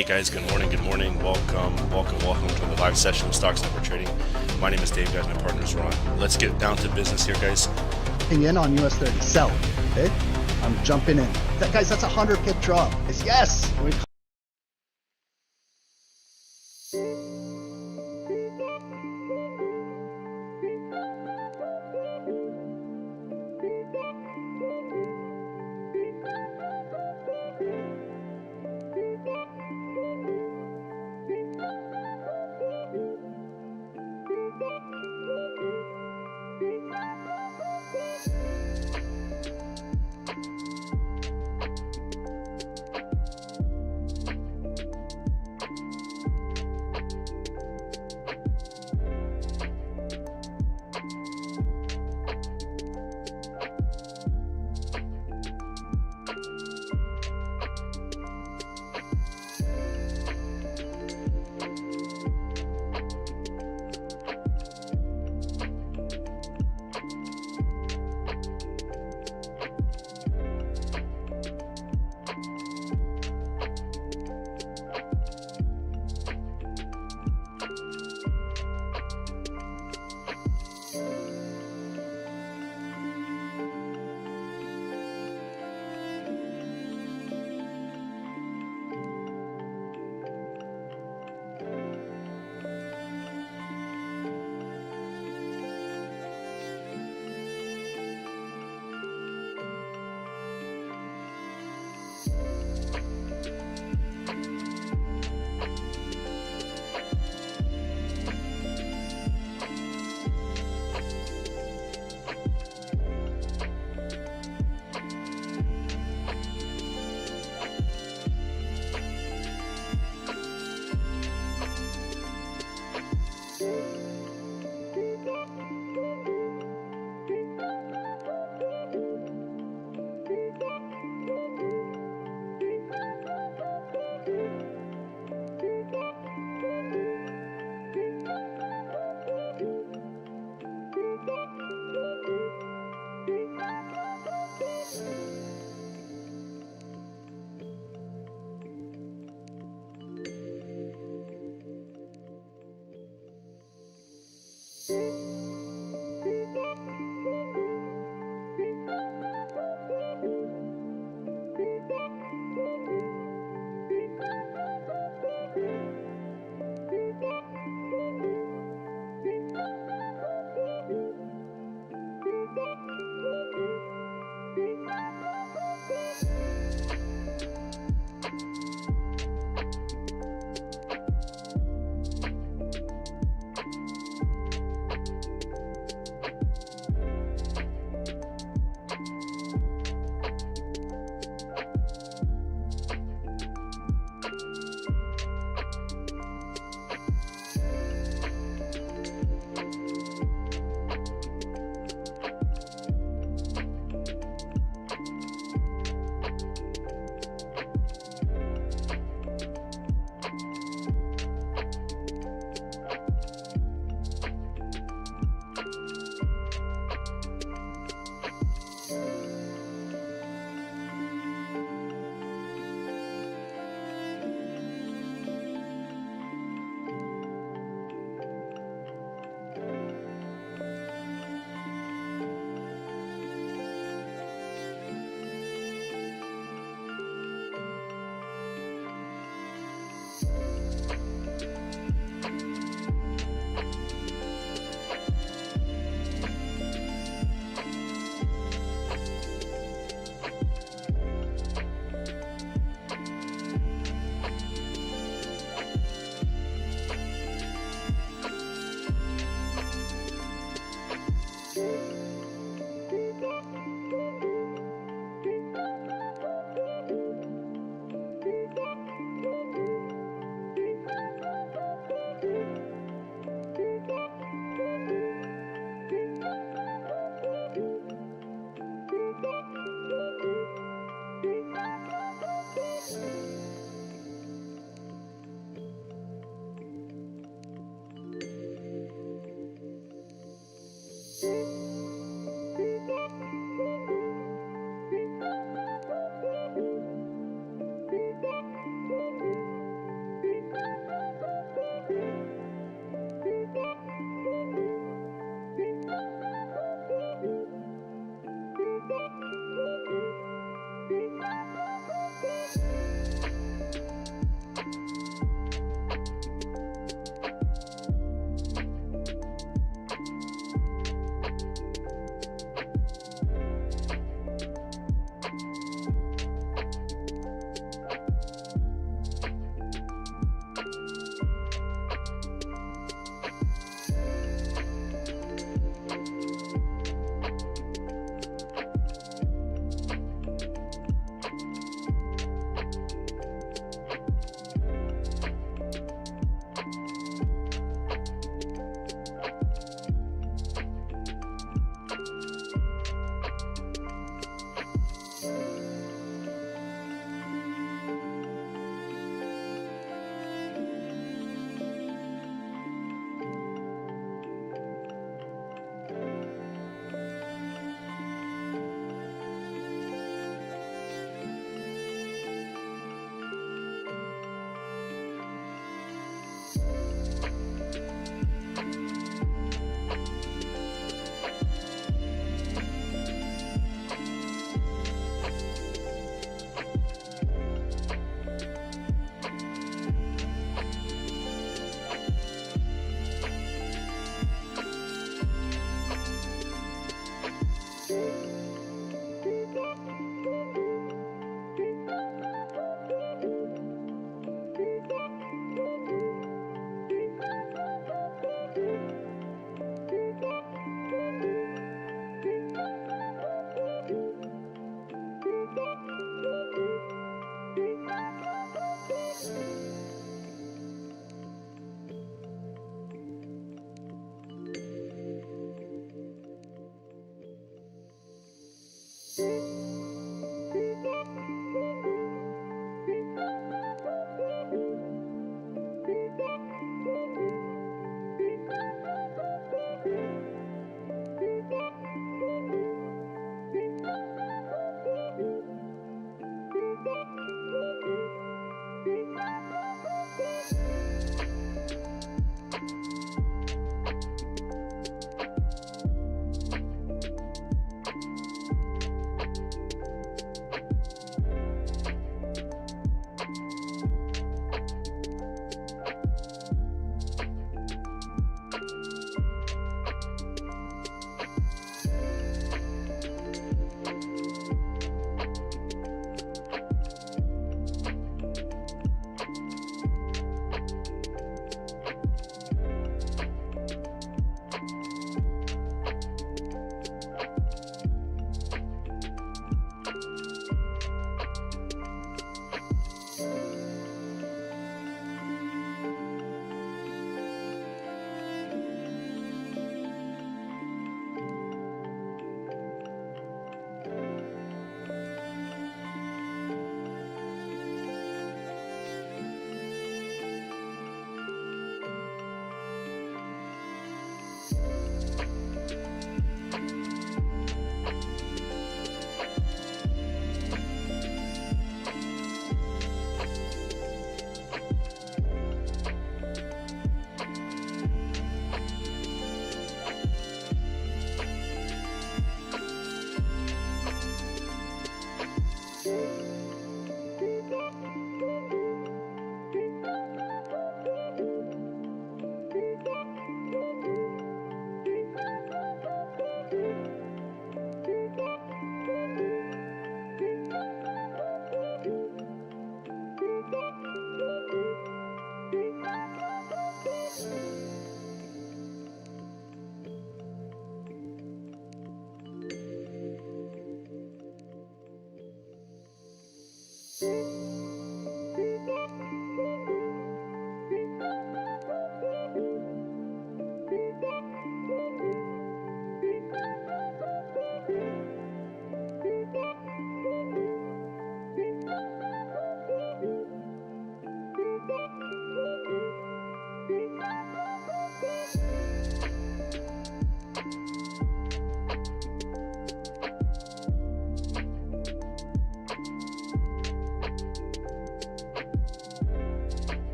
Hey guys, good morning, welcome to the live session of Stocks Never Trading. My name is Dave, guys, my partner is Ron. Let's get down to business here, guys. In on US 30, sell, okay? I'm jumping in. Guys, that's a 100 pip drop. It's yes!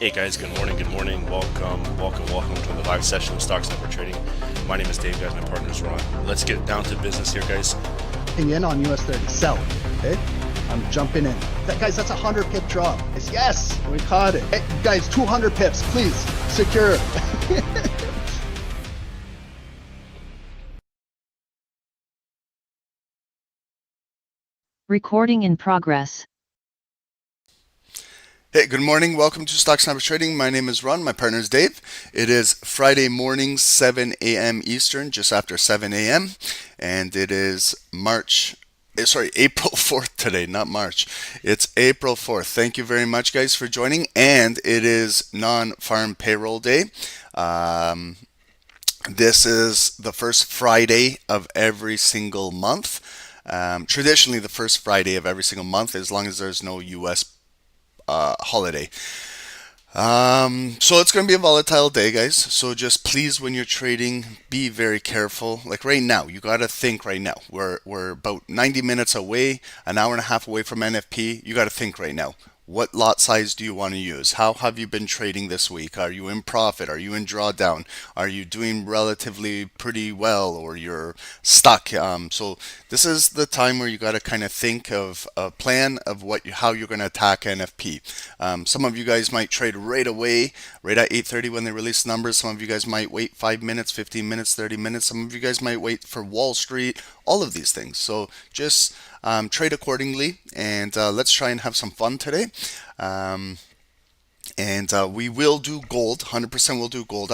Hey guys, good morning, welcome to the live session of Stocks Never Trading. My name is Dave, guys, my partner is Ron. Let's get down to business here, guys. In on US 30, sell. Okay, I'm jumping in. Guys, that's a 100 pip drop. Yes, we caught it. Hey, guys, 200 pips, please, secure. Recording in progress. Hey, good morning. Welcome to Stocks Never Trading. My name is Ron. My partner is Dave. It is Friday morning, 7 a.m. Eastern, just after 7 a.m. And it is April 4th today, not March. It's April 4th. Thank you very much, guys, for joining. And it is non-farm payroll day. This is the first Friday of every single month. Traditionally, the first Friday of every single month, as long as there's no U.S. holiday. So it's going to be a volatile day, guys. So just please, when you're trading, be very careful. Like right now, you got to think right now. We're about 90 minutes away, an hour and a half away from NFP. You got to think right now. What lot size do you want to use? How have you been trading this week? Are you in profit? Are you in drawdown? Are you doing relatively pretty well, or you're stuck? So this is the time where you got to kind of think of a plan of how you're going to attack NFP. Some of you guys might trade right away, right at 8:30 when they release numbers. Some of you guys might wait 5 minutes, 15 minutes, 30 minutes. Some of you guys might wait for Wall Street. All of these things. So just trade accordingly, and let's try and have some fun today. We will do gold. 100% we'll do gold.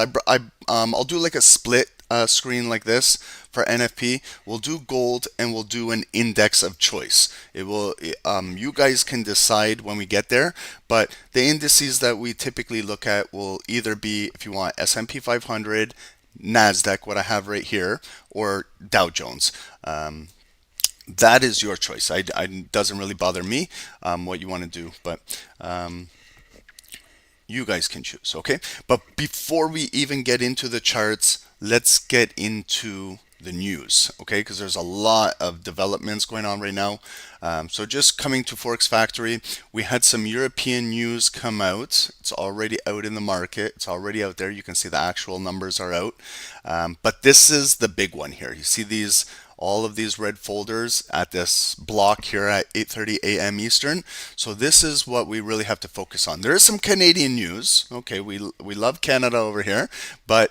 I'll do like a split screen like this for NFP. We'll do gold and we'll do an index of choice. It will. You guys can decide when we get there, but the indices that we typically look at will either be, if you want, S&P 500, NASDAQ, what I have right here, or Dow Jones. That is your choice. It doesn't really bother me what you want to do, but you guys can choose, okay? But before we even get into the charts, let's get into the news, okay? Because there's a lot of developments going on right now. So just coming to Forex Factory, we had some European news come out. It's already out in the market. It's already out there. You can see the actual numbers are out. But this is the big one here. You see all of these red folders at this block here at 8:30 a.m. Eastern. So this is what we really have to focus on. There is some Canadian news. Okay, we love Canada over here, but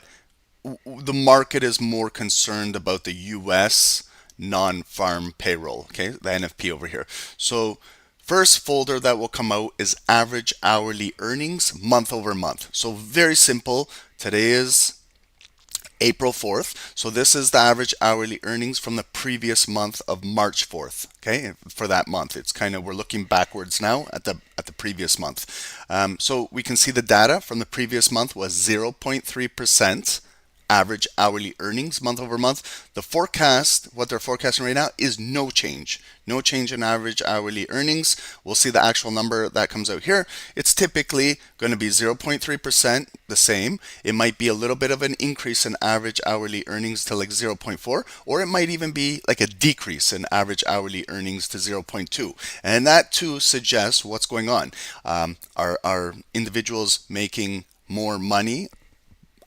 the market is more concerned about the U.S. non-farm payroll, okay, the NFP over here. So first folder that will come out is average hourly earnings month over month. So very simple. Today is April 4th. So this is the average hourly earnings from the previous month of March 4th. Okay, for that month, it's kind of, we're looking backwards now at the previous month. So we can see the data from the previous month was 0.3% average hourly earnings month over month. The forecast, what they're forecasting right now, is no change. No change in average hourly earnings. We'll see the actual number that comes out here. It's typically going to be 0.3%, the same. It might be a little bit of an increase in average hourly earnings to like 0.4, or it might even be like a decrease in average hourly earnings to 0.2. And that too suggests what's going on. Are individuals making more money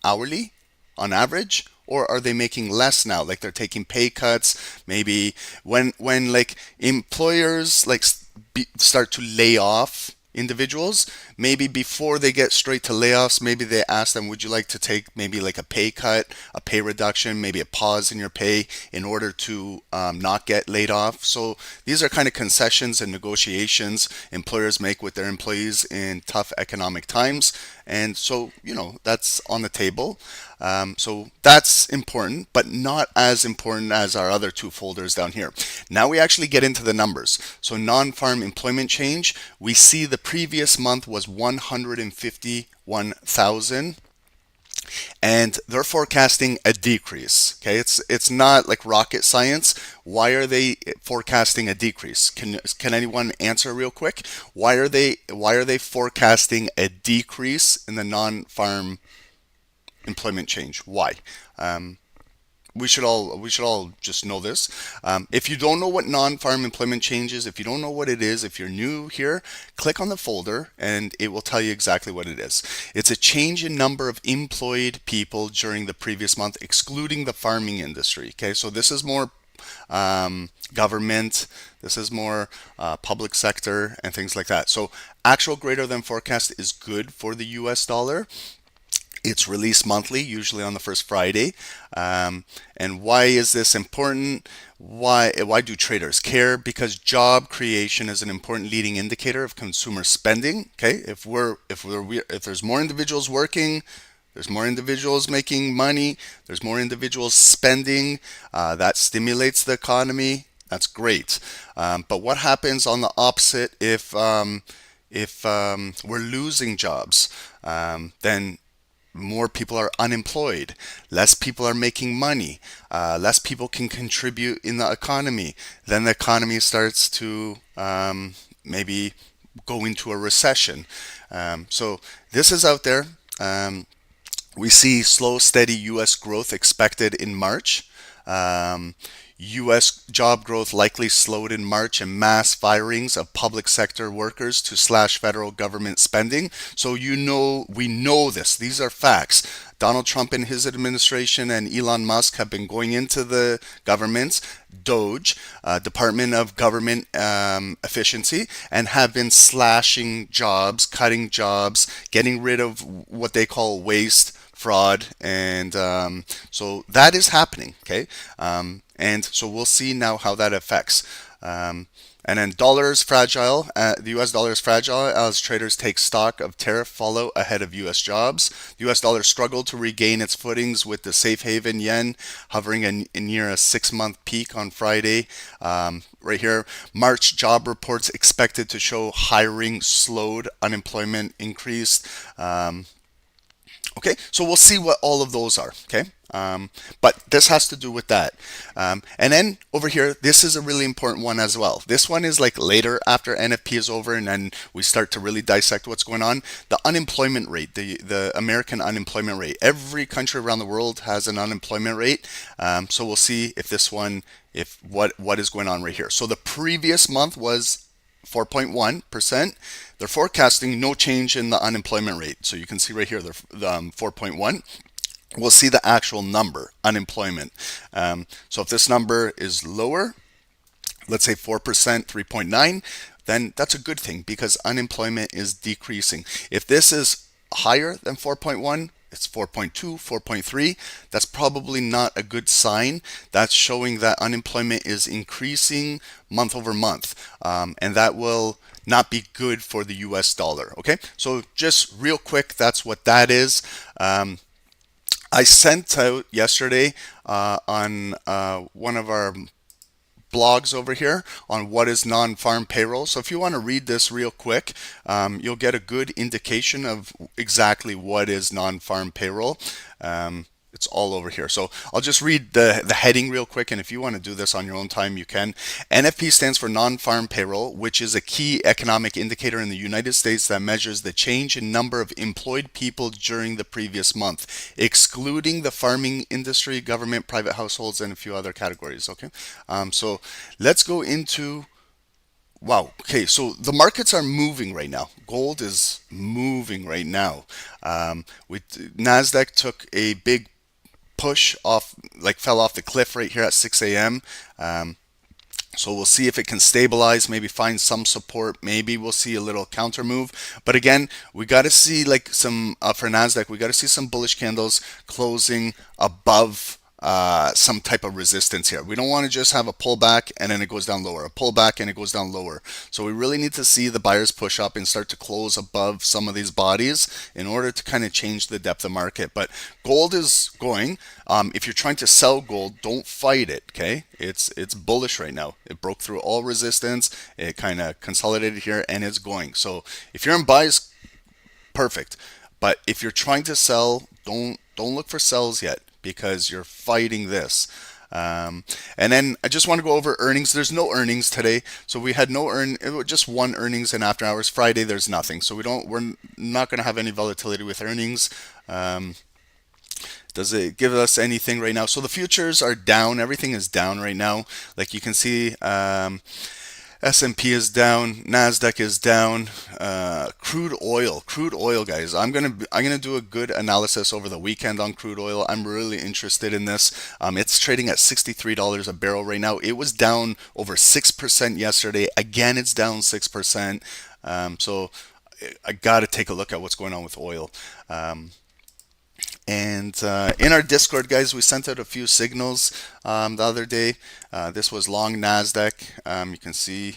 hourly on average, or are they making less now, like they're taking pay cuts? Maybe when like employers like start to lay off individuals, maybe before they get straight to layoffs, maybe they ask them, would you like to take maybe like a pay cut, a pay reduction, maybe a pause in your pay in order to not get laid off? So these are kind of concessions and negotiations employers make with their employees in tough economic times. And so, that's on the table. So that's important, but not as important as our other two folders down here. Now we actually get into the numbers. So non-farm employment change, we see the previous month was 151,000. And they're forecasting a decrease. Okay, it's not like rocket science. Why are they forecasting a decrease? Can anyone answer real quick? Why are they forecasting a decrease in the non-farm employment change? Why? we should all just know this. If you don't know what non-farm employment change is, if you don't know what it is, if you're new here, click on the folder and it will tell you exactly what it is. It's a change in number of employed people during the previous month, excluding the farming industry. Okay, so this is more government, this is more public sector and things like that. So actual greater than forecast is good for the US dollar. It's released monthly, usually on the first Friday. And why is this important? Why do traders care? Because job creation is an important leading indicator of consumer spending. Okay, if there's more individuals working, there's more individuals making money, there's more individuals spending. That stimulates the economy. That's great. But what happens on the opposite if we're losing jobs? Then more people are unemployed, less people are making money, less people can contribute in the economy. Then the economy starts to maybe go into a recession. So this is out there. We see slow, steady U.S. growth expected in March. U.S. job growth likely slowed in March, and mass firings of public sector workers to slash federal government spending. So we know this. These are facts. Donald Trump and his administration and Elon Musk have been going into the governments, DOGE, Department of Government Efficiency, and have been slashing jobs, cutting jobs, getting rid of what they call waste, fraud, and so that is happening. Okay, and so we'll see now how that affects. And then dollar is fragile. The U.S. dollar is fragile as traders take stock of tariff fallout ahead of U.S. jobs. The U.S. dollar struggled to regain its footings with the safe haven yen hovering near a 6-month peak on Friday. Right here, March job reports expected to show hiring slowed, unemployment increased. Okay, so we'll see what all of those are. Okay, but this has to do with that. And then over here, this is a really important one as well. This one is like later after NFP is over, and then we start to really dissect what's going on. The unemployment rate, the American unemployment rate. Every country around the world has an unemployment rate. So we'll see if this one, if what is going on right here. So the previous month was 4.1%. They're forecasting no change in the unemployment rate. So you can see right here, they're 4.1. We'll see the actual number, unemployment. So if this number is lower, let's say 4%, 3.9, then that's a good thing because unemployment is decreasing. If this is higher than 4.1, it's 4.2, 4.3. That's probably not a good sign. That's showing that unemployment is increasing month over month. And that will not be good for the US dollar. Okay, so just real quick, that's what that is. I sent out yesterday on one of our blogs over here on what is non-farm payroll. So if you want to read this real quick, you'll get a good indication of exactly what is non-farm payroll. It's all over here. So I'll just read the heading real quick, and if you want to do this on your own time, you can. NFP stands for non-farm payroll, which is a key economic indicator in the United States that measures the change in number of employed people during the previous month, excluding the farming industry, government, private households, and a few other categories. Okay, so let's go into. Wow. Okay, so the markets are moving right now. Gold is moving right now. Nasdaq took a big push off, like fell off the cliff right here at 6 a.m. So we'll see if it can stabilize, maybe find some support. Maybe we'll see a little counter move. But again, we got to see like some, for NASDAQ, we got to see some bullish candles closing above some type of resistance here. We don't want to just have a pullback and then it goes down lower, a pullback and it goes down lower. So we really need to see the buyers push up and start to close above some of these bodies in order to kind of change the depth of market. But gold is going. If you're trying to sell gold, don't fight it. Okay, it's bullish right now. It broke through all resistance. It kind of consolidated here and it's going. So if you're in buys, perfect. But if you're trying to sell, don't look for sells yet, because you're fighting this. And then I just want to go over earnings. There's no earnings today, so we had just one earnings, and after hours Friday there's nothing. So we're not going to have any volatility with earnings. Does it give us anything right now? So the futures are down. Everything is down right now. Like you can see, S&P is down, Nasdaq is down. Crude oil, guys. I'm gonna do a good analysis over the weekend on crude oil. I'm really interested in this. It's trading at $63 a barrel right now. It was down over 6% yesterday. Again, it's down 6%. So I got to take a look at what's going on with oil. And in our Discord, guys, we sent out a few signals the other day. This was long Nasdaq. You can see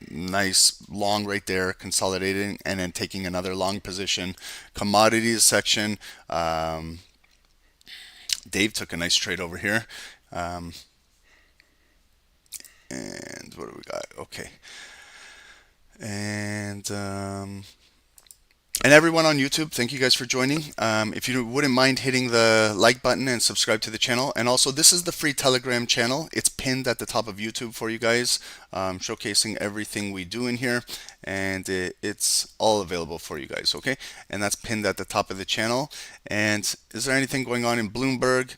nice long right there, consolidating and then taking another long position. Commodities section. Dave took a nice trade over here. And what do we got? Okay. And everyone on YouTube, thank you guys for joining. If you wouldn't mind hitting the like button and subscribe to the channel. And also, this is the free Telegram channel. It's pinned at the top of YouTube for you guys, showcasing everything we do in here. And it's all available for you guys, okay? And that's pinned at the top of the channel. And is there anything going on in Bloomberg?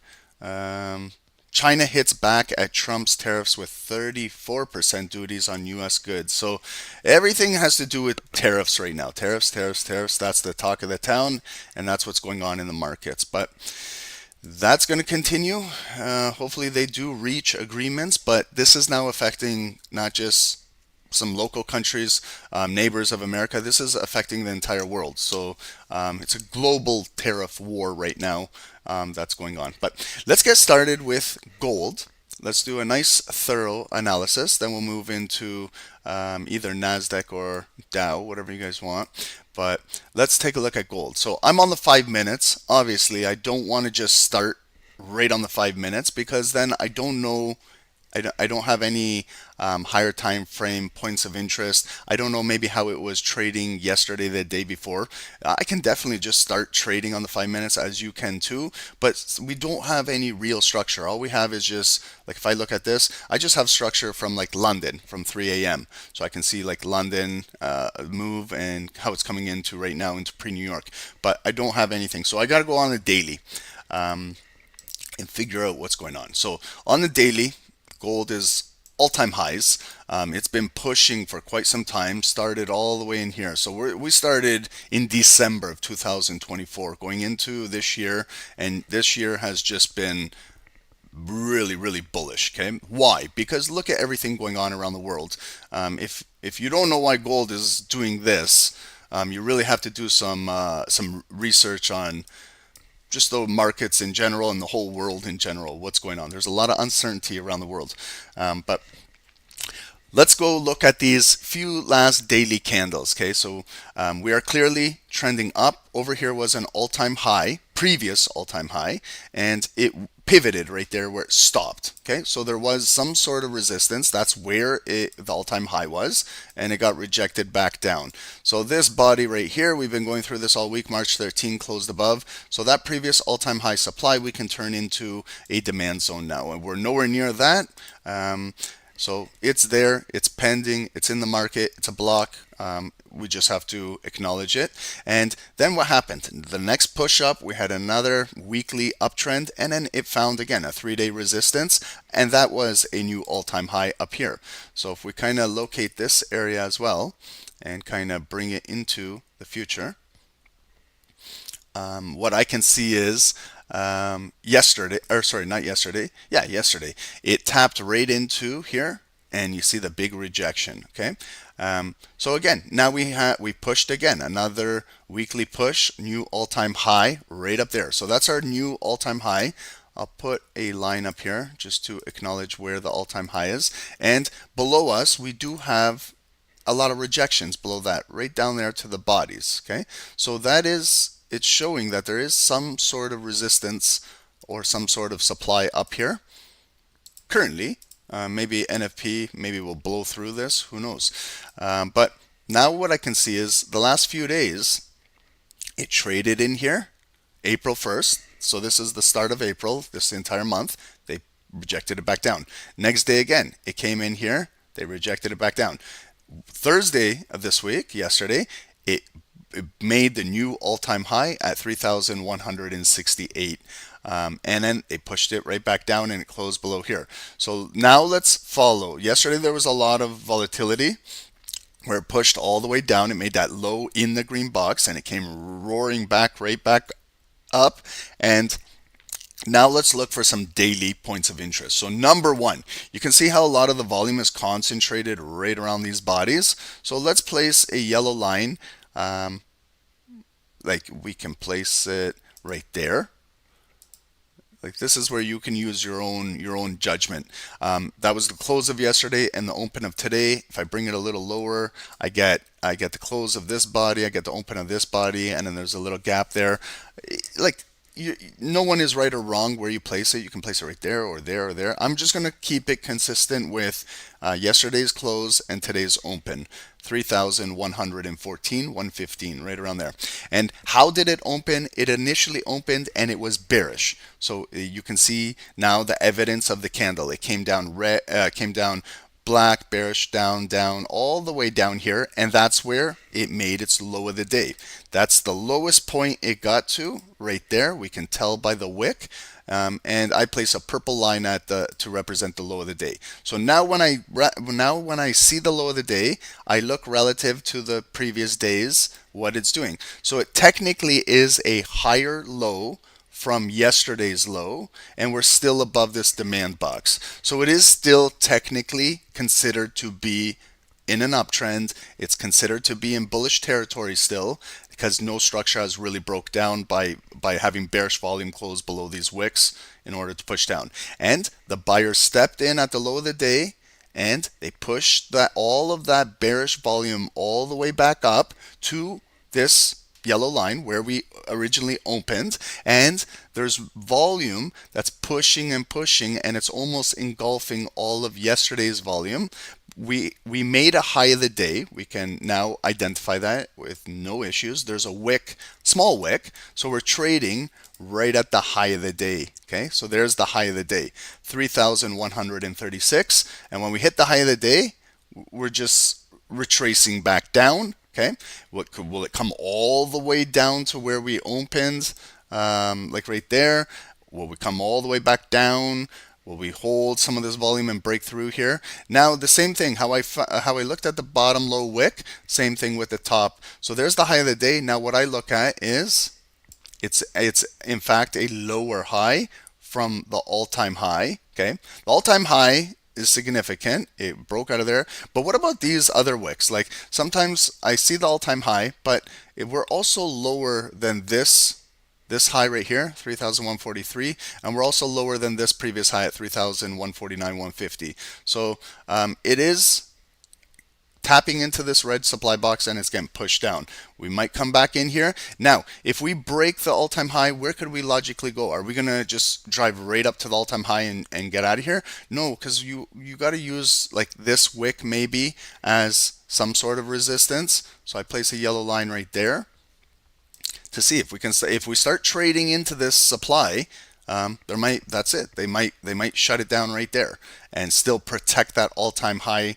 China hits back at Trump's tariffs with 34% duties on U.S. goods. So everything has to do with tariffs right now. Tariffs. That's the talk of the town, and that's what's going on in the markets. But that's going to continue. Hopefully they do reach agreements, but this is now affecting not just some local countries, neighbors of America. This is affecting the entire world. So it's a global tariff war right now that's going on. But let's get started with gold. Let's do a nice thorough analysis. Then we'll move into either NASDAQ or Dow, whatever you guys want. But let's take a look at gold. So I'm on the 5 minutes. Obviously, I don't want to just start right on the 5 minutes because then I don't know. I don't have any higher time frame points of interest. I don't know maybe how it was trading yesterday, the day before. I can definitely just start trading on the 5 minutes, as you can too, but we don't have any real structure. All we have is just, like if I look at this, I just have structure from like London from 3 a.m. So I can see like London move and how it's coming into right now into pre-New York, but I don't have anything. So I got to go on a daily and figure out what's going on. So on the daily, gold is all-time highs. It's been pushing for quite some time, started all the way in here. So we started in December of 2024 going into this year, and this year has just been really, really bullish. Okay, why? Because look at everything going on around the world. If you don't know why gold is doing this, you really have to do some research on just the markets in general and the whole world in general, what's going on. There's a lot of uncertainty around the world. But let's go look at these few last daily candles. Okay, so we are clearly trending up. Over here was an all-time high, previous all-time high, and it pivoted right there where it stopped. Okay, so there was some sort of resistance. That's where the all-time high was, and it got rejected back down. So this body right here, we've been going through this all week. March 13 closed above. So that previous all-time high supply we can turn into a demand zone now, and we're nowhere near that. So it's there, it's pending, it's in the market, it's a block. We just have to acknowledge it. And then what happened? The next push up, we had another weekly uptrend, and then it found again a 3-day resistance, and that was a new all-time high up here. So if we kind of locate this area as well and kind of bring it into the future, what I can see is yesterday, it tapped right into here, and you see the big rejection. Okay, so again, now we pushed again, another weekly push, new all-time high right up there. So that's our new all-time high. I'll put a line up here just to acknowledge where the all-time high is, and below us we do have a lot of rejections below that, right down there to the bodies. Okay, so that is, it's showing that there is some sort of resistance or some sort of supply up here currently. Maybe NFP maybe will blow through this, who knows. But now what I can see is the last few days it traded in here April 1st. So this is the start of April, this entire month. They rejected it back down. Next day again, it came in here, they rejected it back down. Thursday of this week, yesterday, it made the new all-time high at 3,168. and then they pushed it right back down and it closed below here. So now let's follow. Yesterday there was a lot of volatility where it pushed all the way down. It made that low in the green box and it came roaring back right back up. And now let's look for some daily points of interest. So number one, you can see how a lot of the volume is concentrated right around these bodies. So let's place a yellow line, like we can place it right there. Like this is where you can use your own judgment. That was the close of yesterday and the open of today. If I bring it a little lower, I get the close of this body, I get the open of this body, and then there's a little gap there. Like no one is right or wrong where you place it. You can place it right there or there or there. I'm just going to keep it consistent with yesterday's close and today's open. 3,114, 115, right around there. And how did it open? It initially opened and it was bearish. So you can see now the evidence of the candle. It came down red, came down black, bearish, down, down, all the way down here, and that's where it made its low of the day. That's the lowest point it got to right there. We can tell by the wick. And I place a purple line at to represent the low of the day. So now when I see the low of the day, I look relative to the previous days what it's doing. So it technically is a higher low from yesterday's low, and we're still above this demand box. So it is still technically considered to be in an uptrend. It's considered to be in bullish territory still, because no structure has really broke down by having bearish volume close below these wicks in order to push down. And the buyer stepped in at the low of the day and they pushed all of that bearish volume all the way back up to this yellow line where we originally opened, and there's volume that's pushing and pushing, and it's almost engulfing all of yesterday's volume. We made a high of the day. We can now identify that with no issues. There's a wick, small wick, so we're trading right at the high of the day. Okay, so there's the high of the day, 3,136, and when we hit the high of the day, we're just retracing back down. Okay, will it come all the way down to where we opened, like right there? Will we come all the way back down? Will we hold some of this volume and break through here? Now the same thing, how I looked at the bottom low wick, same thing with the top. So there's the high of the day. Now what I look at is it's in fact a lower high from the all-time high. Okay, the all-time high is significant. It broke out of there. But what about these other wicks? Like sometimes I see the all-time high, but we're also lower than this high right here, 3,143, and we're also lower than this previous high at 3,149, 150. So it is tapping into this red supply box and it's getting pushed down. We might come back in here. Now, if we break the all-time high, where could we logically go? Are we going to just drive right up to the all-time high and get out of here? No, because you got to use like this wick maybe as some sort of resistance. So I place a yellow line right there to see if we can, if we start trading into this supply, that's it. They might shut it down right there and still protect that all-time high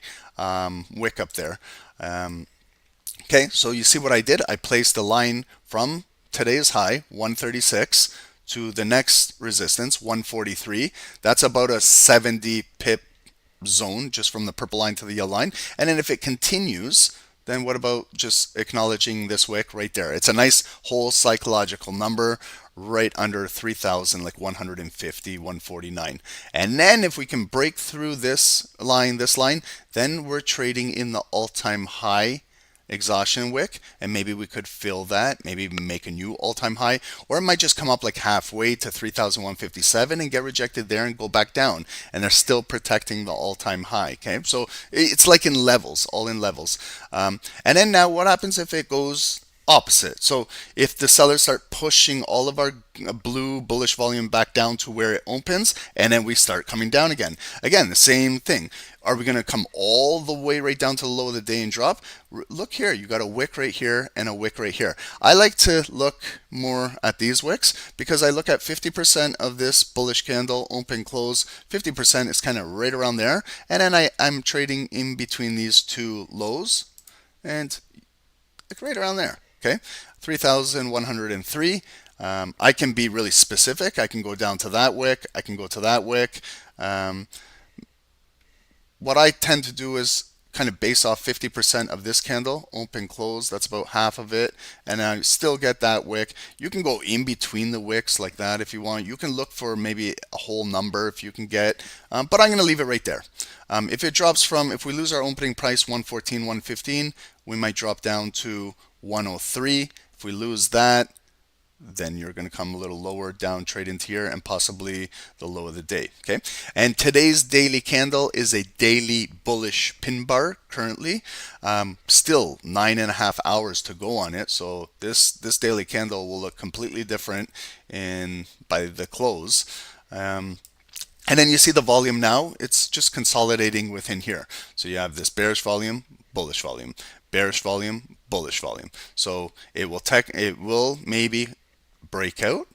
wick up there. Okay, so you see what I did? I placed the line from today's high, 136, to the next resistance, 143. That's about a 70 pip zone just from the purple line to the yellow line. And then if it continues, then what about just acknowledging this wick right there? It's a nice whole psychological number right under 3,000, like 150, 149. And then if we can break through this line, then we're trading in the all-time high exhaustion wick, and maybe we could fill that, maybe make a new all-time high, or it might just come up like halfway to 3,157 and get rejected there and go back down, and they're still protecting the all-time high. Okay, so it's like in levels, all in levels. And then now what happens if it goes opposite? So if the sellers start pushing all of our blue bullish volume back down to where it opens, and then we start coming down again the same thing. Are we going to come all the way right down to the low of the day and drop? Look here, you got a wick right here and a wick right here. I like to look more at these wicks because I look at 50% of this bullish candle, open, close. 50% is kind of right around there, and then I'm trading in between these two lows and like right around there. Okay, 3,103. I can be really specific. I can go down to that wick. I can go to that wick. What I tend to do is kind of base off 50% of this candle, open, close, that's about half of it, and I still get that wick. You can go in between the wicks like that if you want. You can look for maybe a whole number if you can get, but I'm going to leave it right there. If it drops from, if we lose our opening price 114, 115, we might drop down to 103. If we lose that, then you're going to come a little lower down, trade into here, and possibly the low of the day. Okay, and today's daily candle is a daily bullish pin bar currently. Still 9.5 hours to go on it, so this daily candle will look completely different by the close. And then you see the volume now, it's just consolidating within here. So you have this bearish volume, bullish volume, bearish volume, bullish volume. So it will maybe break out,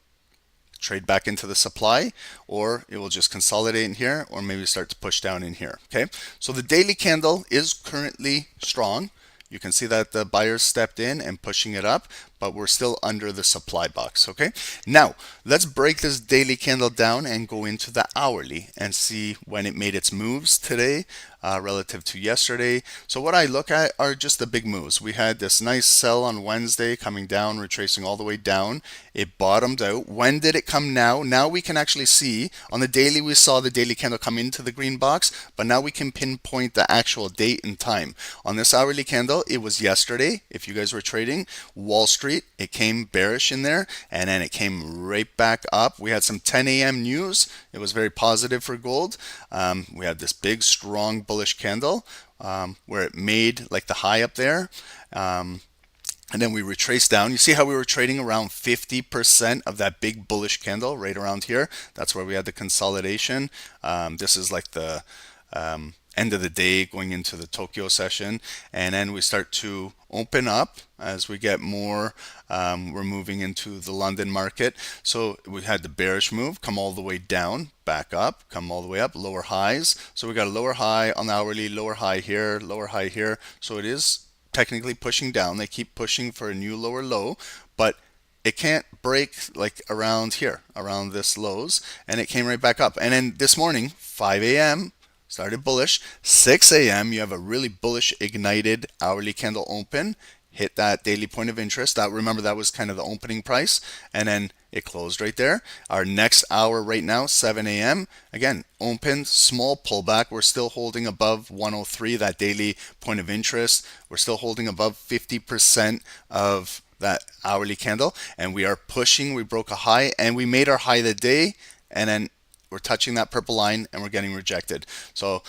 trade back into the supply, or it will just consolidate in here, or maybe start to push down in here. Okay, so the daily candle is currently strong. You can see that the buyers stepped in and pushing it up, but we're still under the supply box. Okay, now let's break this daily candle down and go into the hourly and see when it made its moves today relative to yesterday. So what I look at are just the big moves. We had this nice sell on Wednesday coming down, retracing all the way down. It bottomed out. When did it come now? Now we can actually see on the daily, we saw the daily candle come into the green box, but now we can pinpoint the actual date and time. On this hourly candle, it was yesterday. If you guys were trading Wall Street, it came bearish in there, and then it came right back up. We had some 10 a.m. news. It was very positive for gold. We had this big, strong, bullish candle where it made like the high up there. And then we retraced down. You see how we were trading around 50% of that big bullish candle right around here? That's where we had the consolidation. This is like the end of the day going into the Tokyo session, and then we start to open up as we get more. We're moving into the London market, so we had the bearish move come all the way down, back up, come all the way up, lower highs. So we got a lower high on the hourly, lower high here, lower high here. So it is technically pushing down. They keep pushing for a new lower low, but it can't break like around here, around this lows, and it came right back up. And then this morning, 5 a.m. started bullish. 6 a.m. you have a really bullish ignited hourly candle open, hit that daily point of interest. That, remember, that was kind of the opening price, and then it closed right there. Our next hour right now, 7 a.m. again, open, small pullback. We're still holding above 103, that daily point of interest. We're still holding above 50% of that hourly candle, and we are pushing. We broke a high, and we made our high of the day, and then we're touching that purple line and we're getting rejected. So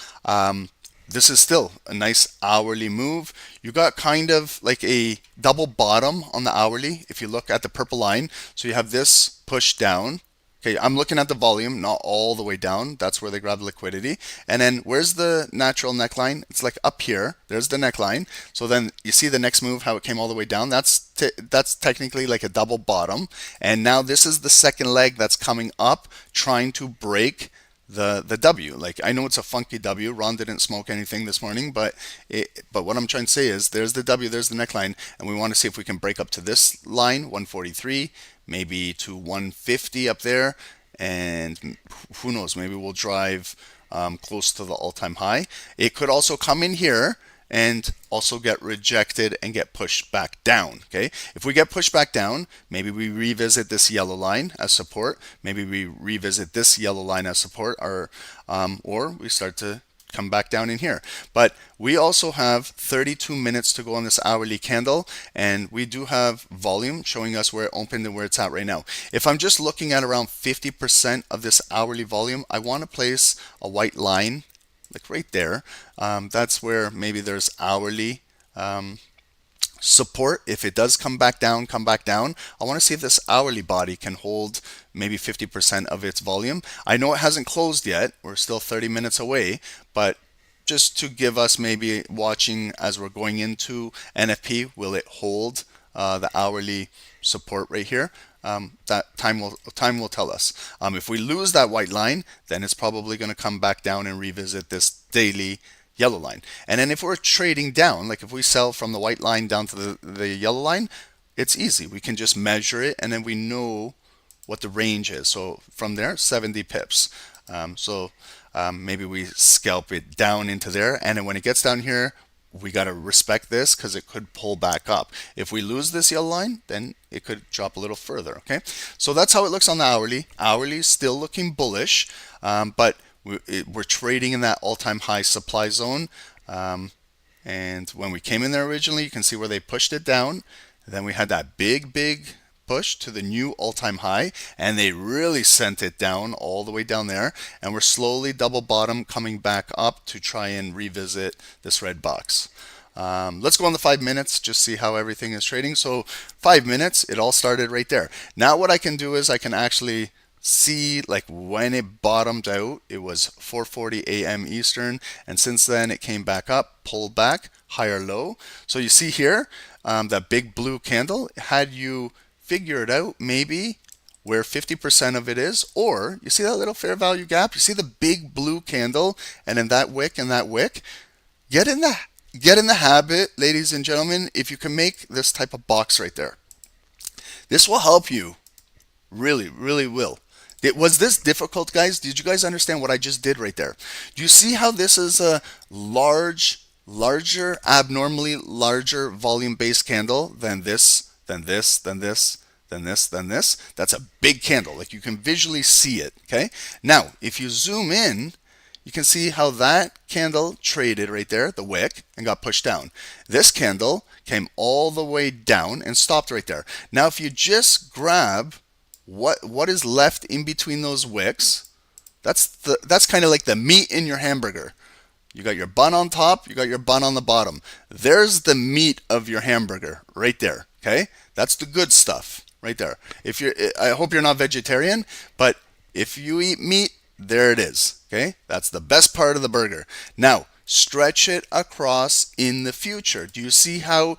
this is still a nice hourly move. You got kind of like a double bottom on the hourly if you look at the purple line. So you have this push down. Okay, I'm looking at the volume, not all the way down. That's where they grab liquidity. And then where's the natural neckline? It's like up here. There's the neckline. So then you see the next move, how it came all the way down. That's technically like a double bottom. And now this is the second leg that's coming up, trying to break the W. Like, I know it's a funky W. Ron didn't smoke anything this morning, but what I'm trying to say is there's the W, there's the neckline, and we want to see if we can break up to this line, 143, maybe to 150 up there, and who knows, maybe we'll drive close to the all-time high. It could also come in here and also get rejected and get pushed back down. Okay, if we get pushed back down, maybe we revisit this yellow line as support, maybe we revisit this yellow line as support, or we start to come back down in here. But we also have 32 minutes to go on this hourly candle, and we do have volume showing us where it opened and where it's at right now. If I'm just looking at around 50% of this hourly volume, I want to place a white line like right there. That's where maybe there's hourly support. If it does come back down, I want to see if this hourly body can hold maybe 50% of its volume. I know it hasn't closed yet. We're still 30 minutes away, but just to give us maybe watching as we're going into NFP, will it hold the hourly support right here? That time will tell us. If we lose that white line, then it's probably going to come back down and revisit this daily yellow line. And then if we're trading down, like if we sell from the white line down to the yellow line, it's easy. We can just measure it, and then we know what the range is. So from there, 70 pips. Maybe we scalp it down into there, and then when it gets down here, we got to respect this because it could pull back up. If we lose this yellow line, then it could drop a little further. Okay, so that's how it looks on the hourly. Hourly is still looking bullish, but we're trading in that all-time high supply zone. And when we came in there originally, you can see where they pushed it down. Then we had that big push to the new all-time high, and they really sent it down all the way down there, and we're slowly double bottom coming back up to try and revisit this red box. Let's go on the 5 minutes, just see how everything is trading. So 5 minutes, it all started right there. Now what I can do is I can actually see like when it bottomed out. It was 4:40 a.m. Eastern, and since then it came back up, pulled back, higher low. So you see here, that big blue candle, had you figure it out maybe where 50% of it is, or you see that little fair value gap, you see the big blue candle, and then that wick and that wick. Get in the habit, ladies and gentlemen, if you can make this type of box right there. This will help you, really will. Was this difficult, guys? Did you guys understand what I just did right there? Do you see how this is a larger, abnormally larger volume-based candle than this, than this, than this, than this, than this? That's a big candle. Like, you can visually see it, okay? Now, if you zoom in, you can see how that candle traded right there, the wick, and got pushed down. This candle came all the way down and stopped right there. Now, if you just grab what is left in between those wicks, that's kind of like the meat in your hamburger. You got your bun on top, you got your bun on the bottom. There's the meat of your hamburger right there, okay? That's the good stuff right there. I hope you're not vegetarian, but if you eat meat, there it is, okay? That's the best part of the burger. Now, stretch it across in the future. Do you see how,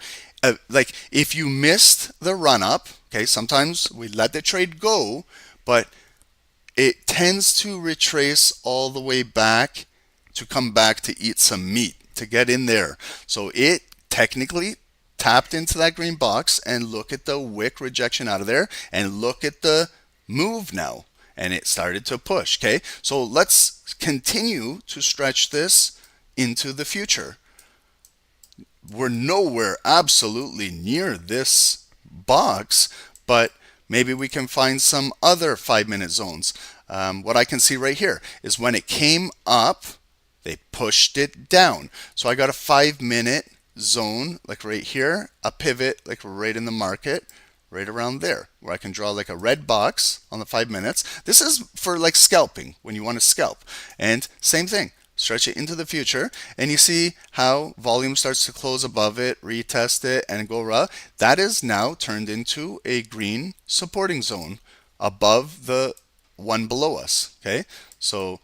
like, if you missed the run up, okay, sometimes we let the trade go, but it tends to retrace all the way back to come back to eat some meat, to get in there. So it technically tapped into that green box, and look at the wick rejection out of there, and look at the move now. And it started to push, okay? So let's continue to stretch this into the future. We're nowhere absolutely near this box, but maybe we can find some other 5-minute zones. What I can see right here is when it came up, they pushed it down. So I got a 5-minute zone, like right here, a pivot, like right in the market, right around there, where I can draw like a red box on the 5 minutes. This is for like scalping, when you want to scalp. And same thing, stretch it into the future, and you see how volume starts to close above it, retest it, and go raw. That is now turned into a green supporting zone above the one below us, okay? So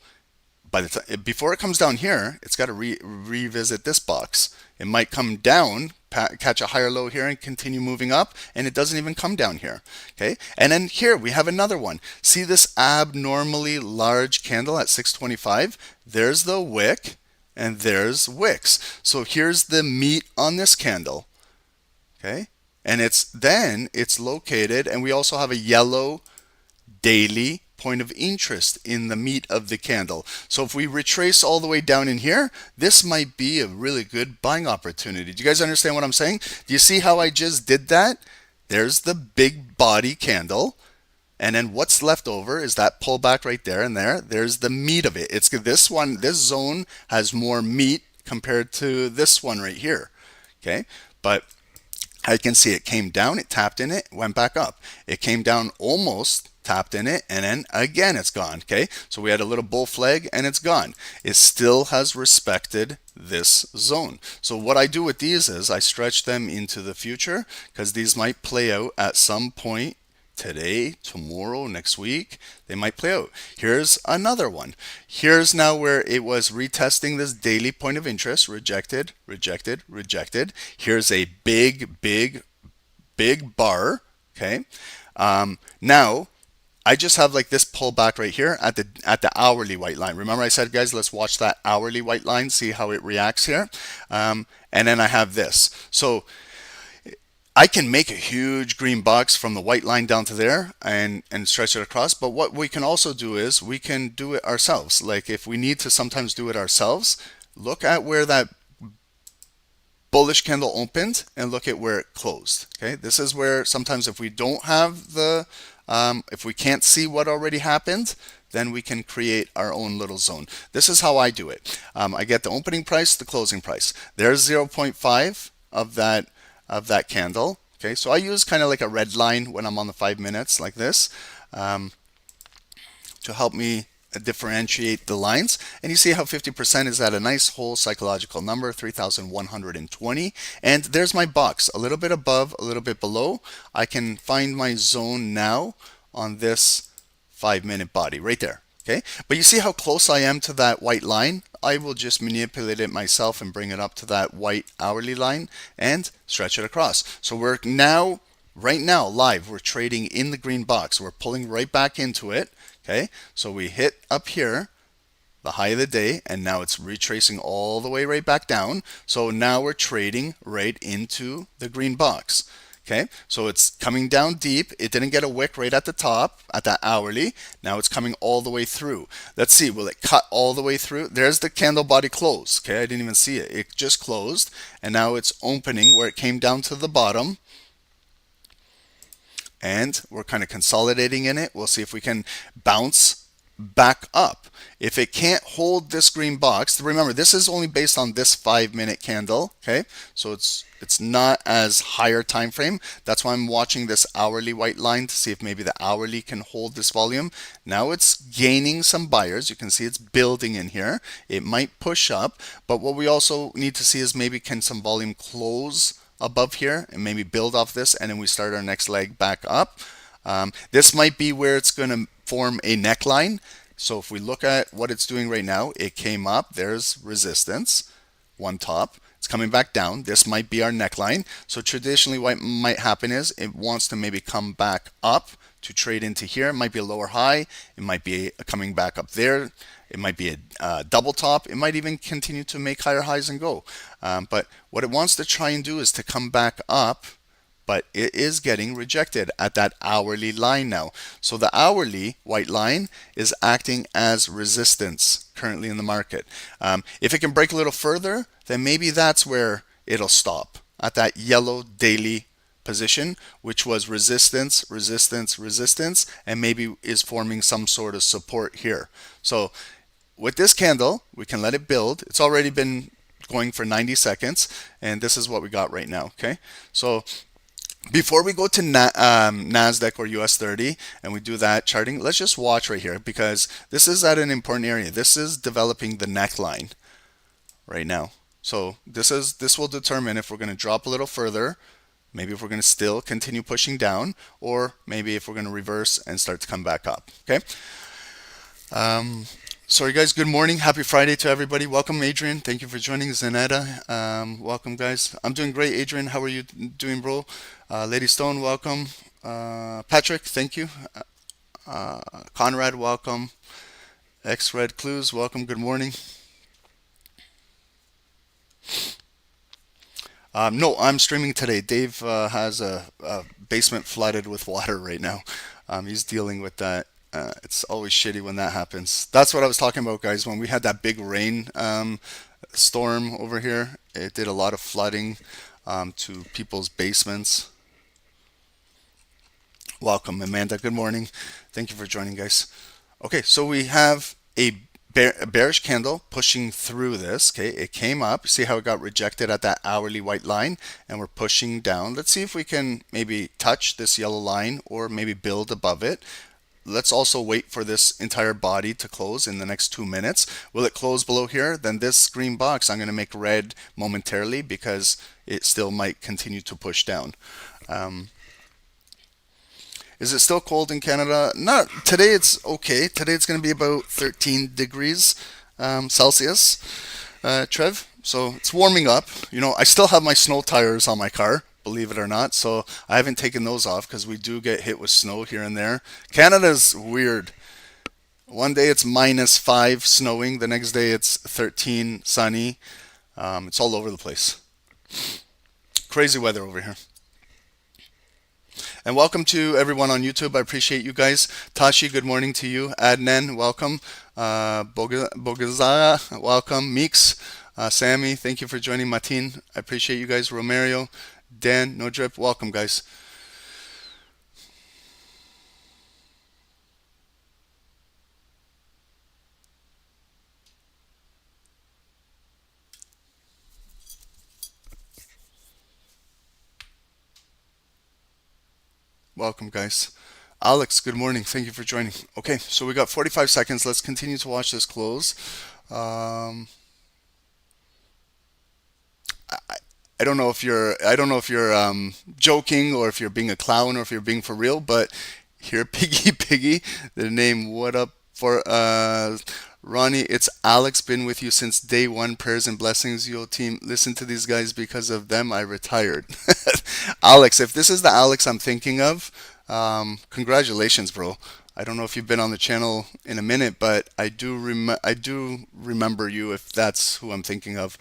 by the time, before it comes down here, it's got to revisit this box. It might come down, catch a higher low here, and continue moving up, and it doesn't even come down here, okay? And then here we have another one. See this abnormally large candle at 625? There's the wick, and there's wicks. So here's the meat on this candle, okay? And it's located, and we also have a yellow daily point of interest in the meat of the candle. So if we retrace all the way down in here, this might be a really good buying opportunity. Do you guys understand what I'm saying? Do you see how I just did that? There's the big body candle, and then what's left over is that pullback right there and there. There's the meat of it. It's this one, this zone has more meat compared to this one right here, okay? But I can see it came down, it tapped in it, went back up. It came down almost, tapped in it, and then again it's gone, okay? So we had a little bull flag and it's gone. It still has respected this zone. So what I do with these is I stretch them into the future, because these might play out at some point today, tomorrow, next week. They might play out. Here's another one. Here's now where it was retesting this daily point of interest, rejected, rejected, rejected. Here's a big bar, okay? Now I just have like this pullback right here at the hourly white line. Remember I said, guys, let's watch that hourly white line, see how it reacts here. And then I have this. So I can make a huge green box from the white line down to there and stretch it across. But what we can also do is we can do it ourselves. Like if we need to sometimes do it ourselves, look at where that bullish candle opened and look at where it closed. Okay, this is where sometimes if we don't have the, if we can't see what already happened, then we can create our own little zone. This is how I do it. I get the opening price, the closing price. There's 0.5 of that candle. Okay, so I use kind of like a red line when I'm on the 5 minutes like this to help me differentiate the lines. And you see how 50% is at a nice whole psychological number, 3,120. And there's my box, a little bit above, a little bit below. I can find my zone now on this 5-minute body right there. Okay, but you see how close I am to that white line? I will just manipulate it myself and bring it up to that white hourly line and stretch it across. So we're now, right now, live, we're trading in the green box. We're pulling right back into it. Okay, so we hit up here, the high of the day, and now it's retracing all the way right back down. So now we're trading right into the green box. Okay, so it's coming down deep. It didn't get a wick right at the top at that hourly. Now it's coming all the way through. Let's see, will it cut all the way through? There's the candle body close. Okay, I didn't even see it. It just closed, and now it's opening where it came down to the bottom. And we're kind of consolidating in it. We'll see if we can bounce back up. If it can't hold this green box, remember this is only based on this 5-minute candle. Okay, so it's not as higher time frame. That's why I'm watching this hourly white line to see if maybe the hourly can hold this volume. Now it's gaining some buyers. You can see it's building in here. It might push up, but what we also need to see is maybe can some volume close above here and maybe build off this, and then we start our next leg back up. This might be where it's going to form a neckline. So if we look at what it's doing right now, it came up, there's resistance, one top, it's coming back down. This might be our neckline. So traditionally what might happen is it wants to maybe come back up to trade into here. It might be a lower high, it might be coming back up there, it might be a double top, it might even continue to make higher highs and go. But what it wants to try and do is to come back up, but it is getting rejected at that hourly line now. So the hourly white line is acting as resistance currently in the market. If it can break a little further, then maybe that's where it'll stop, at that yellow daily position, which was resistance, resistance, resistance, and maybe is forming some sort of support here. So with this candle, we can let it build. It's already been going for 90 seconds, and this is what we got right now. Okay, so before we go to NASDAQ or US 30 and we do that charting, let's just watch right here, because this is at an important area. This is developing the neckline right now. So this will determine if we're going to drop a little further, maybe if we're going to still continue pushing down, or maybe if we're going to reverse and start to come back up. Okay. Sorry guys, good morning, happy Friday to everybody. Welcome Adrian, thank you for joining. Zanetta, welcome guys. I'm doing great. Adrian, how are you doing, bro? Lady Stone, welcome. Patrick, thank you. Conrad, welcome. X-Red Clues, welcome, good morning. No, I'm streaming today. Dave has a basement flooded with water right now. He's dealing with that. It's always shitty when that happens. That's what I was talking about, guys. When we had that big rain storm over here, it did a lot of flooding to people's basements. Welcome, Amanda. Good morning. Thank you for joining, guys. Okay, so we have a bearish candle pushing through this. Okay, it came up. See how it got rejected at that hourly white line, and we're pushing down. Let's see if we can maybe touch this yellow line or maybe build above it. Let's also wait for this entire body to close in the next 2 minutes. Will it close below here? Then this green box I'm going to make red momentarily, because it still might continue to push down. Is it still cold in Canada? Not today. It's okay. Today it's going to be about 13 degrees Celsius, Trev. So it's warming up. You know, I still have my snow tires on my car, believe it or not. So I haven't taken those off, because we do get hit with snow here and there. Canada's weird. One day it's -5 snowing. The next day it's 13 sunny. It's all over the place. Crazy weather over here. And welcome to everyone on YouTube. I appreciate you guys. Tashi, good morning to you. Adnan, welcome. Bogazara, welcome. Meeks, Sammy, thank you for joining. Matin, I appreciate you guys. Romario, Dan, No Drip, welcome, guys. Welcome, guys. Alex, good morning. Thank you for joining. Okay, so we got 45 seconds. Let's continue to watch this close. Um, I, I don't know if you're joking or if you're being a clown or if you're being for real, but here, Piggy, the name. What up for Ronnie? It's Alex. Been with you since day one. Prayers and blessings, yo team. Listen to these guys. Because of them, I retired. Alex, if this is the Alex I'm thinking of, congratulations, bro. I don't know if you've been on the channel in a minute, but I do remember you if that's who I'm thinking of.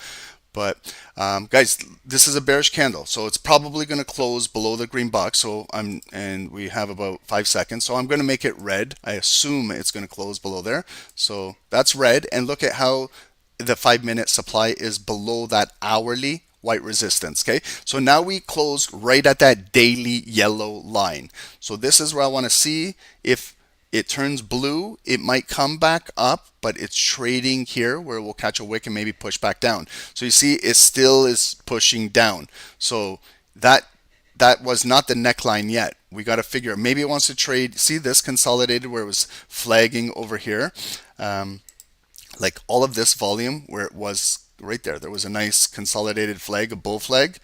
But guys, this is a bearish candle, so it's probably going to close below the green box. So and we have about 5 seconds. So I'm going to make it red. I assume it's going to close below there. So that's red. And look at how the 5 minute supply is below that hourly white resistance. Okay, so now we closed right at that daily yellow line. So this is where I want to see if it turns blue. It might come back up, but it's trading here where it will catch a wick and maybe push back down. So you see it still is pushing down. So that was not the neckline yet. We got to figure, maybe it wants to trade. See this consolidated where it was flagging over here, like all of this volume where it was right there. There was a nice consolidated flag, a bull flag.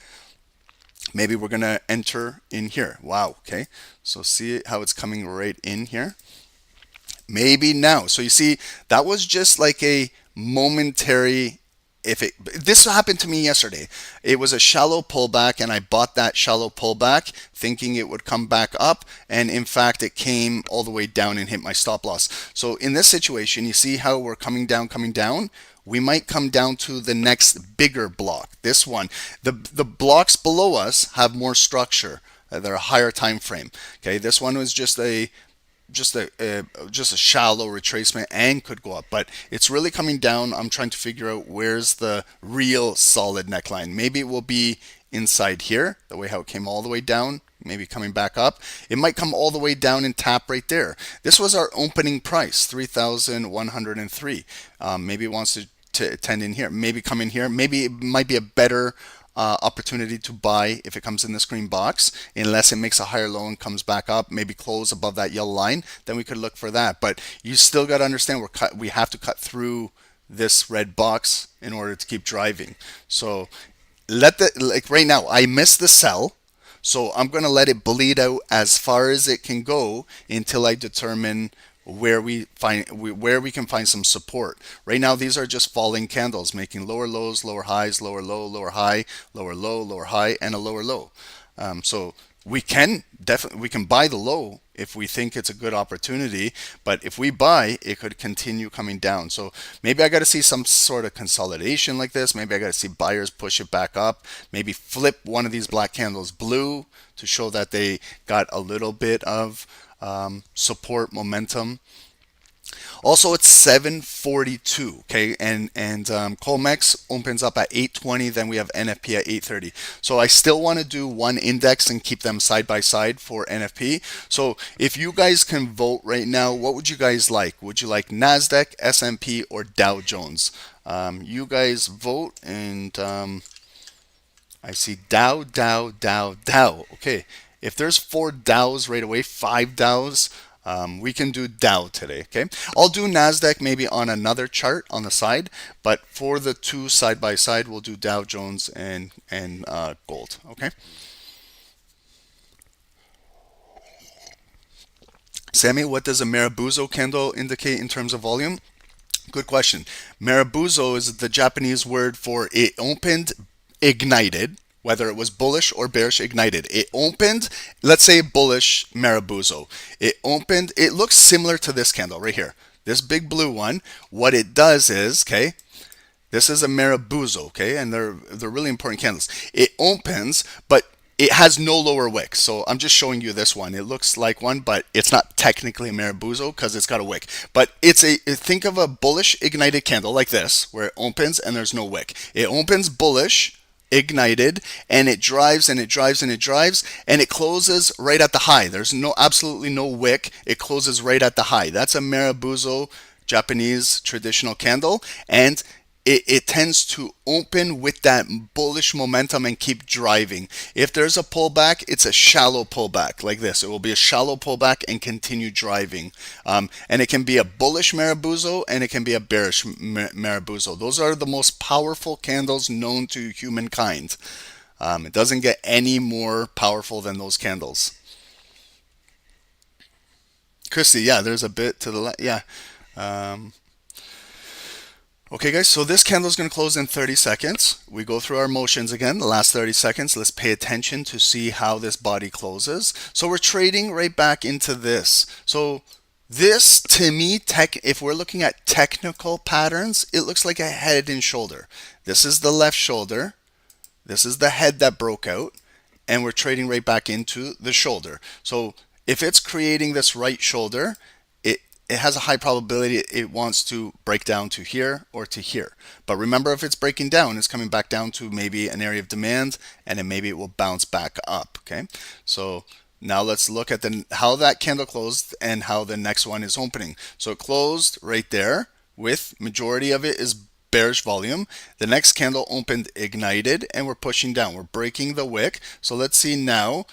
Maybe we're going to enter in here. Wow. Okay. So see how it's coming right in here. Maybe now. So you see, that was just like a momentary. This happened to me yesterday. It was a shallow pullback, and I bought that shallow pullback thinking it would come back up, and in fact, it came all the way down and hit my stop loss. So in this situation, you see how we're coming down, coming down. We might come down to the next bigger block. This one, the blocks below us have more structure. They're a higher time frame. Okay, this one was just a shallow retracement and could go up, but it's really coming down. I'm trying to figure out where's the real solid neckline. Maybe it will be inside here, the way how it came all the way down, maybe coming back up. It might come all the way down and tap right there. This was our opening price, 3,103. Maybe it wants to tend in here, maybe come in here. Maybe it might be a better opportunity to buy if it comes in this green box, unless it makes a higher low and comes back up, maybe close above that yellow line, then we could look for that. But you still got to understand we have to cut through this red box in order to keep driving. So like right now, I missed the sell. So I'm going to let it bleed out as far as it can go until I determine where we can find some support. Right now, these are just falling candles, making lower lows, lower highs, lower low, lower high, lower low, lower high, and a lower low. So we can buy the low if we think it's a good opportunity, but if we buy, it could continue coming down. So maybe I got to see some sort of consolidation like this. Maybe I got to see buyers push it back up. Maybe flip one of these black candles blue to show that they got a little bit of support momentum. Also, it's 7:42, okay, and Colmex opens up at 8:20. Then we have NFP at 8:30. So I still want to do one index and keep them side by side for NFP. So if you guys can vote right now, what would you guys like? Would you like Nasdaq, S&P, or Dow Jones? You guys vote, and I see Dow. Okay, if there's 4 Dows right away, 5 Dows. We can do Dow today, okay? I'll do NASDAQ maybe on another chart on the side, but for the two side by side, we'll do Dow Jones and gold, okay? Sammy, what does a Marabuzo candle indicate in terms of volume? Good question. Marabuzo is the Japanese word for it opened, ignited, whether it was bullish or bearish, ignited. It opened, let's say bullish Marabuzo. It opened, it looks similar to this candle right here. This big blue one. What it does is, okay, this is a Marabuzo, okay, and they're really important candles. It opens, but it has no lower wick. So I'm just showing you this one. It looks like one, but it's not technically a Maribuzo because it's got a wick. But think of a bullish ignited candle like this, where it opens and there's no wick. It opens bullish, ignited, and it drives and it drives and it drives, and it closes right at the high. There's absolutely no wick. It closes right at the high. That's a Maribuzo Japanese traditional candle, and it tends to open with that bullish momentum and keep driving. If there's a pullback, it's a shallow pullback like this. It will be a shallow pullback and continue driving. And it can be a bullish Maribuzo and it can be a bearish Maribuzo. Those are the most powerful candles known to humankind. It doesn't get any more powerful than those candles. Christy, yeah, there's a bit to the left. Yeah. Okay guys, so this candle is going to close in 30 seconds. We go through our motions again, the last 30 seconds. Let's pay attention to see how this body closes. So we're trading right back into this. So this, to me, if we're looking at technical patterns, it looks like a head and shoulder. This is the left shoulder. This is the head that broke out. And we're trading right back into the shoulder. So if it's creating this right shoulder, it has a high probability it wants to break down to here or to here. But remember, if it's breaking down, it's coming back down to maybe an area of demand, and then maybe it will bounce back up. Okay, so now let's look at how that candle closed and how the next one is opening. So it closed right there with majority of it is bearish volume. The next candle opened ignited, and we're pushing down. We're breaking the wick. So let's see now.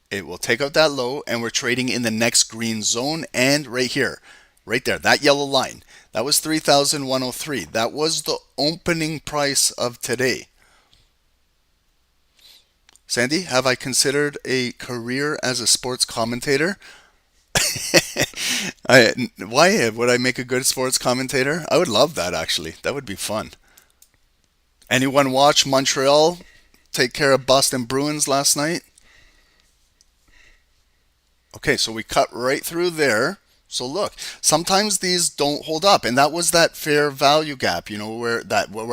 It will take out that low, and we're trading in the next green zone, and right here. Right there, that yellow line, that was 3,103. That was the opening price of today. Sandy, have I considered a career as a sports commentator? Why would I make a good sports commentator? I would love that, actually. That would be fun. Anyone watch Montreal take care of Boston Bruins last night? Okay, so we cut right through there. So look, sometimes these don't hold up, and that was that fair value gap, you know, where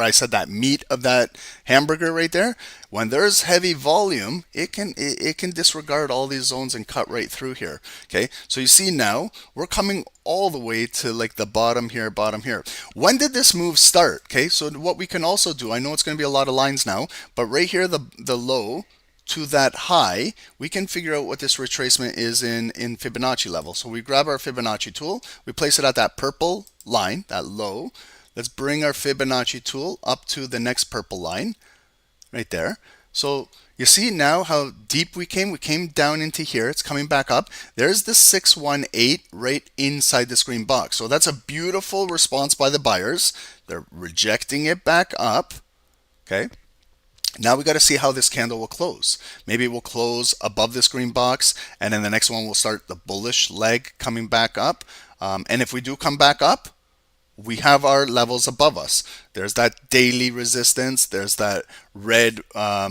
I said that meat of that hamburger right there. When there's heavy volume, it can disregard all these zones and cut right through here. Okay, so you see now we're coming all the way to like the bottom here, bottom here. When did this move start? Okay, so what we can also do, I know it's going to be a lot of lines now, but right here the low to that high, we can figure out what this retracement is in Fibonacci level. So we grab our Fibonacci tool, we place it at that purple line, that low. Let's bring our Fibonacci tool up to the next purple line, right there. So you see now how deep we came? We came down into here, it's coming back up. There's the 618 right inside this green box. So that's a beautiful response by the buyers. They're rejecting it back up, okay? Now we got to see how this candle will close. Maybe it will close above this green box, and then the next one will start the bullish leg coming back up. And if we do come back up, we have our levels above us. There's that daily resistance. There's that red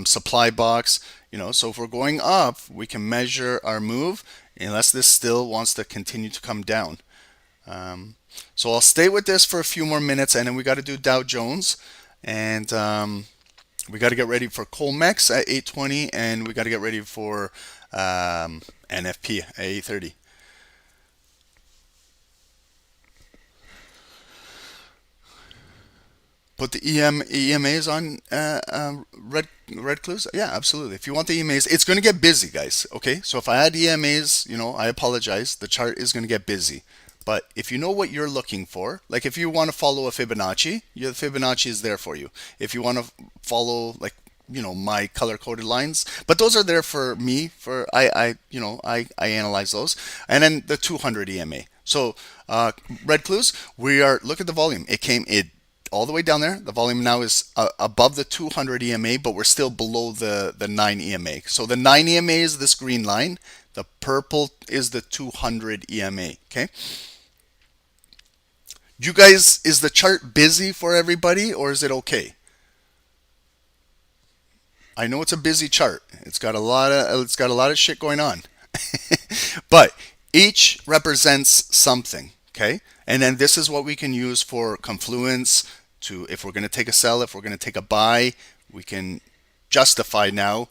supply box. You know, so if we're going up, we can measure our move, unless this still wants to continue to come down. So I'll stay with this for a few more minutes, and then we got to do Dow Jones, and we got to get ready for Colmex at 8:20, and we got to get ready for NFP at 8:30. Put the EMAs on red clues? Yeah, absolutely. If you want the EMAs, it's going to get busy, guys. Okay, so if I add EMAs, you know, I apologize. The chart is going to get busy. But if you know what you're looking for, like if you want to follow a Fibonacci, the Fibonacci is there for you. If you want to follow, like, you know, my color-coded lines, but those are there for me. For I analyze those, and then the 200 EMA. So red clues, look at the volume. It all the way down there. The volume now is above the 200 EMA, but we're still below the 9 EMA. So the 9 EMA is this green line. The purple is the 200 EMA. Okay. You guys, is the chart busy for everybody, or is it okay? I know it's a busy chart. It's got a lot of shit going on. But each represents something, okay? And then this is what we can use for confluence to, if we're going to take a sell, if we're going to take a buy, we can justify now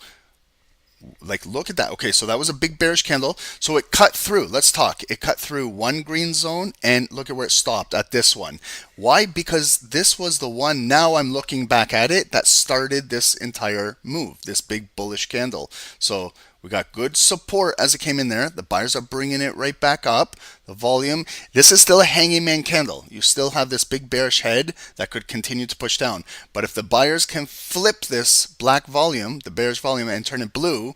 Like, look at that. Okay, so that was a big bearish candle. So it cut through. Let's talk. It cut through one green zone, and look at where it stopped at this one. Why? Because this was the one, now I'm looking back at it, that started this entire move, this big bullish candle. So we got good support as it came in there. The buyers are bringing it right back up. The volume, this is still a hanging man candle. You still have this big bearish head that could continue to push down. But if the buyers can flip this black volume, the bearish volume, and turn it blue,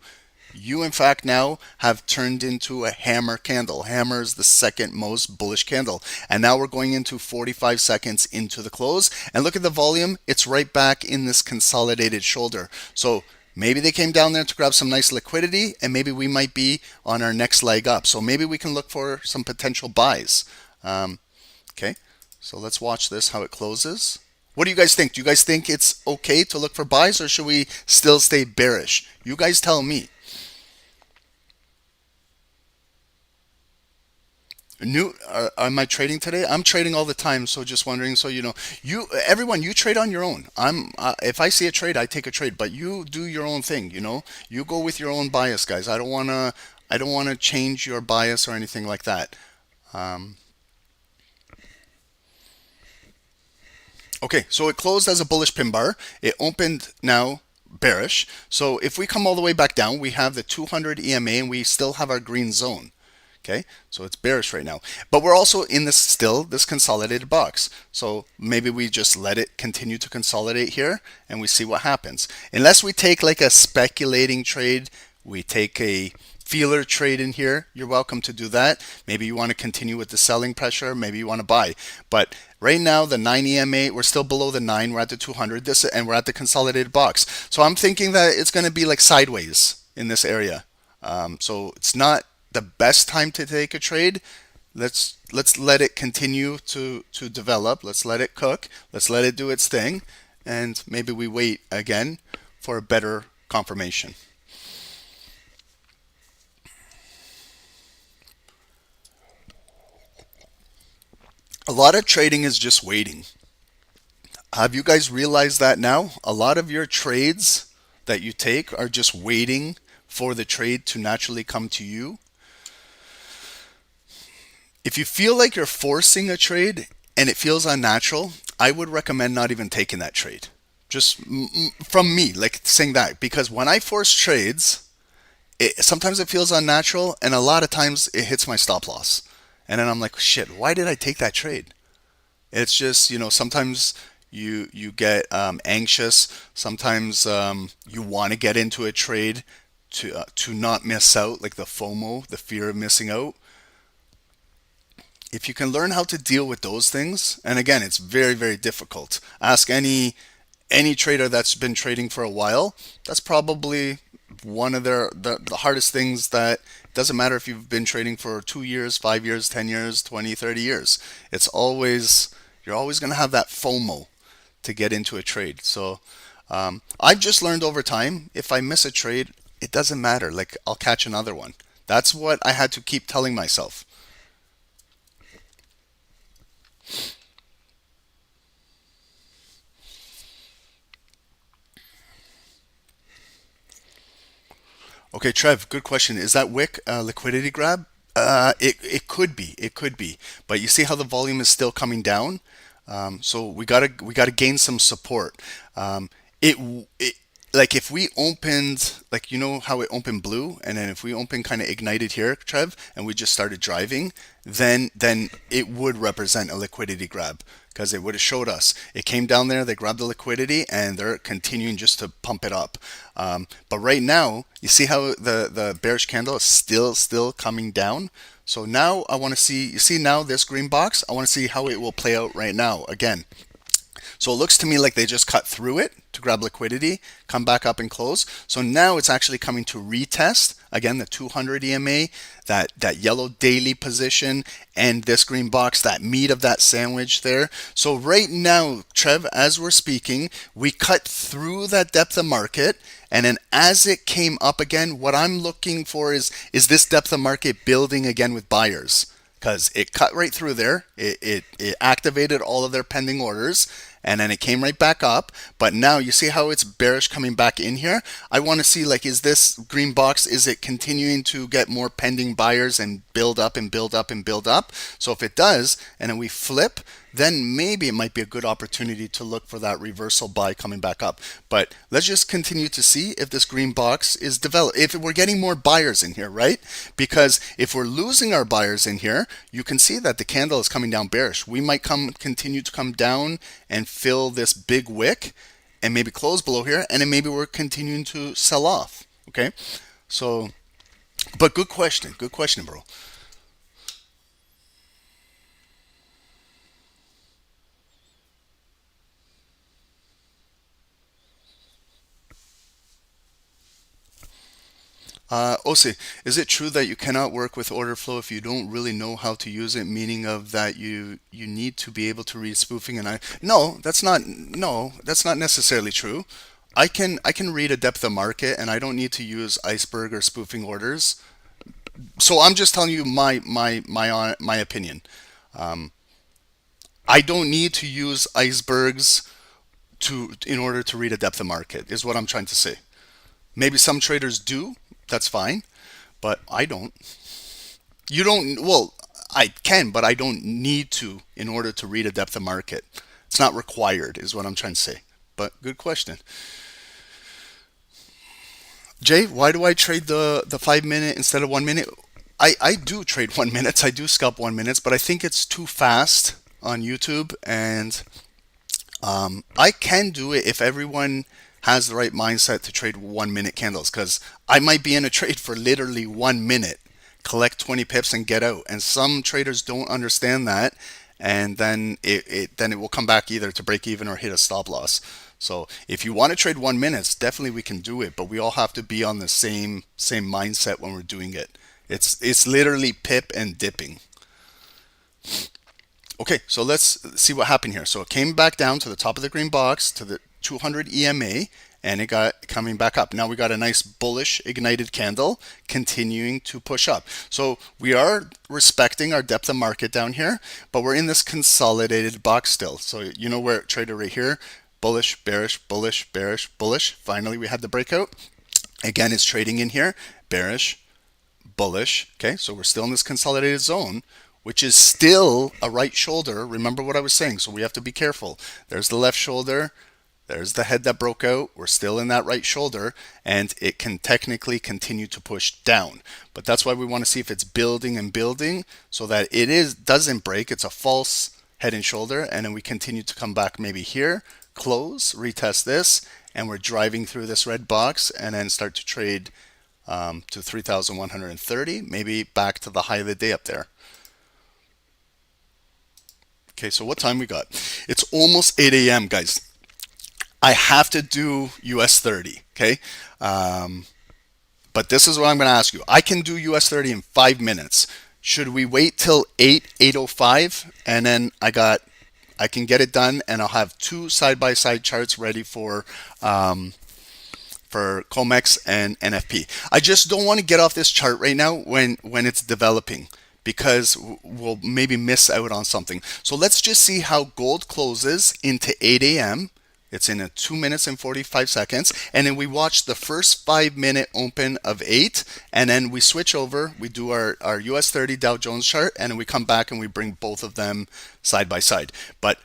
you in fact now have turned into a hammer candle. Hammer is the second most bullish candle. And now we're going into 45 seconds into the close. And look at the volume. It's right back in this consolidated shoulder. So maybe they came down there to grab some nice liquidity, and maybe we might be on our next leg up. So maybe we can look for some potential buys. Okay, so let's watch this, how it closes. What do you guys think? Do you guys think it's okay to look for buys, or should we still stay bearish? You guys tell me. New am I trading today? I'm trading all the time, so just wondering. So you everyone, you trade on your own. I'm if I see a trade, I take a trade, but you do your own thing. You go with your own bias, guys. I don't wanna change your bias or anything like that. Um, okay, so it closed as a bullish pin bar. It opened now bearish. So if we come all the way back down, we have the 200 EMA, and we still have our green zone. Okay, so it's bearish right now, but we're also in this consolidated box. So maybe we just let it continue to consolidate here, and we see what happens. Unless we take like a speculating trade, we take a feeler trade in here, you're welcome to do that. Maybe you want to continue with the selling pressure, maybe you want to buy. But right now, the 9 EMA, we're still below the 9, we're at the 200, and we're at the consolidated box. So I'm thinking that it's going to be like sideways in this area. So it's not the best time to take a trade. Let's let it continue to develop. Let's let it cook. Let's let it do its thing, and maybe we wait again for a better confirmation. A lot of trading is just waiting. Have you guys realized that now? A lot of your trades that you take are just waiting for the trade to naturally come to you. If you feel like you're forcing a trade and it feels unnatural, I would recommend not even taking that trade. Just from me, like saying that, because when I force trades, sometimes it feels unnatural, and a lot of times it hits my stop loss. And then I'm like, shit, why did I take that trade? It's just, sometimes you get anxious. Sometimes you want to get into a trade to not miss out, like the FOMO, the fear of missing out. If you can learn how to deal with those things, and again, it's very, very difficult. Ask any trader that's been trading for a while. That's probably one of the hardest things. That doesn't matter if you've been trading for 2 years, 5 years, 10 years, 20, 30 years. You're always going to have that FOMO to get into a trade. So I've just learned over time, if I miss a trade, it doesn't matter. Like, I'll catch another one. That's what I had to keep telling myself. Okay, Trev, good question. Is that wick liquidity grab? It could be. It could be. But you see how the volume is still coming down. So we gotta gain some support. It it like if we opened, like, how it opened blue, and then if we open kind of ignited here, Trev, and we just started driving, then it would represent a liquidity grab, because it would have showed us it came down there, they grabbed the liquidity, and they're continuing just to pump it up. But right now, you see how the bearish candle is still coming down. So now I want to see, you see now this green box, I want to see how it will play out right now again. So it looks to me like they just cut through it to grab liquidity, come back up and close. So now it's actually coming to retest again the 200 EMA, that yellow daily position, and this green box, that meat of that sandwich there. So right now, Trev, as we're speaking, we cut through that depth of market, and then as it came up again, what I'm looking for is this depth of market building again with buyers, because it cut right through there. It activated all of their pending orders. and then it came right back up. But now you see how it's bearish coming back in here. I want to see, like, is this green box, is it continuing to get more pending buyers and build up and build up and build up? So if it does, and then we flip, then maybe it might be a good opportunity to look for that reversal buy coming back up. But let's just continue to see if this green box is developed, if we're getting more buyers in here, right? Because if we're losing our buyers in here, you can see that the candle is coming down bearish. We might continue to come down and fill this big wick and maybe close below here, and then maybe we're continuing to sell off. Okay, so, but good question, bro. Osi, is it true that you cannot work with order flow if you don't really know how to use it? Meaning of that you need to be able to read spoofing and I. No, that's not necessarily true. I can read a depth of market and I don't need to use iceberg or spoofing orders. So I'm just telling you my opinion. I don't need to use icebergs in order to read a depth of market is what I'm trying to say. Maybe some traders do. That's fine, but I don't. You don't, well, I can, but I don't need to in order to read a depth of market. It's not required, is what I'm trying to say. But good question. Jay, why do I trade the 5 minute instead of 1 minute? I do trade 1 minutes. I do scalp 1 minutes, but I think it's too fast on YouTube, and I can do it if everyone has the right mindset to trade 1 minute candles, because I might be in a trade for literally 1 minute, collect 20 pips and get out. And some traders don't understand that, and then it will come back either to break even or hit a stop loss. So if you want to trade 1 minutes, definitely we can do it, but we all have to be on the same mindset when we're doing it. It's literally pip and dipping. Okay, so let's see what happened here. So it came back down to the top of the green box to the 200 EMA, and it got coming back up. Now we got a nice bullish ignited candle continuing to push up. So we are respecting our depth of market down here, but we're in this consolidated box still. So you know where it traded right here, bullish, bearish, bullish, bearish, bullish. Finally we had the breakout. Again, it's trading in here, bearish, bullish. Okay, so we're still in this consolidated zone, which is still a right shoulder. Remember what I was saying, so we have to be careful. There's the left shoulder, there's the head that broke out. We're still in that right shoulder, and it can technically continue to push down. But that's why we want to see if it's building and building so that doesn't break. It's a false head and shoulder, and then we continue to come back maybe here, close, retest this, and we're driving through this red box and then start to trade to 3,130, maybe back to the high of the day up there. Okay, so what time we got? It's almost 8 a.m., guys. I have to do US 30, okay? But this is what I'm going to ask you. I can do US 30 in 5 minutes. Should we wait till 8:05, and then I can get it done, and I'll have two side-by-side charts ready for COMEX and NFP. I just don't want to get off this chart right now when it's developing, because we'll maybe miss out on something. So let's just see how gold closes into 8 a.m. It's in 2 minutes and 45 seconds. And then we watch the first 5 minute open of 8. And then we switch over. We do our US 30 Dow Jones chart. And then we come back and we bring both of them side by side. But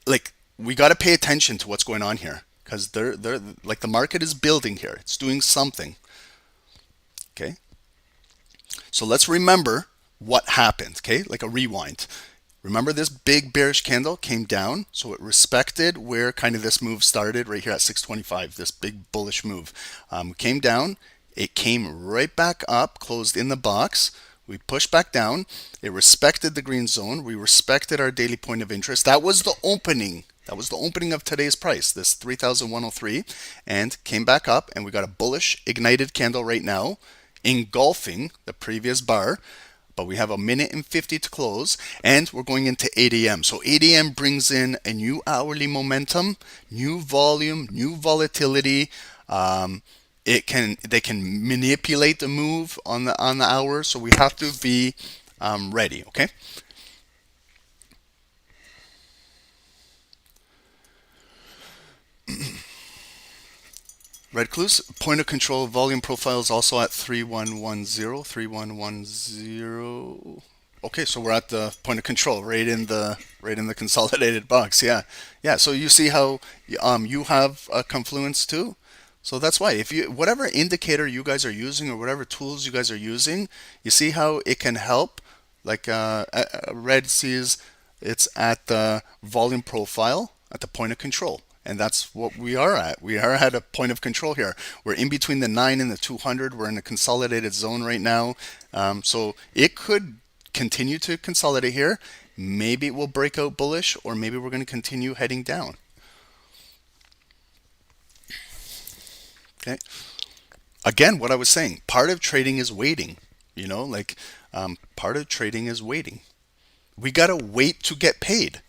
like, we got to pay attention to what's going on here, because they're like, the market is building here. It's doing something. Okay. So let's remember what happened. Okay. Like a rewind. Remember, this big bearish candle came down, so it respected where kind of this move started right here at 625, this big bullish move. Came down, it came right back up, closed in the box. We pushed back down. It respected the green zone. We respected our daily point of interest. That was the opening. That was the opening of today's price, this 3,103, and came back up, and we got a bullish ignited candle right now, engulfing the previous bar. But we have 1:50 to close, and we're going into 8 a.m. So 8 a.m. brings in a new hourly momentum, new volume, new volatility. They can manipulate the move on the hour, so we have to be ready. Okay. Red clues. Point of control volume profile is also at 3110. 3110. Okay, so we're at the point of control, right in the consolidated box. Yeah, yeah. So you see how you have a confluence too. So that's why if you whatever indicator you guys are using or whatever tools you guys are using, you see how it can help. Like red sees it's at the volume profile at the point of control. And that's what we are at. We are at a point of control here. We're in between the 9 and the 200. We're in a consolidated zone right now. So it could continue to consolidate here. Maybe it will break out bullish, or maybe we're going to continue heading down. Okay. Again, what I was saying, part of trading is waiting. Part of trading is waiting. We got to wait to get paid.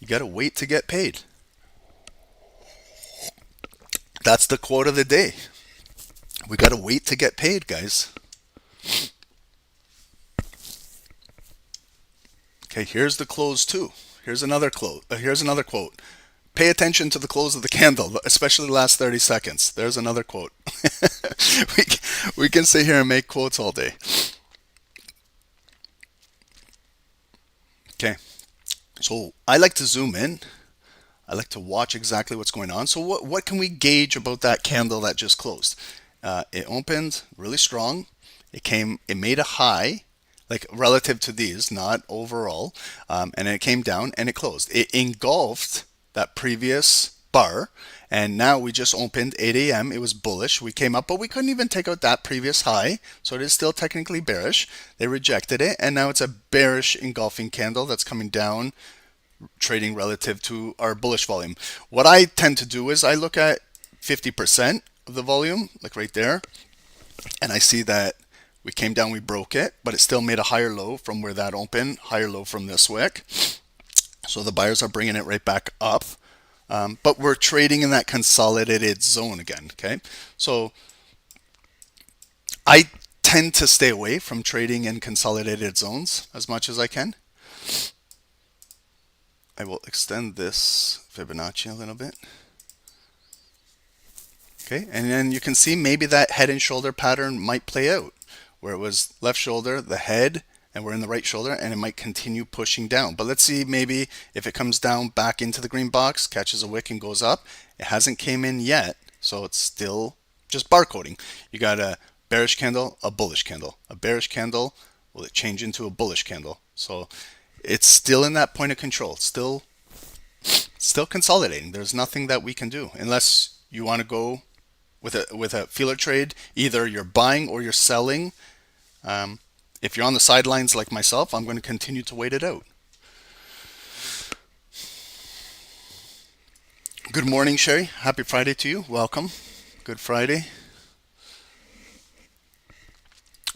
You got to wait to get paid. That's the quote of the day. We got to wait to get paid, guys. Okay, here's the close too. Here's another quote. Pay attention to the close of the candle, especially the last 30 seconds. There's another quote. we can sit here and make quotes all day. Okay, so I like to zoom in. I like to watch exactly what's going on. So what can we gauge about that candle that just closed? It opened really strong. It made a high, like relative to these, not overall, and then it came down and it closed. It engulfed that previous bar, and now we just opened 8 a.m. It was bullish. We came up, but we couldn't even take out that previous high, so it is still technically bearish. They rejected it, and now it's a bearish engulfing candle that's coming down, trading relative to our bullish volume. What I tend to do is I look at 50% of the volume, like right there, and I see that we came down, we broke it, but it still made a higher low from where that opened, higher low from this wick. So the buyers are bringing it right back up, but we're trading in that consolidated zone again. Okay, so I tend to stay away from trading in consolidated zones as much as I can. I will extend this Fibonacci a little bit. Okay, and then you can see maybe that head and shoulder pattern might play out, where it was left shoulder, the head, and we're in the right shoulder, and it might continue pushing down. But let's see maybe if it comes down back into the green box, catches a wick and goes up. It hasn't came in yet, so it's still just barcoding. You got a bearish candle, a bullish candle. A bearish candle, will it change into a bullish candle? So it's still in that point of control, still consolidating. There's nothing that we can do unless you want to go with a feeler trade. Either you're buying or you're selling. If you're on the sidelines like myself, I'm going to continue to wait it out. Good morning, Sherry. Happy Friday to you. Welcome. Good Friday.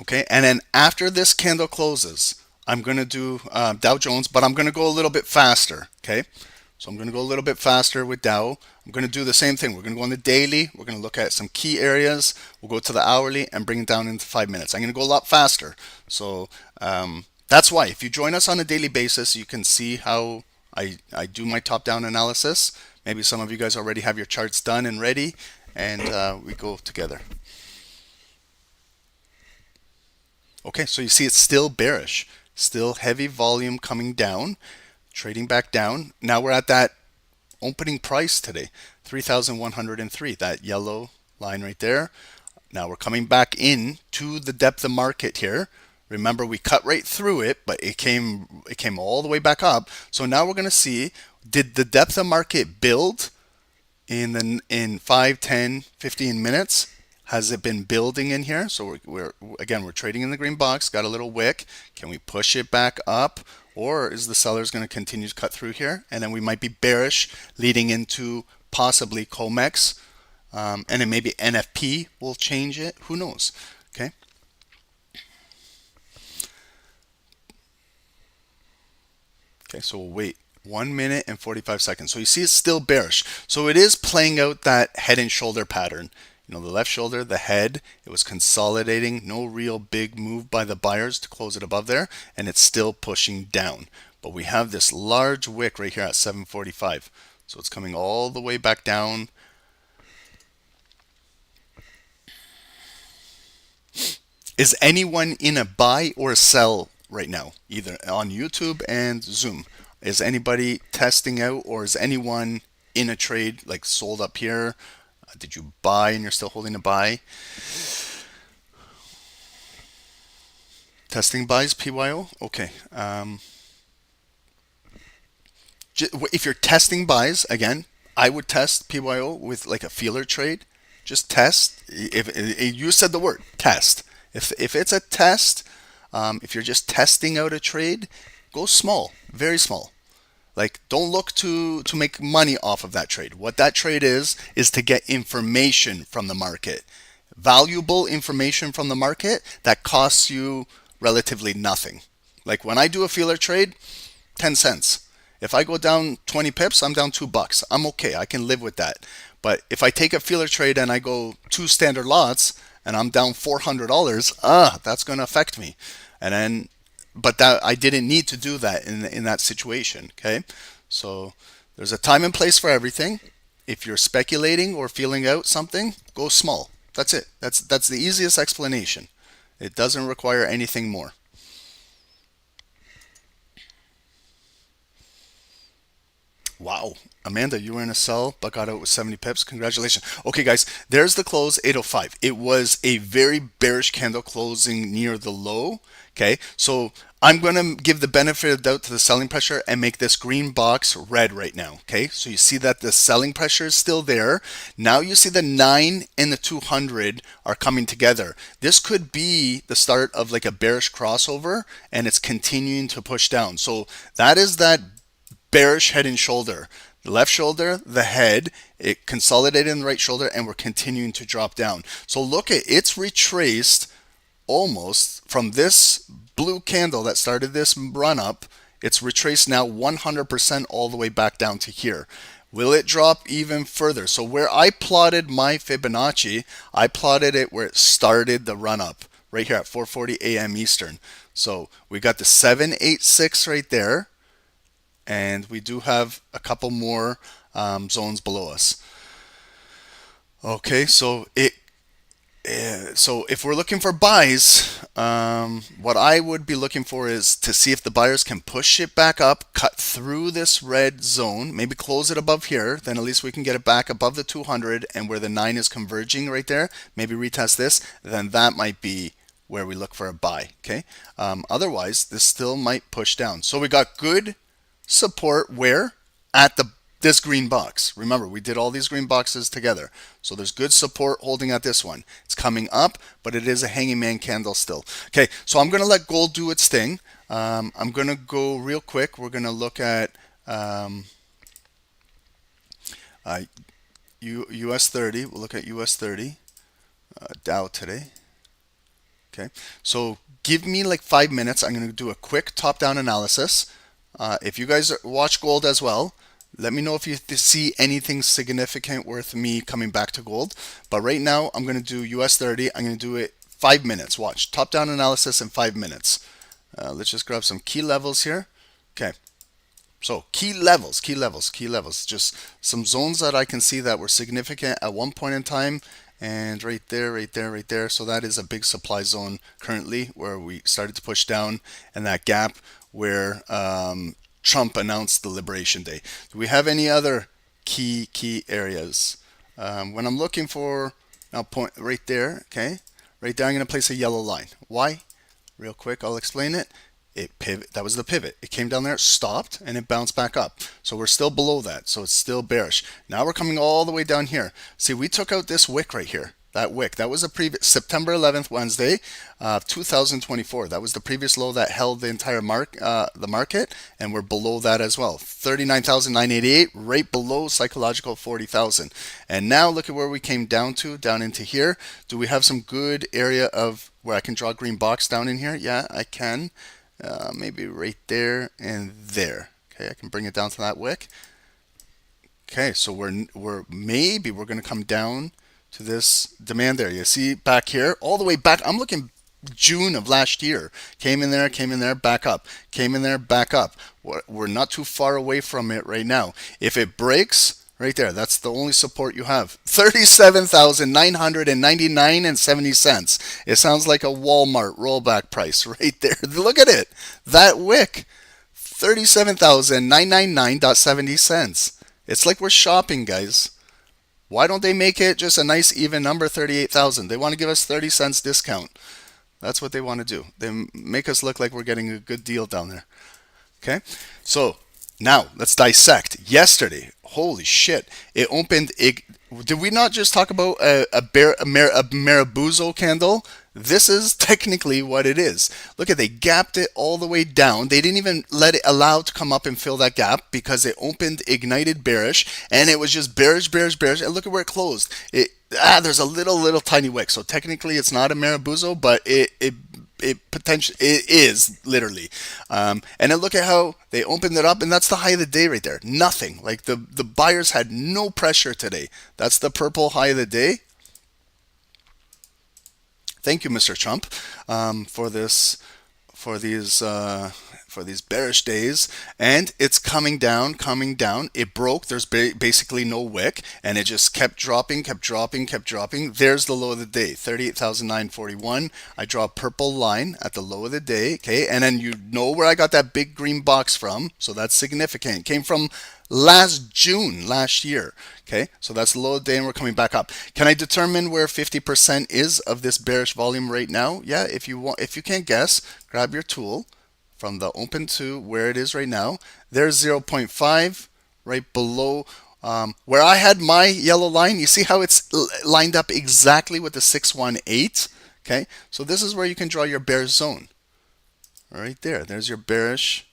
Okay, and then after this candle closes, I'm going to do Dow Jones, but I'm going to go a little bit faster. Okay, so I'm going to go a little bit faster with Dow. I'm going to do the same thing. We're going to go on the daily. We're going to look at some key areas. We'll go to the hourly and bring it down into 5 minutes. I'm going to go a lot faster. So that's why if you join us on a daily basis, you can see how I do my top-down analysis. Maybe some of you guys already have your charts done and ready, and we go together. Okay, so you see it's still bearish. Still heavy volume coming down, trading back down. Now we're at that opening price today, 3,103, that yellow line right there. Now we're coming back in to the depth of market here. Remember, we cut right through it, but it came all the way back up. So now we're going to see, did the depth of market build in 5, 10, 15 minutes? Has it been building in here? So we're trading in the green box, got a little wick. Can we push it back up? Or is the sellers going to continue to cut through here? And then we might be bearish leading into possibly COMEX. And then maybe NFP will change it. Who knows? Okay. Okay, so we'll wait 1 minute and 45 seconds. So you see it's still bearish. So it is playing out that head and shoulder pattern. You know, the left shoulder, the head, it was consolidating. No real big move by the buyers to close it above there, and it's still pushing down. But we have this large wick right here at 745. So it's coming all the way back down. Is anyone in a buy or a sell right now, either on YouTube and Zoom? Is anybody testing out, or is anyone in a trade, like sold up here? Did you buy and you're still holding a buy? Testing buys, PYO? Okay. If you're testing buys, again, I would test PYO with like a feeler trade. Just test. If you said the word test, if it's a test, if you're just testing out a trade, go small, very small. Like, don't look to make money off of that trade. What that trade is to get information from the market, valuable information from the market that costs you relatively nothing. Like when I do a feeler trade, 10 cents. If I go down 20 pips, I'm down $2. I'm okay. I can live with that. But if I take a feeler trade and I go 2 standard lots and I'm down $400, that's going to affect me. And then, but that I didn't need to do that in that situation. Okay, so there's a time and place for everything. If you're speculating or feeling out something, go small. That's it. That's the easiest explanation. It doesn't require anything more. Wow. Amanda, you were in a sell but got out with 70 pips. Congratulations. Okay, guys, there's the close, 805. It was a very bearish candle closing near the low. Okay, so I'm going to give the benefit of the doubt to the selling pressure and make this green box red right now. Okay, so you see that the selling pressure is still there. Now you see the 9 and the 200 are coming together. This could be the start of like a bearish crossover, and it's continuing to push down. So that is that bearish head and shoulder. The left shoulder, the head, it consolidated in the right shoulder, and we're continuing to drop down. So look at it's retraced almost from this blue candle that started this run up. It's retraced now 100% all the way back down to here. Will it drop even further? So where I plotted my Fibonacci, I plotted it where it started the run up, right here at 4:40 a.m. Eastern. So we got the 786 right there, and we do have a couple more zones below us. Okay, so if we're looking for buys, what I would be looking for is to see if the buyers can push it back up, cut through this red zone, maybe close it above here. Then at least we can get it back above the 200 and where the 9 is converging right there. Maybe retest this. Then that might be where we look for a buy. Okay. Otherwise, this still might push down. So we got good support where at this green box. Remember, we did all these green boxes together. So there's good support holding at this one. It's coming up, but it is a hanging man candle still. Okay, so I'm going to let gold do its thing. I'm going to go real quick. We're going to look at US 30. We'll look at US 30 Dow today. Okay, so give me like 5 minutes. I'm going to do a quick top-down analysis. If you guys watch gold as well, let me know if you see anything significant worth me coming back to gold. But right now, I'm going to do US 30. I'm going to do it 5 minutes. Watch. Top-down analysis in 5 minutes. Let's just grab some key levels here. Okay. So key levels. Just some zones that I can see that were significant at one point in time. And right there. So that is a big supply zone currently where we started to push down, and that gap where Trump announced the Liberation Day. Do we have any other key areas? When I'm looking for, now point right there, okay? Right there, I'm going to place a yellow line. Why? Real quick, I'll explain it. It pivot. That was the pivot. It came down there, stopped, and it bounced back up. So we're still below that. So it's still bearish. Now we're coming all the way down here. See, we took out this wick right here. That wick. That was a previous September 11th, Wednesday, 2024. That was the previous low that held the entire the market, and we're below that as well. 39,988, right below psychological 40,000. And now look at where we came down to, down into here. Do we have some good area of where I can draw a green box down in here? Yeah, I can. Maybe right there and there. Okay, I can bring it down to that wick. Okay, so we're going to come down to this demand area. See back here, all the way back. I'm looking June of last year. Came in there, back up. Came in there, back up. We're not too far away from it right now. If it breaks, right there, that's the only support you have. 37,999 and 70 cents. It sounds like a Walmart rollback price right there. Look at it. That wick. 37,999.70 cents. It's like we're shopping, guys. Why don't they make it just a nice even number, 38,000? They want to give us 30 cents discount. That's what they want to do. They make us look like we're getting a good deal down there. Okay, so now let's dissect. Yesterday, holy shit, it opened. Did we not just talk about a Marabuzzo candle? This is technically what it is. Look at, they gapped it all the way down. They didn't even let it allow to come up and fill that gap because it opened ignited bearish, and it was just bearish, bearish, bearish. And look at where it closed. There's a little tiny wick. So technically it's not a Marabuzzo, but it potentially it is literally. And then look at how they opened it up, and that's the high of the day right there. Nothing. Like the buyers had no pressure today. That's the purple high of the day. Thank you, Mr. Trump, for these bearish days. And it's coming down, coming down. It broke. There's basically no wick, and it just kept dropping, kept dropping, kept dropping. There's the low of the day, 38,941. I draw a purple line at the low of the day, okay? And then you know where I got that big green box from, so that's significant. It came from June last year. Okay, so that's the low of the day, and we're coming back up. Can I determine where 50% is of this bearish volume right now? Yeah, if you can't guess, grab your tool from the open to where it is right now. There's 0.5 right below where I had my yellow line. You see how it's lined up exactly with the 618? Okay, so this is where you can draw your bearish zone. Right there, there's your bearish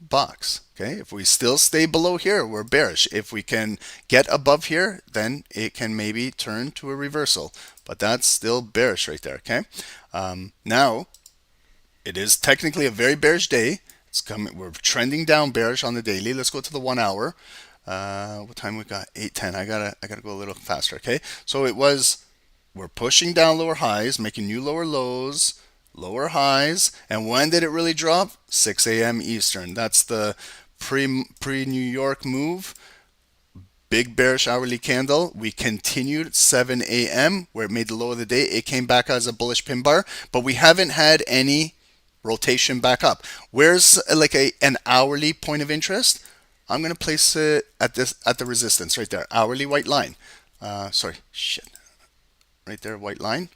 box. Okay, if we still stay below here, we're bearish. If we can get above here, then it can maybe turn to a reversal, but that's still bearish right there. Okay, now it is technically a very bearish day. It's coming. We're trending down bearish on the daily. Let's go to the 1 hour. What time we got? 8:10. I gotta go a little faster. Okay, so we're pushing down lower highs, making new lower lows, lower highs. And when did it really drop? 6 a.m. Eastern. That's the pre-New York move. Big bearish hourly candle. We continued 7 a.m. where it made the low of the day. It came back as a bullish pin bar, but we haven't had any rotation back up. Where's like an hourly point of interest? I'm gonna place it at the resistance right there. Hourly white line. Right there, white line.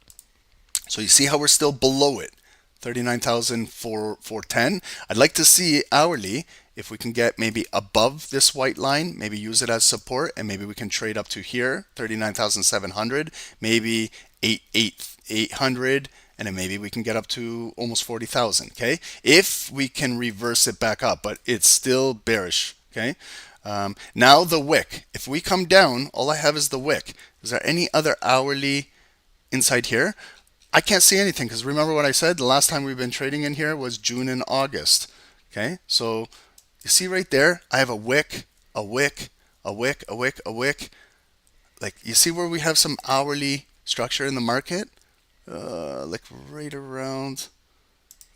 So you see how we're still below it, 39,410. I'd like to see hourly if we can get maybe above this white line, maybe use it as support, and maybe we can trade up to here, 39,700, maybe 800, and then maybe we can get up to almost 40,000. Okay, if we can reverse it back up, but it's still bearish. Okay, now the wick. If we come down, all I have is the wick. Is there any other hourly inside here? I can't see anything because remember what I said, the last time we've been trading in here was June and August. Okay, so you see right there, I have a wick, a wick, a wick, a wick, a wick. Like you see where we have some hourly structure in the market? Like right around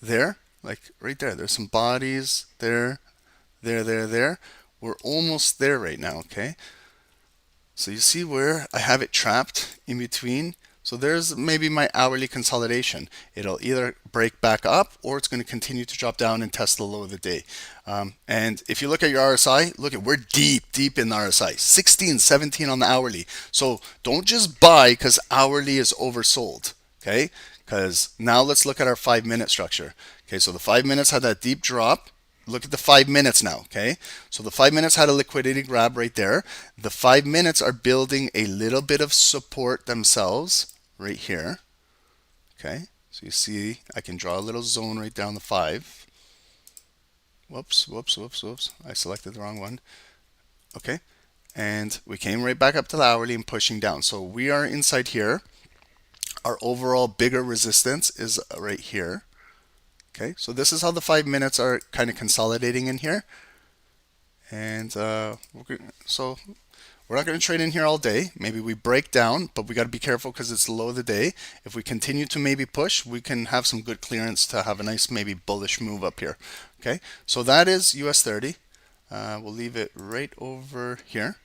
there, like right there. There's some bodies there, there. We're almost there right now, okay? So you see where I have it trapped in between? So there's maybe my hourly consolidation. It'll either break back up or it's going to continue to drop down and test the low of the day. And if you look at your RSI, look at, we're deep in the RSI, 16, 17 on the hourly. So don't just buy because hourly is oversold, okay? Because now let's look at our 5-minute structure. Okay, so the 5 minutes had that deep drop. Look at the 5 minutes now, okay? So the 5 minutes had a liquidity grab right there. The 5 minutes are building a little bit of support themselves right here, okay? So you see, I can draw a little zone right down the 5. Whoops. I selected the wrong one. Okay, and we came right back up to the hourly and pushing down. So we are inside here. Our overall bigger resistance is right here. Okay, so this is how the 5 minutes are kind of consolidating in here. And so We're not going to trade in here all day. Maybe we break down, but we got to be careful because it's the low of the day. If we continue to maybe push, we can have some good clearance to have a nice maybe bullish move up here. Okay, so that is US 30. We'll leave it right over here.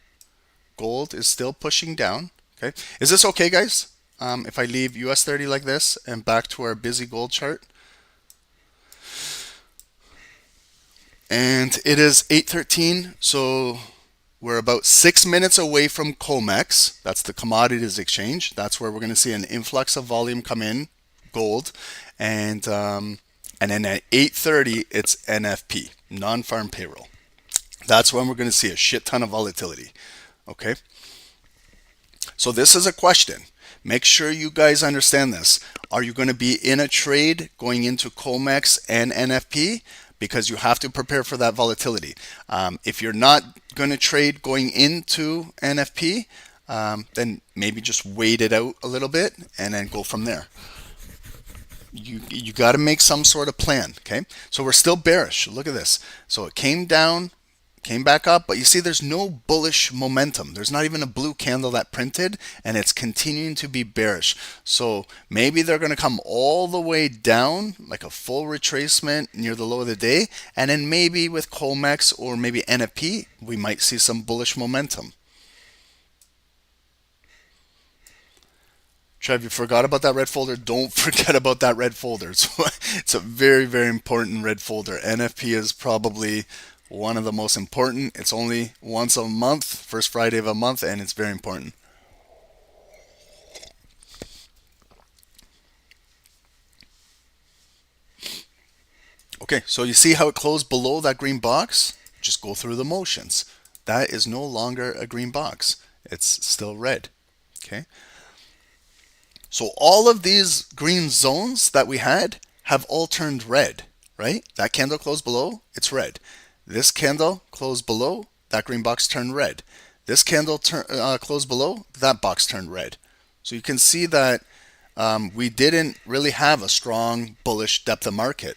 Gold is still pushing down. Okay, is this okay, guys? If I leave US 30 like this and back to our busy gold chart? And it is 8:13, so we're about 6 minutes away from COMEX. That's the commodities exchange. That's where we're going to see an influx of volume come in, gold, and then at 8:30 it's NFP, non-farm payroll. That's when we're going to see a shit ton of volatility. Okay. So this is a question. Make sure you guys understand this. Are you going to be in a trade going into COMEX and NFP? Because you have to prepare for that volatility. If you're not going to trade going into NFP, then maybe just wait it out a little bit and then go from there. You got to make some sort of plan. Okay, so we're still bearish. Look at this. So it came down, came back up, but you see there's no bullish momentum. There's not even a blue candle that printed, and it's continuing to be bearish. So maybe they're going to come all the way down, like a full retracement near the low of the day, and then maybe with COMEX or maybe NFP, we might see some bullish momentum. Trev, you forgot about that red folder? Don't forget about that red folder. It's a very, very important red folder. NFP is probably one of the most important. It's only once a month, first Friday of a month, and it's very important. Okay, so you see how it closed below that green box? Just go through the motions. That is no longer a green box. It's still red. Okay. So all of these green zones that we had have all turned red, right? That candle closed below, it's red. This candle closed below, that green box turned red. This candle closed below, that box turned red. So you can see that we didn't really have a strong bullish depth of market.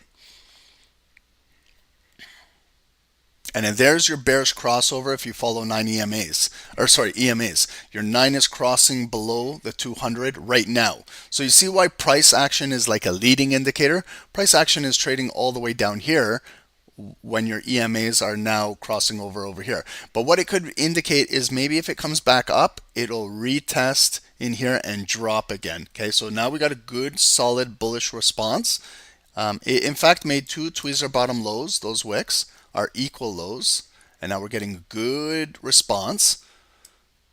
And then there's your bearish crossover if you follow 9 EMAs, or sorry, EMAs. Your 9 is crossing below the 200 right now. So you see why price action is like a leading indicator? Price action is trading all the way down here when your EMAs are now crossing over here. But what it could indicate is maybe if it comes back up, it'll retest in here and drop again. Okay, so now we got a good solid bullish response. It in fact made 2 tweezer bottom lows, those wicks are equal lows, and now we're getting a good response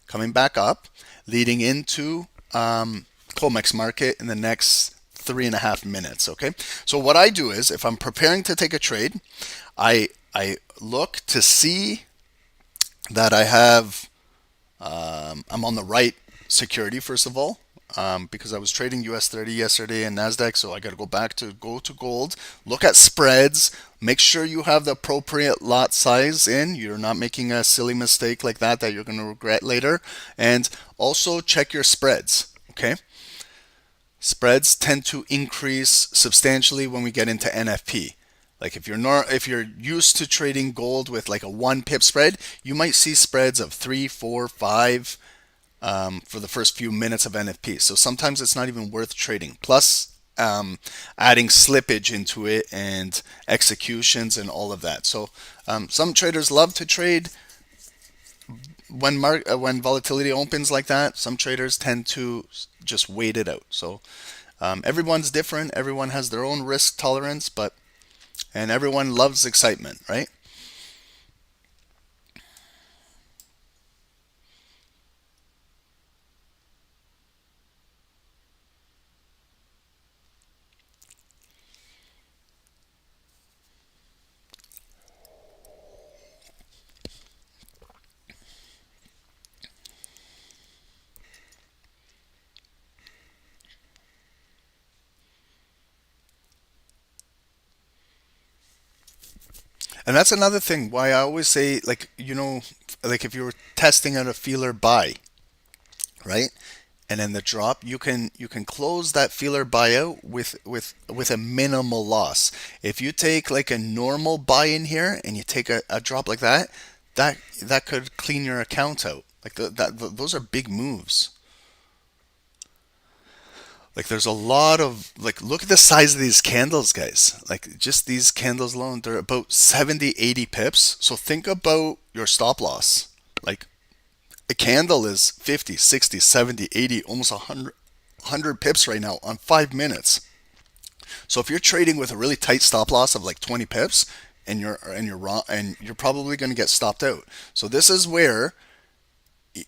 coming back up, leading into COMEX market in the next 3.5 minutes. Okay, so what I do is if I'm preparing to take a trade, I look to see that I have I'm on the right security first of all, because I was trading US 30 yesterday and NASDAQ, so I got to go to gold, look at spreads, make sure you have the appropriate lot size in, you're not making a silly mistake like that you're going to regret later, and also check your spreads. Okay, spreads tend to increase substantially when we get into NFP. Like if you're used to trading gold with like a 1 pip spread, you might see spreads of 3, 4, 5 for the first few minutes of NFP. So sometimes it's not even worth trading. Plus adding slippage into it and executions and all of that. So some traders love to trade when volatility opens like that. Some traders tend to just wait it out. So everyone's different. Everyone has their own risk tolerance, and everyone loves excitement, right? And that's another thing why I always say, like, like if you were testing out a feeler buy, right? And then the drop, you can close that feeler buyout with a minimal loss. If you take like a normal buy in here and you take a drop like that, that could clean your account out. Like those are big moves. Like there's a lot of like look at the size of these candles, guys. Like just these candles alone, they're about 70, 80 pips. So think about your stop loss. Like a candle is 50, 60, 70, 80, almost 100 pips right now on 5 minutes. So if you're trading with a really tight stop loss of like 20 pips and you're wrong and you're probably going to get stopped out. So this is where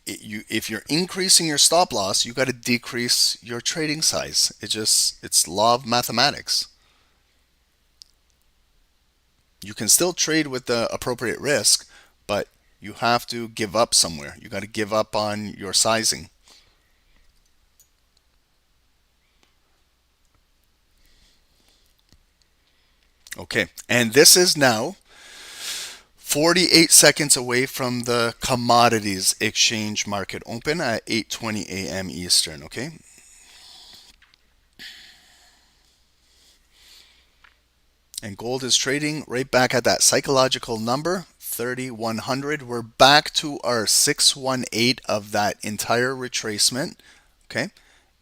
if you're increasing your stop loss, you got to decrease your trading size. It's law of mathematics. You can still trade with the appropriate risk, but you have to give up somewhere. You got to give up on your sizing. Okay, and this is now 48 seconds away from the commodities exchange market open at 8:20 a.m. Eastern, okay? And gold is trading right back at that psychological number, 3,100. We're back to our 618 of that entire retracement, okay?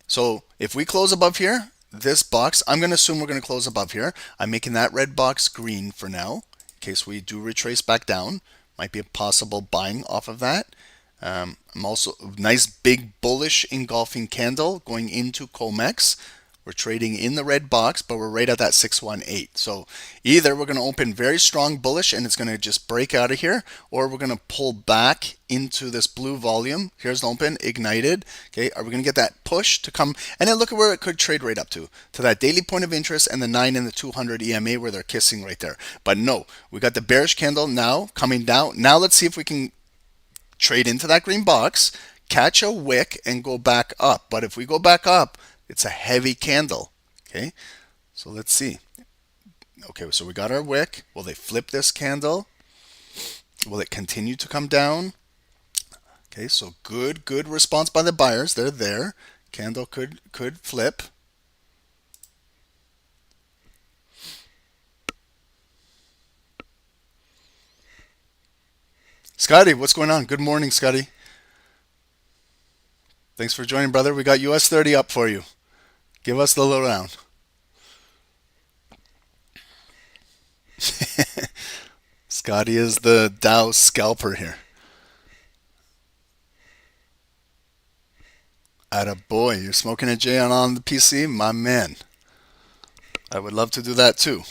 So if we close above here, this box, I'm going to assume we're going to close above here. I'm making that red box green for now, in case we do retrace back down. Might be a possible buying off of that. I'm also nice big bullish engulfing candle going into COMEX. We're trading in the red box, but we're right at that 618. So either we're going to open very strong bullish and it's going to just break out of here, or we're going to pull back into this blue volume. Here's the open, ignited. Okay, are we going to get that push to come? And then look at where it could trade right up to that daily point of interest and the 9 and the 200 EMA where they're kissing right there. But no, we got the bearish candle now coming down. Now let's see if we can trade into that green box, catch a wick, and go back up. But if we go back up, it's a heavy candle. Okay, so let's see. Okay, so we got our wick. Will they flip this candle? Will it continue to come down? Okay, so good response by the buyers. They're there. Candle could flip. Scotty, what's going on? Good morning, Scotty. Thanks for joining, brother. We got US 30 up for you. Give us the lowdown. Scotty is the Dow scalper here. Attaboy, you're smoking a J on the PC? My man. I would love to do that too.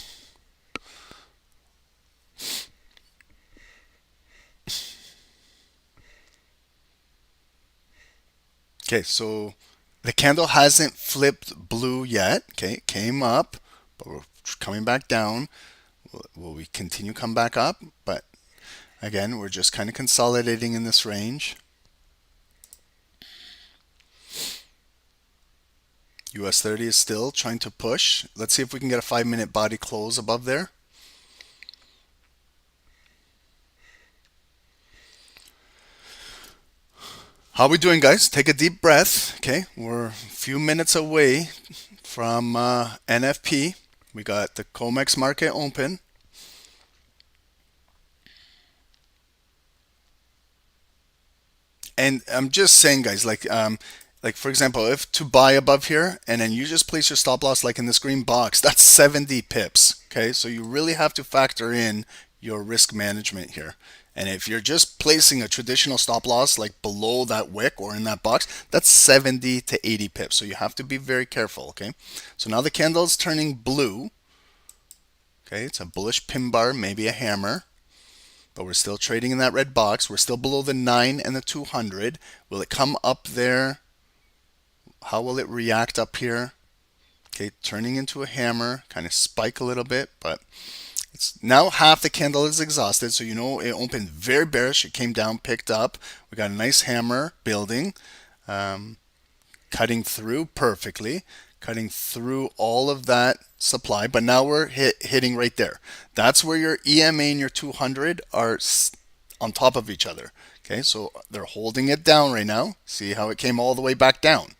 Okay, so the candle hasn't flipped blue yet. Okay, it came up, but we're coming back down. Will we continue come back up? But again, we're just kind of consolidating in this range. US 30 is still trying to push. Let's see if we can get a 5-minute body close above there. How are we doing, guys? Take a deep breath. Okay, we're a few minutes away from NFP. We got the COMEX market open. And I'm just saying, guys, like for example, if to buy above here and then you just place your stop loss like in this green box, that's 70 pips. Okay, so you really have to factor in your risk management here. And if you're just placing a traditional stop loss like below that wick or in that box, that's 70 to 80 pips. So you have to be very careful, okay? So now the candle is turning blue. Okay, it's a bullish pin bar, maybe a hammer. But we're still trading in that red box. We're still below the 9 and the 200. Will it come up there? How will it react up here? Okay, turning into a hammer, kind of spike a little bit, but it's now half the candle is exhausted, so you know it opened very bearish. It came down, picked up. We got a nice hammer building, cutting through perfectly, cutting through all of that supply. But now we're hitting right there. That's where your EMA and your 200 are on top of each other. Okay, so they're holding it down right now. See how it came all the way back down.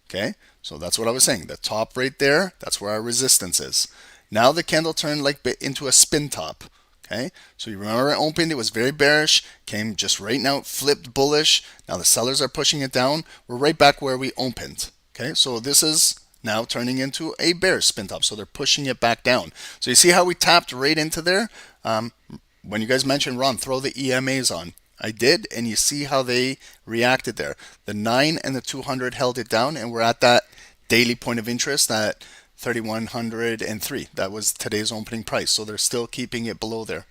Okay, so that's what I was saying. The top right there, that's where our resistance is. Now the candle turned like into a spin top. Okay, so you remember it opened, it was very bearish, came just right now, flipped bullish. Now the sellers are pushing it down. We're right back where we opened. Okay, so this is now turning into a bearish spin top. So they're pushing it back down. So you see how we tapped right into there? When you guys mentioned, Ron, throw the EMAs on. I did, and you see how they reacted there. The 9 and the 200 held it down, and we're at that daily point of interest at 3,103. That was today's opening price. So they're still keeping it below there.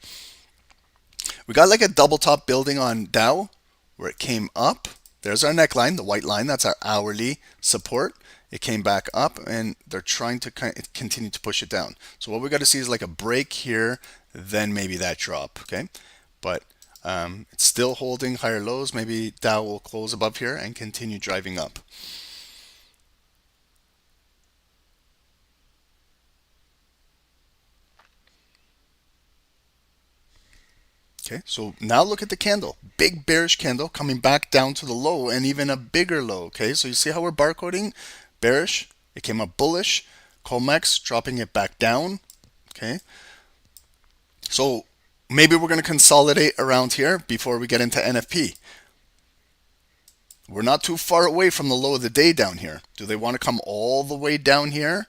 We got like a double top building on Dow where it came up. There's our neckline, the white line. That's our hourly support. It came back up and they're trying to continue to push it down. So what we got to see is like a break here, then maybe that drop. Okay, but it's still holding higher lows. Maybe Dow will close above here and continue driving up. Okay, so now look at the candle. Big bearish candle coming back down to the low and even a bigger low. Okay, so you see how we're barcoding? Bearish, it came up bullish. Comex dropping it back down. Okay, so maybe we're going to consolidate around here before we get into NFP. We're not too far away from the low of the day down here. Do they want to come all the way down here?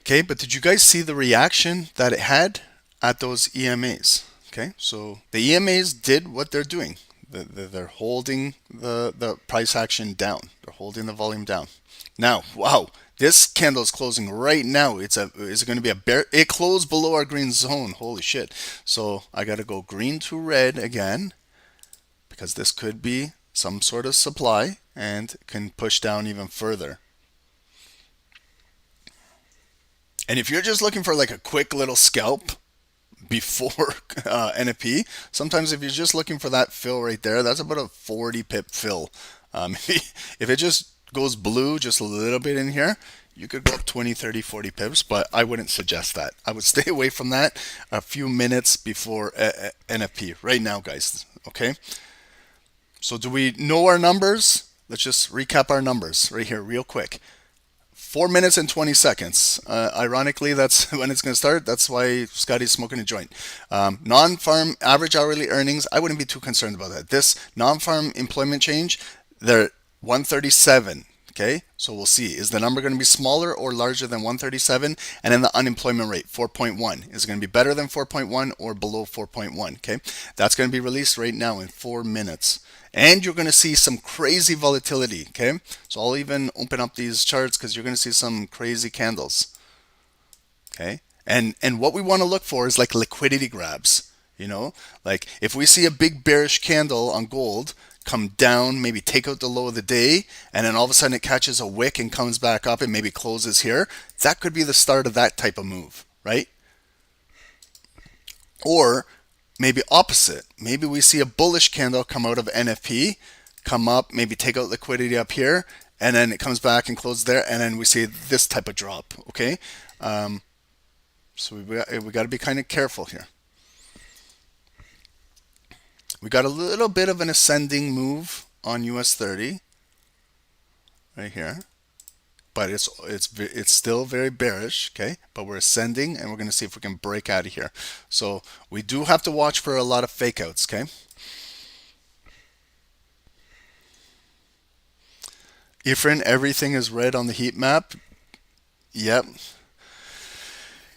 Okay, but did you guys see the reaction that it had at those EMAs? Okay, so the EMAs did what they're doing. They're holding the price action down. They're holding the volume down. Now, wow, this candle is closing right now. Is it going to be a bear? It closed below our green zone. Holy shit. So I got to go green to red again because this could be some sort of supply and can push down even further. And if you're just looking for like a quick little scalp before NFP, sometimes if you're just looking for that fill right there, that's about a 40 pip fill. If it just goes blue just a little bit in here, you could go up 20, 30, 40 pips, but I wouldn't suggest that. I would stay away from that a few minutes before NFP right now, guys. Okay. So do we know our numbers? Let's just recap our numbers right here real quick. 4 minutes and 20 seconds. Ironically, that's when it's going to start. That's why Scotty's smoking a joint. Non-farm average hourly earnings, I wouldn't be too concerned about that. This non-farm employment change, they're 137. Okay, so we'll see. Is the number going to be smaller or larger than 137? And then the unemployment rate, 4.1. Is it going to be better than 4.1 or below 4.1? Okay, that's going to be released right now in 4 minutes. And you're going to see some crazy volatility. Okay, so I'll even open up these charts because you're going to see some crazy candles. Okay, and what we want to look for is like liquidity grabs. You know, like if we see a big bearish candle on gold come down, maybe take out the low of the day, and then all of a sudden it catches a wick and comes back up and maybe closes here, that could be the start of that type of move, right? Or maybe opposite. Maybe we see a bullish candle come out of NFP, come up, maybe take out liquidity up here, and then it comes back and closes there, and then we see this type of drop, okay? So we got to be kind of careful here. We got a little bit of an ascending move on US 30 right here, but it's still very bearish, okay? But we're ascending and we're going to see if we can break out of here. So we do have to watch for a lot of fake outs, okay? Efren, everything is red on the heat map. Yep.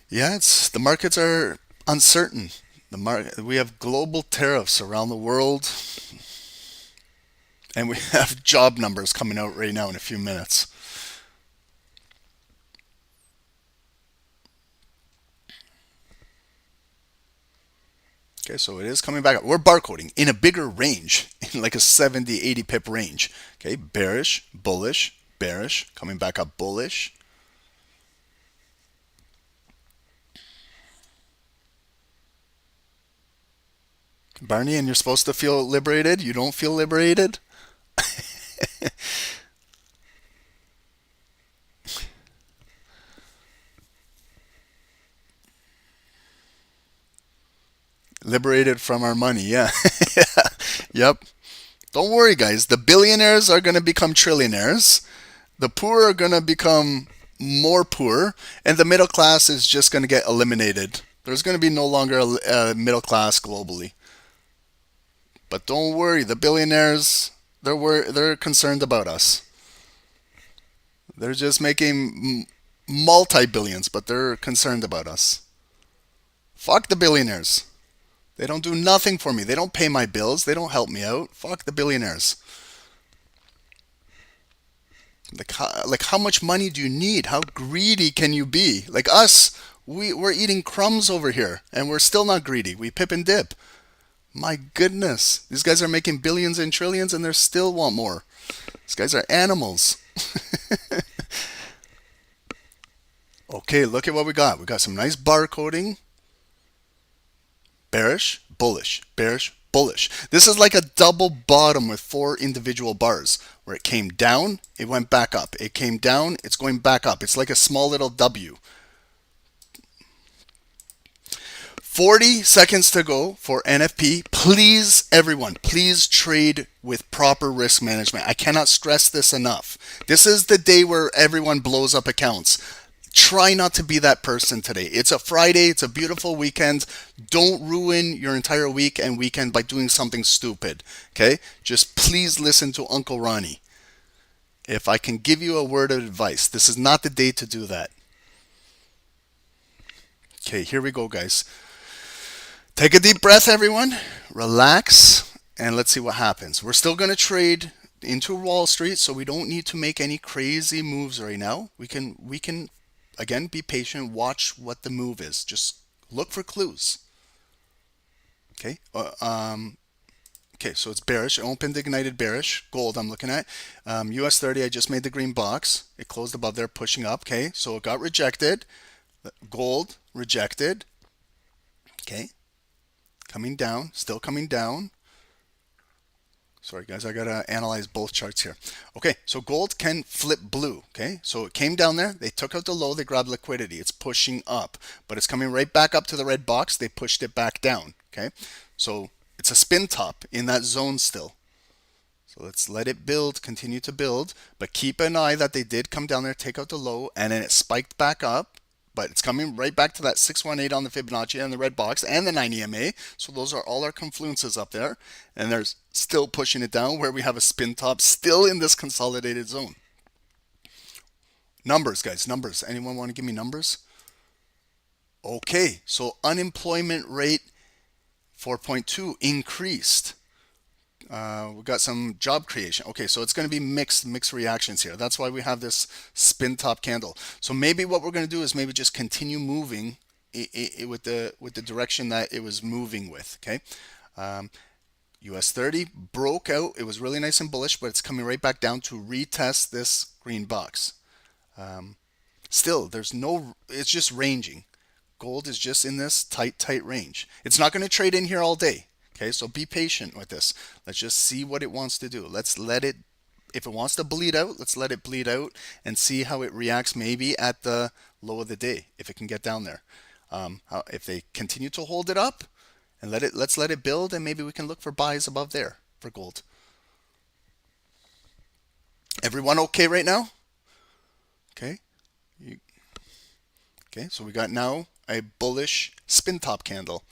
Yeah, the markets are uncertain. We have global tariffs around the world, and we have job numbers coming out right now in a few minutes. Okay, so it is coming back up. We're barcoding in a bigger range, in like a 70, 80 pip range. Okay, bearish, bullish, bearish, coming back up bullish. Barney, and you're supposed to feel liberated? You don't feel liberated? Liberated from our money, yeah. Yep. Don't worry, guys. The billionaires are going to become trillionaires. The poor are going to become more poor, and the middle class is just going to get eliminated. There's going to be no longer a middle class globally. But don't worry, the billionaires, they're concerned about us. They're just making multi-billions, but they're concerned about us. Fuck the billionaires. They don't do nothing for me. They don't pay my bills. They don't help me out. Fuck the billionaires. Like how much money do you need? How greedy can you be? Like us, we're eating crumbs over here, and we're still not greedy. We pip and dip. My goodness. These guys are making billions and trillions, and they still want more. These guys are animals. Okay, look at what we got. We got some nice bar coding. Bearish, bullish, bearish, bullish. This is like a double bottom with 4 individual bars where it came down, it went back up. It came down, it's going back up. It's like a small little W. 40 seconds to go for NFP. Please, everyone, please trade with proper risk management. I cannot stress this enough. This is the day where everyone blows up accounts. Try not to be that person today. It's a Friday. It's a beautiful weekend. Don't ruin your entire week and weekend by doing something stupid. Okay? Just please listen to Uncle Ronnie. If I can give you a word of advice, this is not the day to do that. Okay, here we go, guys. Take a deep breath, everyone. Relax, and let's see what happens. We're still going to trade into Wall Street, so we don't need to make any crazy moves right now. We can again, be patient. Watch what the move is. Just look for clues. Okay. Okay. So it's bearish. Opened ignited bearish. Gold. I'm looking at. US 30. I just made the green box. It closed above there, pushing up. Okay. So it got rejected. Gold rejected. Okay. Coming down. Still coming down. Sorry guys, I gotta analyze both charts here. Okay, so gold can flip blue. Okay, so it came down there, they took out the low, they grabbed liquidity. It's pushing up, but it's coming right back up to the red box. They pushed it back down. Okay, so it's a spin top in that zone still. So let's let it build, continue to build, but keep an eye that they did come down there, take out the low, and then it spiked back up. But it's coming right back to that 618 on the Fibonacci and the red box and the 9 EMA. So those are all our confluences up there. And there's still pushing it down where we have a spin top still in this consolidated zone. Numbers, guys, numbers. Anyone want to give me numbers? Okay, so unemployment rate 4.2 increased. We got some job creation. Okay, so it's going to be mixed reactions here. That's why we have this spin top candle. So maybe what we're going to do is maybe just continue moving with the direction that it was moving with. Okay, US 30 broke out. It was really nice and bullish, but it's coming right back down to retest this green box. Still, it's just ranging. Gold is just in this tight range. It's not going to trade in here all day. Okay, so be patient with this. Let's just see what it wants to do. Let's let it, if it wants to bleed out, let's let it bleed out and see how it reacts maybe at the low of the day, if it can get down there. If they continue to hold it up and let's let it build, and maybe we can look for buys above there for gold. Everyone okay right now? Okay. Okay, so we got now a bullish spin top candle.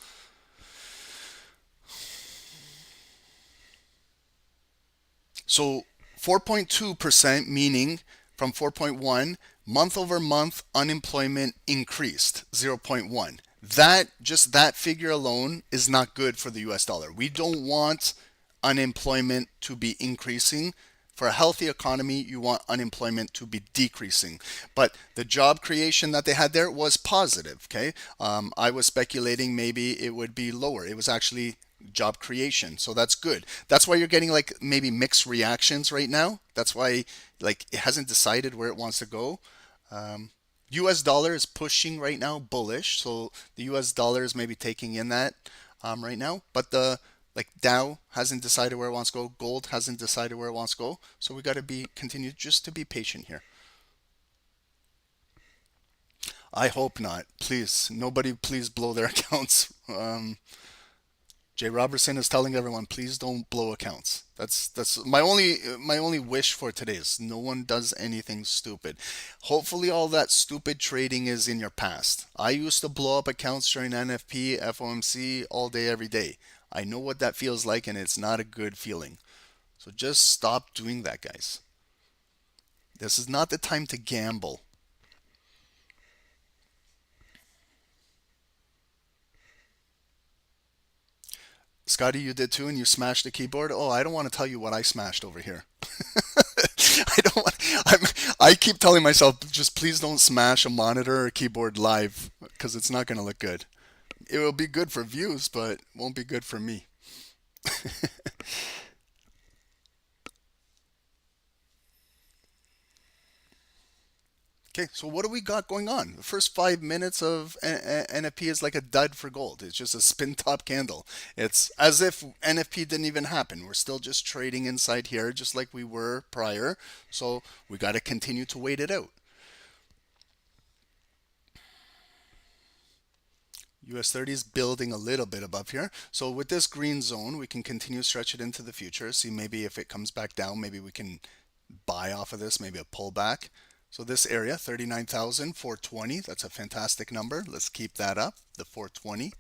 So 4.2%, meaning from 4.1, month over month unemployment increased 0.1. Just that figure alone is not good for the US dollar. We don't want unemployment to be increasing. For a healthy economy, you want unemployment to be decreasing. But the job creation that they had there was positive. Okay, I was speculating maybe it would be lower. It was actually job creation, so that's good. That's why you're getting like maybe mixed reactions right now. That's why like it hasn't decided where it wants to go. US dollar is pushing right now bullish, so the US dollar is maybe taking in that right now, but the like Dow hasn't decided where it wants to go. Gold hasn't decided where it wants to go. So we got to continue just to be patient here. I hope not. Please, nobody please blow their accounts. Jay Robertson is telling everyone, please don't blow accounts. That's my only wish for today is no one does anything stupid. Hopefully all that stupid trading is in your past. I used to blow up accounts during NFP, FOMC all day every day. I know what that feels like and it's not a good feeling. So just stop doing that, guys. This is not the time to gamble. Scotty, you did too, and you smashed the keyboard. Oh, I don't want to tell you what I smashed over here. I don't want. I keep telling myself, just please don't smash a monitor or a keyboard live, because it's not going to look good. It will be good for views, but won't be good for me. Okay, so what do we got going on? The first 5 minutes of NFP is like a dud for gold. It's just a spin top candle. It's as if NFP didn't even happen. We're still just trading inside here, just like we were prior. So we got to continue to wait it out. US 30 is building a little bit above here. So with this green zone, we can continue to stretch it into the future. See maybe if it comes back down, maybe we can buy off of this, maybe a pullback. So this area, 39,420, that's a fantastic number. Let's keep that up, the 420.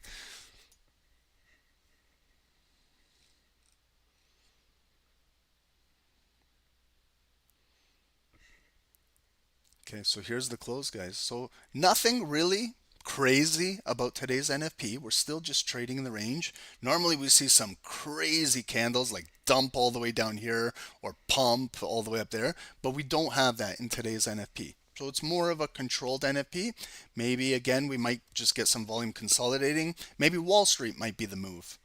Okay, so here's the close, guys. So nothing really crazy about today's NFP. We're still just trading in the range. Normally we see some crazy candles like dump all the way down here or pump all the way up there, but we don't have that in today's NFP. So it's more of a controlled NFP. Maybe again, we might just get some volume consolidating. Maybe Wall Street might be the move.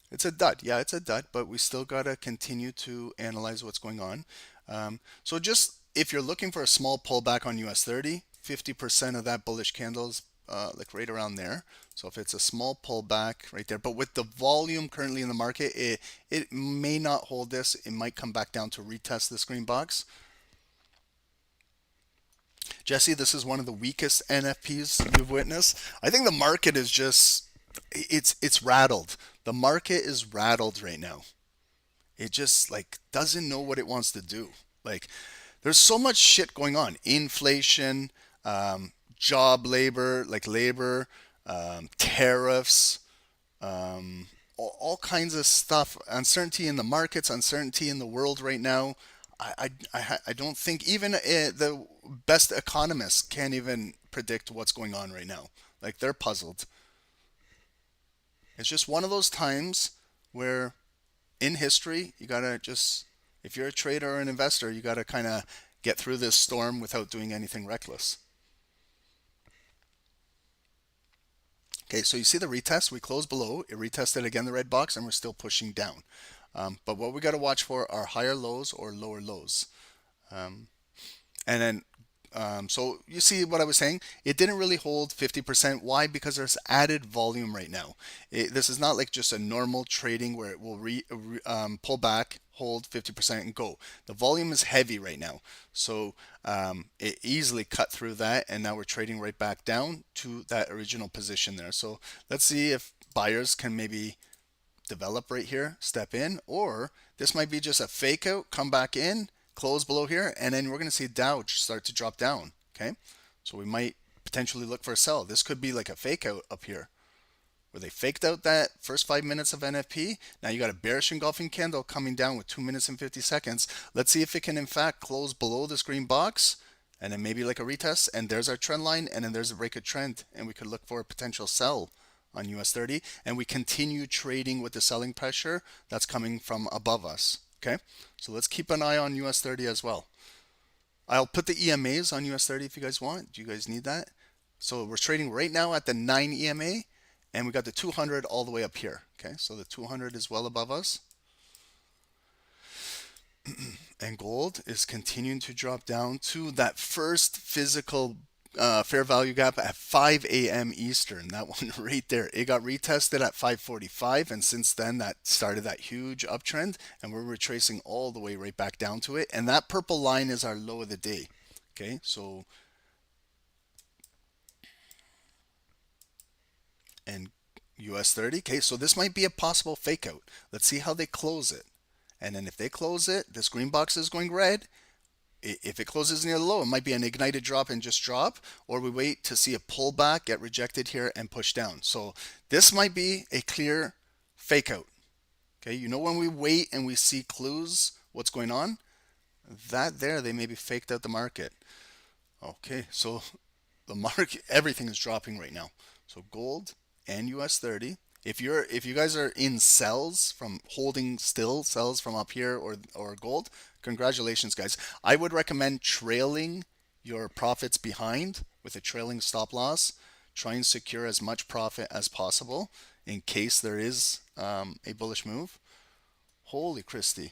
It's a dud. Yeah, it's a dud, but we still got to continue to analyze what's going on. So just if you're looking for a small pullback on US 30, 50% of that bullish candles like right around there. So if it's a small pullback right there, but with the volume currently in the market, it may not hold this. It might come back down to retest this green box. Jesse, this is one of the weakest NFPs you've witnessed. I think the market is just it's rattled. The market is rattled right now. It just like doesn't know what it wants to do. Like there's so much shit going on. Inflation, job labor, like labor, tariffs, all kinds of stuff. Uncertainty in the markets, uncertainty in the world right now. I don't think even the best economists can't even predict what's going on right now. Like they're puzzled. It's just one of those times where in history, you gotta just, if you're a trader or an investor, you gotta kind of get through this storm without doing anything reckless. Okay, so you see the retest, we closed below, it retested again the red box, and we're still pushing down. But what we got to watch for are higher lows or lower lows. Um, and then, so you see what I was saying? It didn't really hold 50%. Why? Because there's added volume right now. This is not like just a normal trading where it will pull back, hold 50% and go. The volume is heavy right now. So it easily cut through that. And now we're trading right back down to that original position there. So let's see if buyers can maybe develop right here, step in, or this might be just a fake out, come back in, close below here, and then we're going to see Dow start to drop down. Okay, so we might potentially look for a sell. This could be like a fake out up here where they faked out that first 5 minutes of NFP. Now you got a bearish engulfing candle coming down with 2 minutes and 50 seconds. Let's see if it can in fact close below this green box, and then maybe like a retest, and there's our trend line, and then there's a break of trend, and we could look for a potential sell on US 30, and we continue trading with the selling pressure that's coming from above us. Okay, so let's keep an eye on US 30 as well. I'll put the EMAs on US 30 if you guys want. Do you guys need that? So we're trading right now at the 9 EMA, and we got the 200 all the way up here. Okay, so the 200 is well above us. And gold is continuing to drop down to that first physical fair value gap at 5 a.m. Eastern. That one right there. It got retested at 5:45, and since then that started that huge uptrend, and we're retracing all the way right back down to it. And that purple line is our low of the day. Okay, so and US 30. Okay, so this might be a possible fake out. Let's see how they close it. And then if they close it, this green box is going red. If it closes near the low, it might be an ignited drop and just drop, or we wait to see a pullback, get rejected here and push down. So this might be a clear fake out. Okay, you know when we wait and we see clues, what's going on? That there, they maybe faked out the market. Okay, so the market, everything is dropping right now. So gold and US 30. If you guys are in sells from holding still sells from up here or gold, congratulations guys. I would recommend trailing your profits behind with a trailing stop loss. Try and secure as much profit as possible in case there is a bullish move. Holy Christy.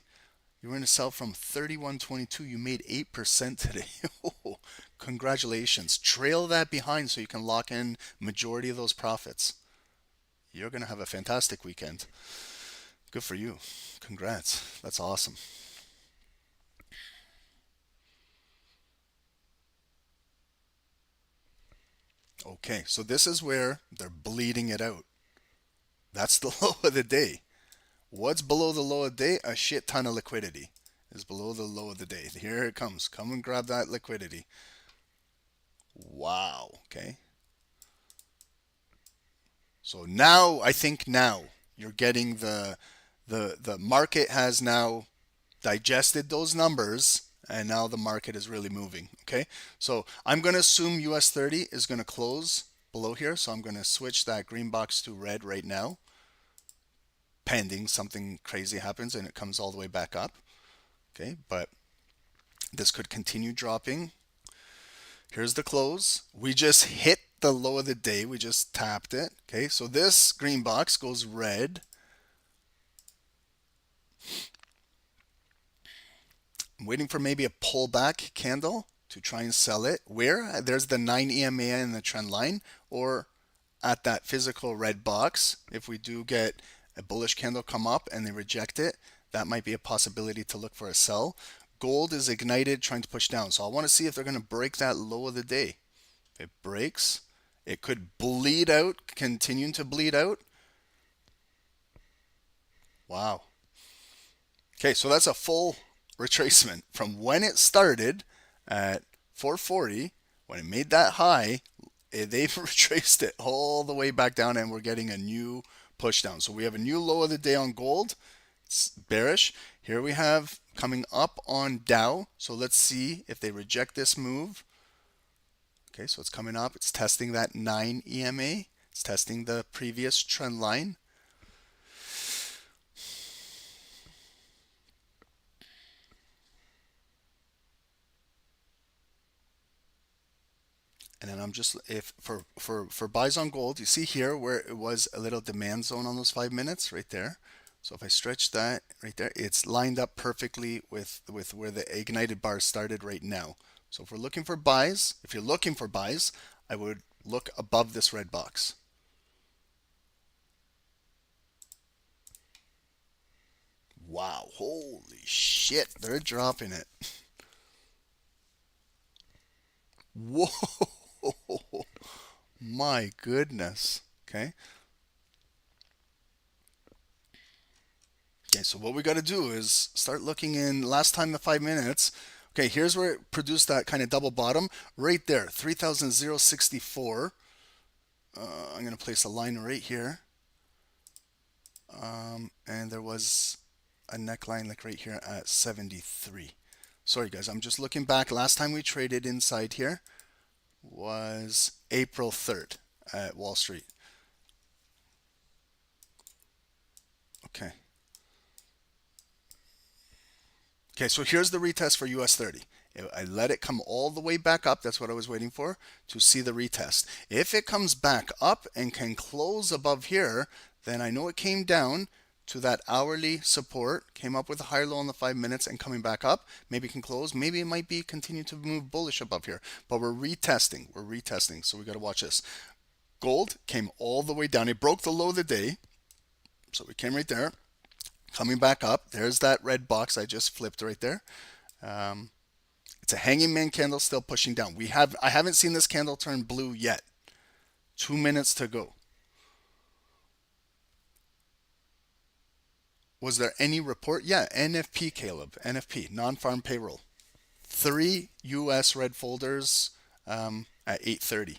You were in a sell from 31.22. You made 8% today. Congratulations. Trail that behind so you can lock in majority of those profits. You're going to have a fantastic weekend. Good for you. Congrats. That's awesome. Okay, so this is where they're bleeding it out. That's the low of the day. What's below the low of the day? A shit ton of liquidity is below the low of the day. Here it comes. Come and grab that liquidity. Wow. Okay. So now, I think now you're getting the market has now digested those numbers and now the market is really moving. Okay. So I'm going to assume US 30 is going to close below here. So I'm going to switch that green box to red right now, pending something crazy happens and it comes all the way back up. Okay. But this could continue dropping. Here's the close. We just hit the low of the day. We just tapped it. Okay, so this green box goes red. I'm waiting for maybe a pullback candle to try and sell it. Where? There's the 9 EMA in the trend line, or at that physical red box. If we do get a bullish candle come up and they reject it, that might be a possibility to look for a sell. Gold is ignited, trying to push down. So I want to see if they're going to break that low of the day. If it breaks, it could bleed out, continuing to bleed out. Wow. Okay, so that's a full retracement from when it started at 440, when it made that high, they've retraced it all the way back down and we're getting a new push down. So we have a new low of the day on gold. It's bearish. Here we have coming up on Dow. So let's see if they reject this move. Okay, so it's coming up. It's testing that 9 EMA. It's testing the previous trend line. And then I'm just, if for buys on gold, you see here where it was a little demand zone on those 5 minutes right there. So if I stretch that right there, it's lined up perfectly with where the ignited bar started right now. So if we're looking for buys, if you're looking for buys, I would look above this red box. Wow, holy shit, they're dropping it. Whoa, my goodness. Okay. Okay, so what we got to do is start looking in last time the 5 minutes. Okay, here's where it produced that kind of double bottom right there, 3,064. I'm going to place a line right here. And there was a neckline like right here at 73. Sorry guys, I'm just looking back. Last time we traded inside here was April 3rd at Wall Street. Okay. Okay, so here's the retest for US 30. I let it come all the way back up. That's what I was waiting for, to see the retest. If it comes back up and can close above here, then I know it came down to that hourly support, came up with a higher low on the 5 minutes and coming back up. Maybe it can close. Maybe it might be continue to move bullish above here. But we're retesting. We're retesting. So we got to watch this. Gold came all the way down. It broke the low of the day. So we came right there. Coming back up, there's that red box I just flipped right there. It's a hanging man candle still pushing down. I haven't seen this candle turn blue yet. 2 minutes to go. Was there any report? Yeah, NFP, Caleb. NFP, non-farm payroll. 3 US red folders at 8:30.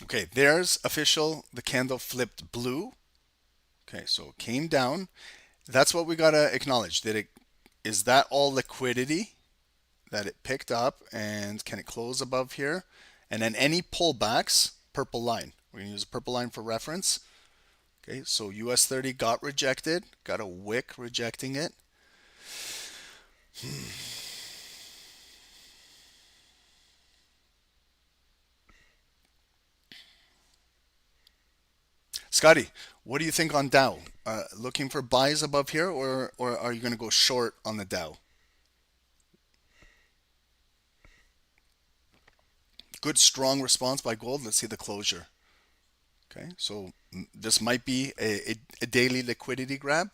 Okay, there's official. The candle flipped blue. Okay, so it came down. That's what we gotta acknowledge. Is that all liquidity that it picked up, and can it close above here? And then any pullbacks, purple line. We're gonna use a purple line for reference. Okay, so US 30 got rejected, got a wick rejecting it. Scotty, what do you think on Dow? Looking for buys above here, or are you going to go short on the Dow? Good, strong response by gold. Let's see the closure. Okay, so this might be a daily liquidity grab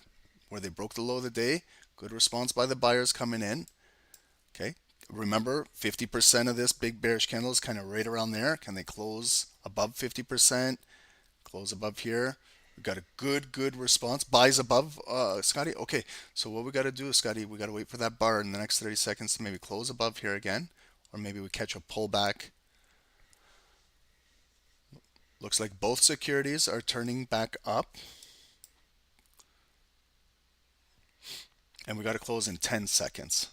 where they broke the low of the day. Good response by the buyers coming in. Okay, remember 50% of this big bearish candle is kind of right around there. Can they close above 50%? Close above here. We got a good response. Buys above, Scotty. Okay, so what we got to do, Scotty, we got to wait for that bar in the next 30 seconds to maybe close above here again, or maybe we catch a pullback. Looks like both securities are turning back up, and we got to close in 10 seconds.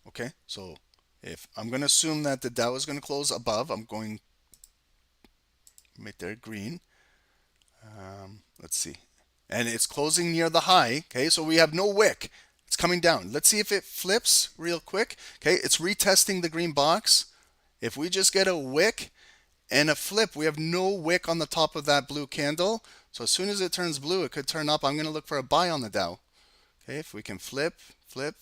Okay, so if I'm going to assume that the Dow is going to close above, I'm going right there, green. Let's see. And it's closing near the high. Okay, so we have no wick. It's coming down. Let's see if it flips real quick. Okay, it's retesting the green box. If we just get a wick and a flip, we have no wick on the top of that blue candle. So as soon as it turns blue, it could turn up. I'm going to look for a buy on the Dow. Okay, if we can flip it.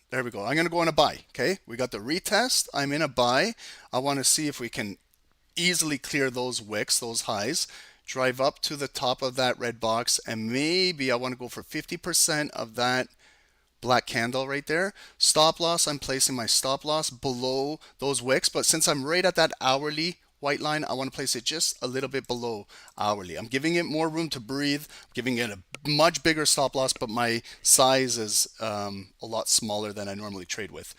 There we go. I'm going to go on a buy. Okay, we got the retest. I'm in a buy. I want to see if we can easily clear those wicks, those highs, drive up to the top of that red box, and maybe I want to go for 50% of that black candle right there. Stop loss, I'm placing my stop loss below those wicks, but since I'm right at that hourly white line, I want to place it just a little bit below hourly. I'm giving it more room to breathe, giving it a much bigger stop loss, but my size is a lot smaller than I normally trade with.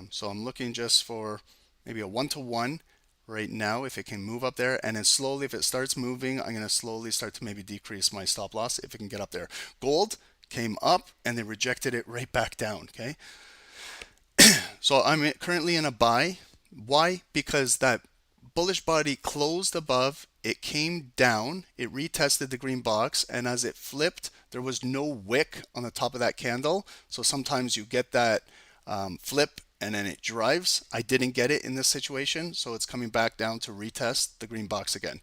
So I'm looking just for maybe a 1-to-1 right now, if it can move up there, and then slowly, if it starts moving, I'm going to slowly start to maybe decrease my stop loss if it can get up there. Gold came up and they rejected it right back down. Okay, so I'm currently in a buy. Why? Because that bullish body closed above, it came down, it retested the green box, and as it flipped, there was no wick on the top of that candle. So sometimes you get that flip and then it drives. I didn't get it in this situation, so it's coming back down to retest the green box again.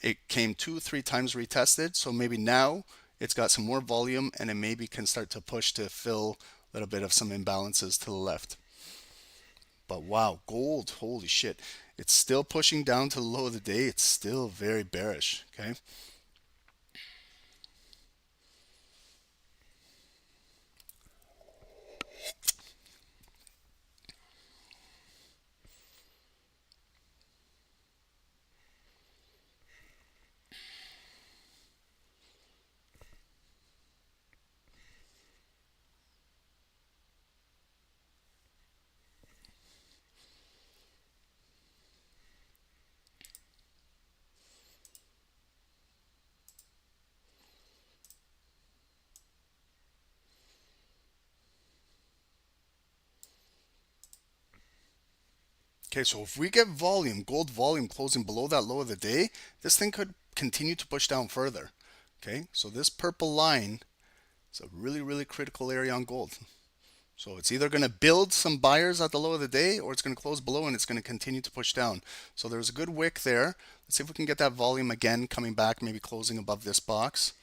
It came 2-3 times retested, so maybe now it's got some more volume and it maybe can start to push to fill a little bit of some imbalances to the left. But wow, gold, holy shit. It's still pushing down to the low of the day. It's still very bearish, okay? Okay, so if we get volume, gold volume closing below that low of the day, this thing could continue to push down further. Okay, so this purple line is a really critical area on gold. So it's either going to build some buyers at the low of the day, or it's going to close below and it's going to continue to push down. So there's a good wick there. Let's see if we can get that volume again coming back, maybe closing above this box.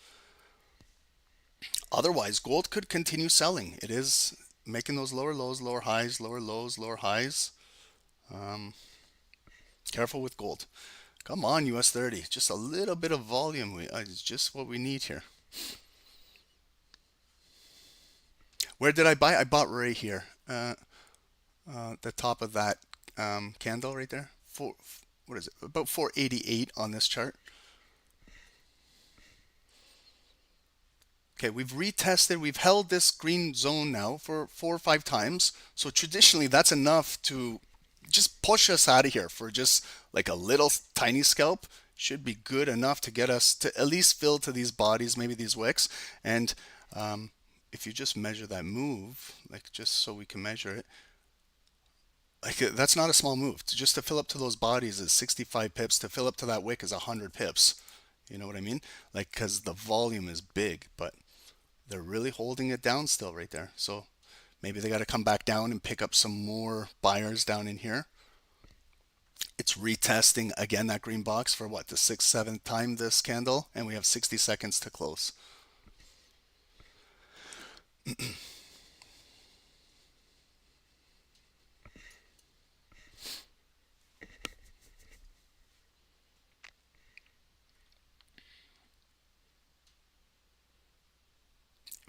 Otherwise, gold could continue selling. It is making those lower lows, lower highs, lower lows, lower highs. Careful with gold. Come on, US 30. Just a little bit of volume. It's just what we need here. Where did I buy? I bought right here. The top of that candle right there. What is it? About 488 on this chart. Okay, we've retested, we've held this green zone now for 4 or 5 times. So traditionally, that's enough to just push us out of here for just like a little tiny scalp. Should be good enough to get us to at least fill to these bodies, maybe these wicks. And if you just measure that move, like just so we can measure it, like that's not a small move. Just to fill up to those bodies is 65 pips. To fill up to that wick is 100 pips. You know what I mean? Like, because the volume is big, but they're really holding it down still right there. So maybe they got to come back down and pick up some more buyers down in here. It's retesting again that green box for what, the 6th, 7th time this candle, and we have 60 seconds to close. It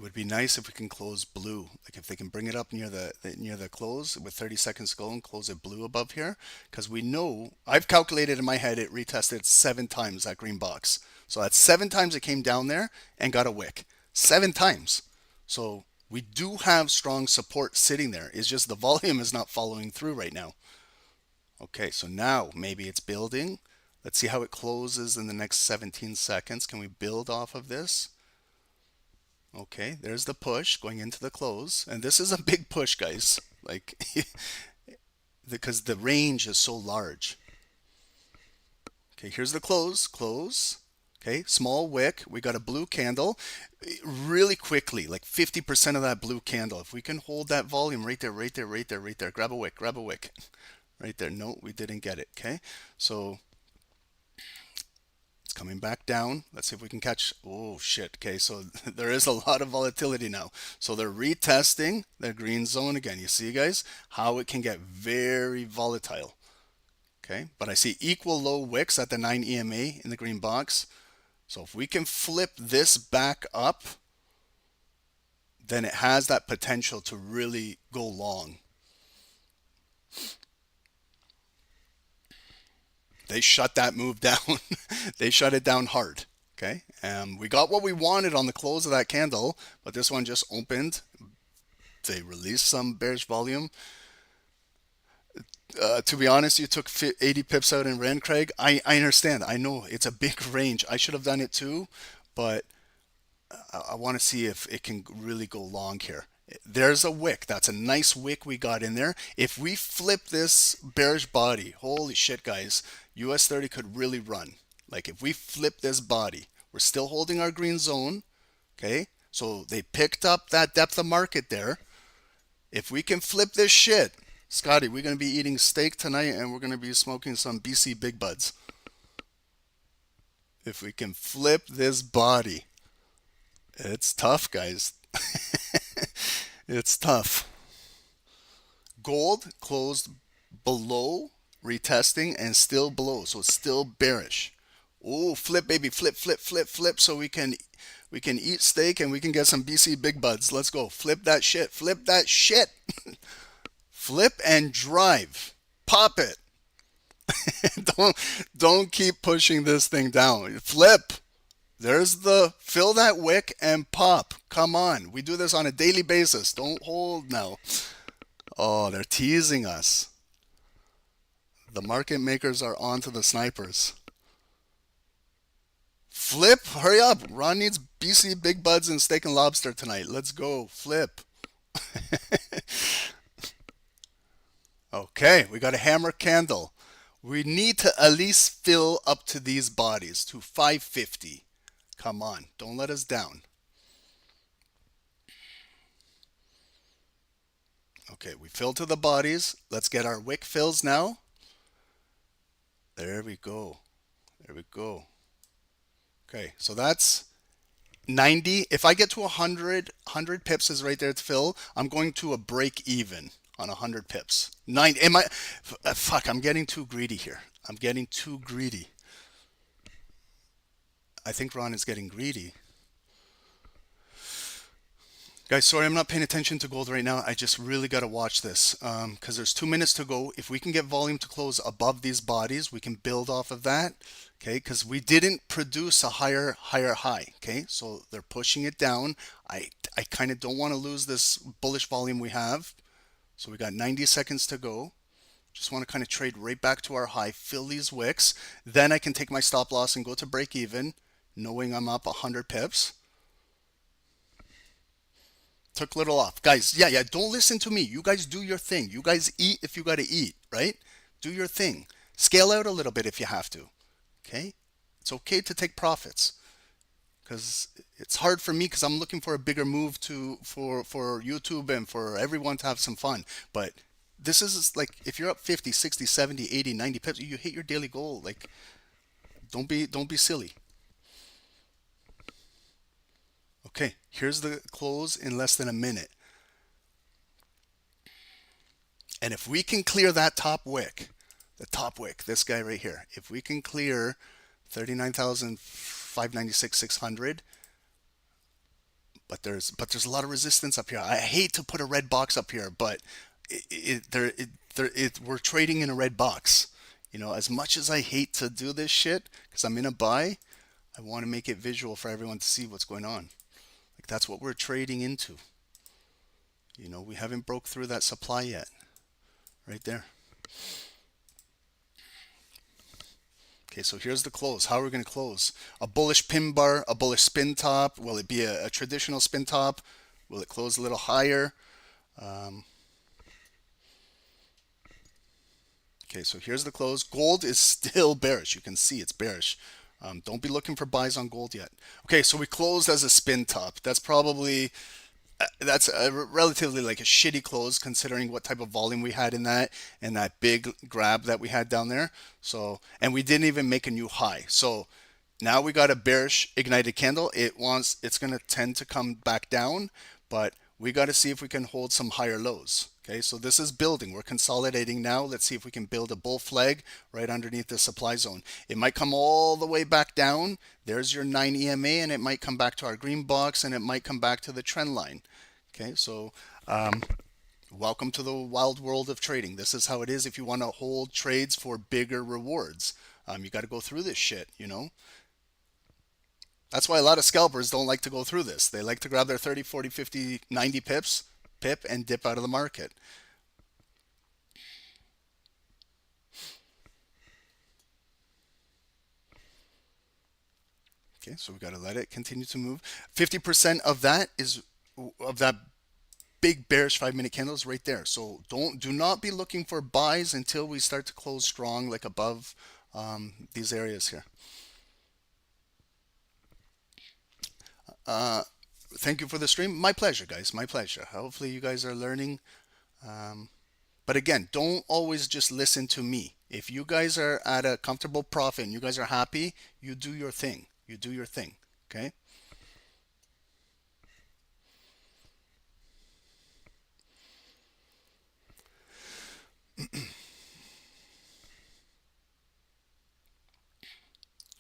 would be nice if we can close blue. Like if they can bring it up near the close with 30 seconds to go and close it blue above here, because we know I've calculated in my head it retested 7 times that green box. So that's 7 times it came down there and got a wick. 7 times. So we do have strong support sitting there. It's just the volume is not following through right now. Okay, so now maybe it's building. Let's see how it closes in the next 17 seconds. Can we build off of this? Okay, there's the push going into the close. And this is a big push, guys. Like, because the range is so large. Okay, here's the close. Close. Okay, small wick. We got a blue candle. Really quickly, like 50% of that blue candle. If we can hold that volume right there, right there, right there, right there. Grab a wick, grab a wick. Right there. No, we didn't get it. Okay, so it's coming back down. Let's see if we can catch. Oh shit. Okay, so there is a lot of volatility now. So they're retesting the green zone again. You see, guys, how it can get very volatile. Okay, but I see equal low wicks at the 9 EMA in the green box. So if we can flip this back up, then it has that potential to really go long. They shut that move down. They shut it down hard. Okay, we got what we wanted on the close of that candle, but this one just opened. They released some bearish volume. To be honest, you took 80 pips out in Rand, Craig. I understand. I know it's a big range. I should have done it too, but I want to see if it can really go long here. There's a wick. That's a nice wick we got in there. If we flip this bearish body, holy shit, guys, US 30 could really run. Like if we flip this body, we're still holding our green zone. Okay, so they picked up that depth of market there. If we can flip this shit, Scotty, we're going to be eating steak tonight and we're going to be smoking some BC Big Buds. If we can flip this body, it's tough, guys. It's tough. Gold closed below, retesting, and still below, so it's still bearish. Oh, flip, baby, flip, flip, flip, flip, so we can eat steak and we can get some BC Big Buds. Let's go. Flip that shit. Flip that shit. Flip and drive. Pop it. don't keep pushing this thing down. Flip. There's the fill that wick and pop. Come on. We do this on a daily basis. Don't hold now. Oh, they're teasing us. The market makers are on to the snipers. Flip. Hurry up. Ron needs BC Big Buds and steak and lobster tonight. Let's go. Flip. Okay, we got a hammer candle. We need to at least fill up to these bodies to 550. Come on, don't let us down. Okay, we fill to the bodies. Let's get our wick fills now. There we go. There we go. Okay, so that's 90. If I get to 100 pips is right there to fill. I'm going to a break even on 100 pips. Fuck, I'm getting too greedy here. I'm getting too greedy. I think Ron is getting greedy. Guys, sorry I'm not paying attention to gold right now. I just really got to watch this because there's 2 minutes to go. If we can get volume to close above these bodies, we can build off of that. Okay, because we didn't produce a higher high. Okay, so they're pushing it down. I kind of don't want to lose this bullish volume we have. So we got 90 seconds to go. Just want to kind of trade right back to our high, fill these wicks. Then I can take my stop loss and go to break even, knowing I'm up 100 pips. Took a little off. Guys, yeah, don't listen to me. You guys do your thing. You guys eat if you got to eat, right? Do your thing. Scale out a little bit if you have to, okay? It's okay to take profits because it's hard for me because I'm looking for a bigger move for YouTube and for everyone to have some fun. But this is like if you're up 50, 60, 70, 80, 90 pips, you hit your daily goal. Like don't be silly. Okay, here's the close in less than a minute. And if we can clear that top wick, the top wick, this guy right here, if we can clear 39,596, 600, but there's a lot of resistance up here. I hate to put a red box up here, but we're trading in a red box. You know, as much as I hate to do this shit because I'm in a buy, I want to make it visual for everyone to see what's going on. Like that's what we're trading into. You know, we haven't broke through that supply yet. Right there. Okay, so here's the close. How are we going to close? A bullish pin bar, a bullish spin top. Will it be a traditional spin top? Will it close a little higher? Okay, so here's the close. Gold is still bearish. You can see it's bearish. Don't be looking for buys on gold yet. Okay, so we closed as a spin top. That's probably that's a relatively like a shitty close considering what type of volume we had in that and that big grab that we had down there. So, and we didn't even make a new high. So now we got a bearish ignited candle. It's going to tend to come back down, but we got to see if we can hold some higher lows. Okay, so this is building. We're consolidating now. Let's see if we can build a bull flag right underneath the supply zone. It might come all the way back down. There's your 9 EMA, and it might come back to our green box, and it might come back to the trend line. Okay, so welcome to the wild world of trading. This is how it is if you want to hold trades for bigger rewards. You got to go through this shit, you know. That's why a lot of scalpers don't like to go through this. They like to grab their 30, 40, 50, 90 pip and dip out of the market. Okay, so we got to let it continue to move. 50% of that big bearish 5-minute candles right there. So do not be looking for buys until we start to close strong, like above these areas here. Thank you for the stream. My pleasure, guys. My pleasure. Hopefully you guys are learning. But again, don't always just listen to me. If you guys are at a comfortable profit and you guys are happy, you do your thing. You do your thing. Okay?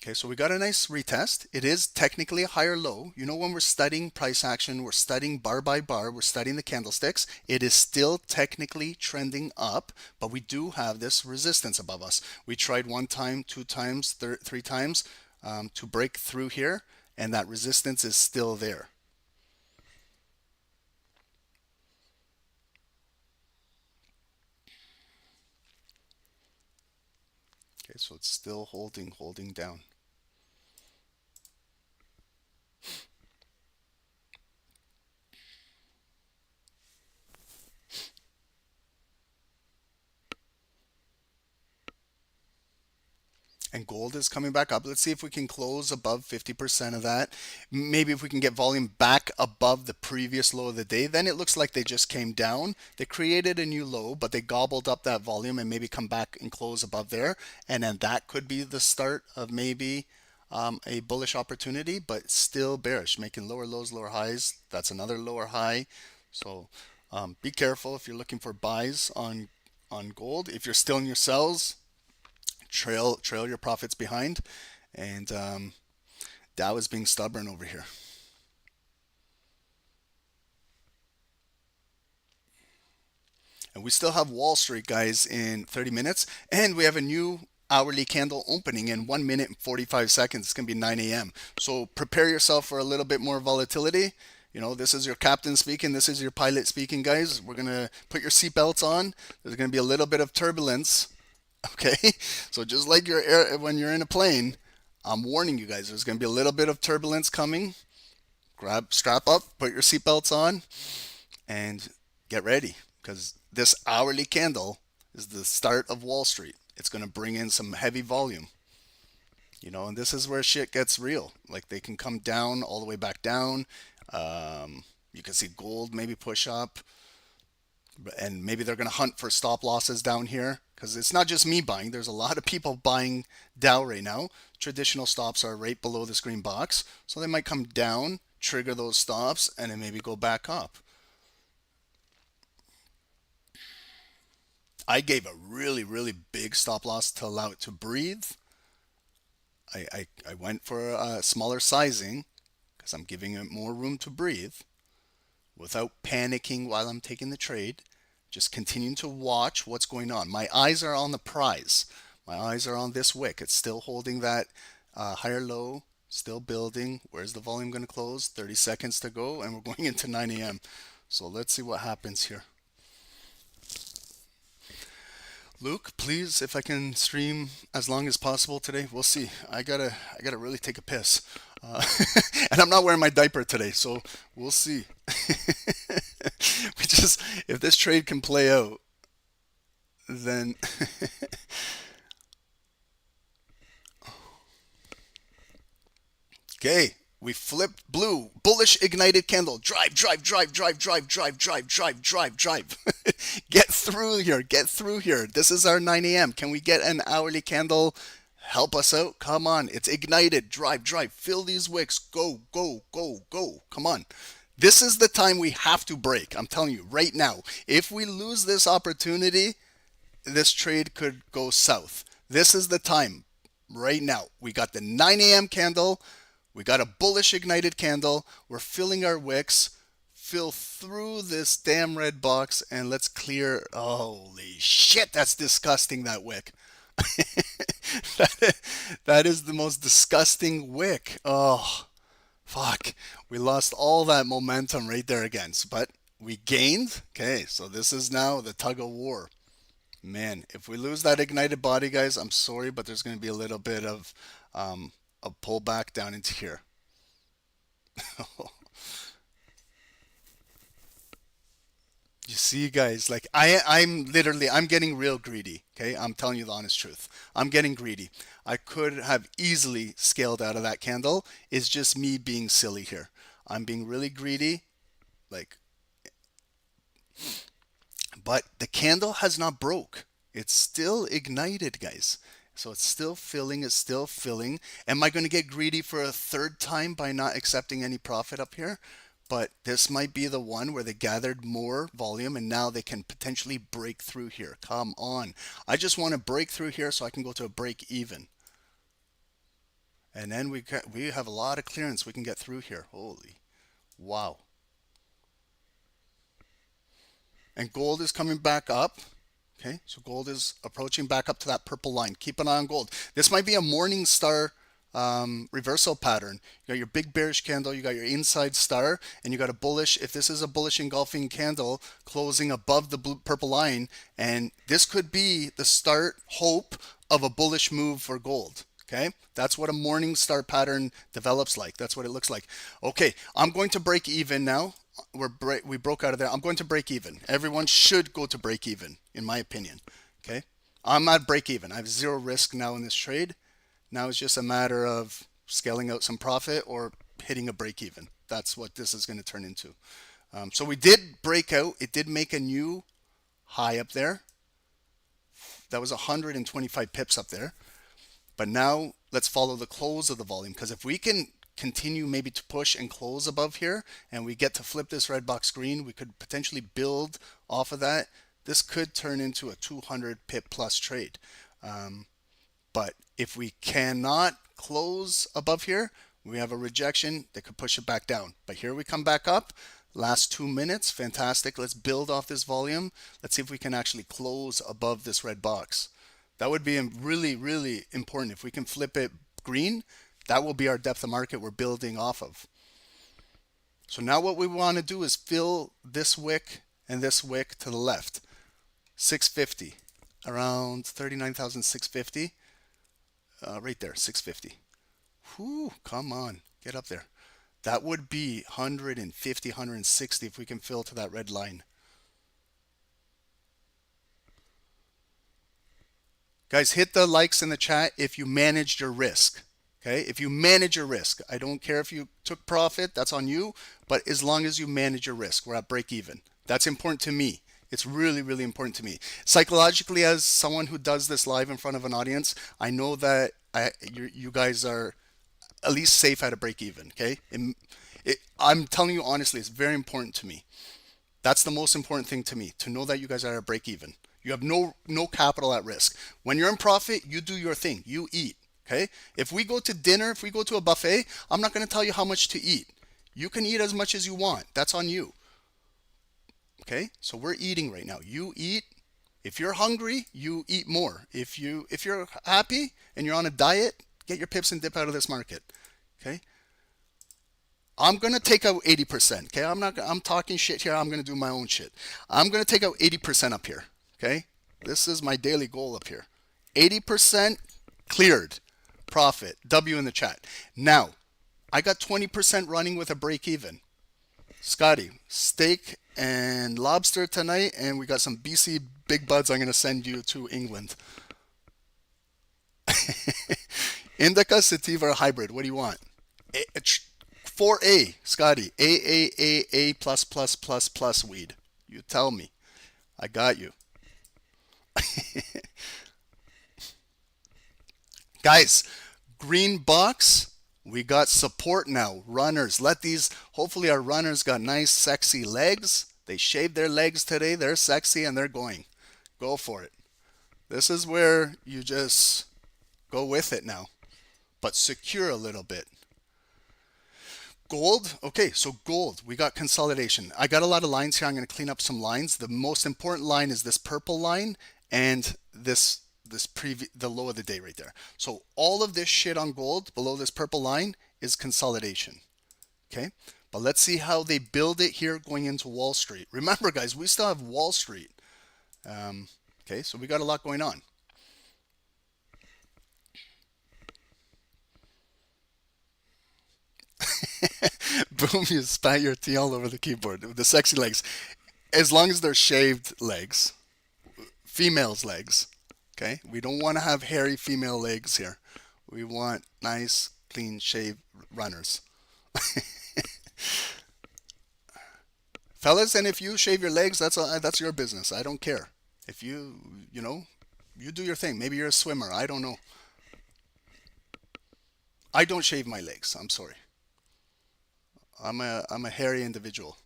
Okay, so we got a nice retest. It is technically a higher low. You know, when we're studying price action, we're studying bar by bar, we're studying the candlesticks. It is still technically trending up, but we do have this resistance above us. We tried 1 time, 2 times, 3 times to break through here, and that resistance is still there. Okay, so it's still holding down. And gold is coming back up. Let's see if we can close above 50% of that. Maybe if we can get volume back above the previous low of the day, then it looks like they just came down. They created a new low, but they gobbled up that volume and maybe come back and close above there. And then that could be the start of maybe a bullish opportunity, but still bearish, making lower lows, lower highs. That's another lower high. So be careful if you're looking for buys on gold. If you're still in your sells, trail your profits behind, and Dow is being stubborn over here. And we still have Wall Street, guys, in 30 minutes. And we have a new hourly candle opening in 1 minute and 45 seconds. It's going to be 9 a.m. So prepare yourself for a little bit more volatility. You know, this is your captain speaking. This is your pilot speaking, guys. We're going to put your seatbelts on. There's going to be a little bit of turbulence. Okay? So just like when you're in a plane, I'm warning you guys, there's going to be a little bit of turbulence coming. Strap up, put your seatbelts on, and get ready, because this hourly candle is the start of Wall Street. It's going to bring in some heavy volume. You know, and this is where shit gets real. Like, they can come down all the way back down. You can see gold maybe push up, and maybe they're going to hunt for stop losses down here, because it's not just me buying. There's a lot of people buying Dow right now. Traditional stops are right below this green box, so they might come down, trigger those stops, and then maybe go back up. I gave a really, really big stop loss to allow it to breathe. I went for a smaller sizing because I'm giving it more room to breathe without panicking while I'm taking the trade. Just continuing to watch what's going on. My eyes are on the prize. My eyes are on this wick. It's still holding that higher low, still building. Where's the volume going to close? 30 seconds to go, and we're going into 9 a.m. So let's see what happens here. Luke, please, if I can stream as long as possible today, we'll see. I gotta really take a piss, and I'm not wearing my diaper today, so we'll see. If this trade can play out, then okay. We flipped blue, bullish ignited candle. Drive. Get through here. Get through here. This is our 9 a.m. Can we get an hourly candle? Help us out. Come on. It's ignited. Drive. Fill these wicks. Go. Come on. This is the time we have to break. I'm telling you right now. If we lose this opportunity, this trade could go south. This is the time right now. We got the 9 a.m. candle. We got a bullish ignited candle. We're filling our wicks. Fill through this damn red box, and let's clear. Holy shit, that's disgusting, that wick. That is the most disgusting wick. Oh, fuck. We lost all that momentum right there again. But we gained. Okay, so this is now the tug of war. Man, if we lose that ignited body, guys, I'm sorry, but there's going to be a little bit of a pullback down into here. You see, guys, like I'm getting real greedy. Okay, I'm telling you the honest truth. I'm getting greedy. I could have easily scaled out of that candle. It's just me being silly here. I'm being really greedy, like, but the candle has not broke. It's still ignited, guys. So it's still filling, it's still filling. Am I going to get greedy for a third time by not accepting any profit up here? But this might be the one where they gathered more volume and now they can potentially break through here. Come on. I just want to break through here so I can go to a break even. And then we have a lot of clearance we can get through here. Holy wow. And gold is coming back up. Okay, so gold is approaching back up to that purple line. Keep an eye on gold. This might be a morning star reversal pattern. You got your big bearish candle, you got your inside star, and you got a bullish. If this is a bullish engulfing candle closing above the purple line, and this could be the start hope of a bullish move for gold. Okay, that's what a morning star pattern develops like. That's what it looks like. Okay, I'm going to break even now. We broke out of there. I'm going to break even. Everyone should go to break even, in my opinion. Okay, I'm at break even. I have zero risk now in this trade. Now it's just a matter of scaling out some profit or hitting a break even. That's what this is going to turn into. So we did break out. It did make a new high up there. That was 125 pips up there. But now let's follow the close of the volume, because if we can continue maybe to push and close above here and we get to flip this red box green, we could potentially build off of that. This could turn into a 200 pip plus trade. But if we cannot close above here, we have a rejection that could push it back down. But here we come back up. Last 2 minutes, fantastic. Let's build off this volume. Let's see if we can actually close above this red box. That would be really, really important. If we can flip it green, that will be our depth of market we're building off of. So now what we want to do is fill this wick and this wick to the left. 650, around 39,650. Right there, 650. Whew, come on, get up there. That would be 150, 160 if we can fill to that red line. Guys, hit the likes in the chat if you managed your risk. Okay, if you manage your risk, I don't care if you took profit, that's on you, but as long as you manage your risk, we're at break even. That's important to me. It's really, really important to me. Psychologically, as someone who does this live in front of an audience, I know that you guys are at least safe at a break even, okay? I'm telling you honestly, it's very important to me. That's the most important thing to me, to know that you guys are at a break even. You have no capital at risk. When you're in profit, you do your thing. You eat, okay? If we go to dinner, if we go to a buffet, I'm not going to tell you how much to eat. You can eat as much as you want. That's on you. Okay? So we're eating right now. You eat. If you're hungry, you eat more. If you're happy and you're on a diet, get your pips and dip out of this market. Okay? I'm going to take out 80%. Okay? I'm talking shit here. I'm going to do my own shit. I'm going to take out 80% up here. Okay? This is my daily goal up here. 80% cleared. Profit. W in the chat. Now, I got 20% running with a break even. Scotty, steak and lobster tonight, and we got some BC Big Buds I'm going to send you to England. Indica, sativa, or hybrid? What do you want? 4A, Scotty. A plus weed. You tell me. I got you. Guys, green box. We got support now. Runners. Hopefully our runners got nice, sexy legs. They shaved their legs today. They're sexy and they're going. Go for it. This is where you just go with it now. But secure a little bit. Gold. Okay, so gold. We got consolidation. I got a lot of lines here. I'm going to clean up some lines. The most important line is this purple line and the low of the day right there. So all of this shit on gold below this purple line is consolidation. Okay, but let's see how they build it here going into Wall Street. Remember, guys, we still have Wall Street. Okay, so we got a lot going on. Boom, you spat your tea all over the keyboard. The sexy legs. As long as they're shaved legs. Female's legs. Okay, we don't want to have hairy female legs here. We want nice, clean shaved runners. Fellas, and if you shave your legs, that's your business. I don't care. If you do your thing. Maybe you're a swimmer. I don't know. I don't shave my legs. I'm sorry. I'm a hairy individual.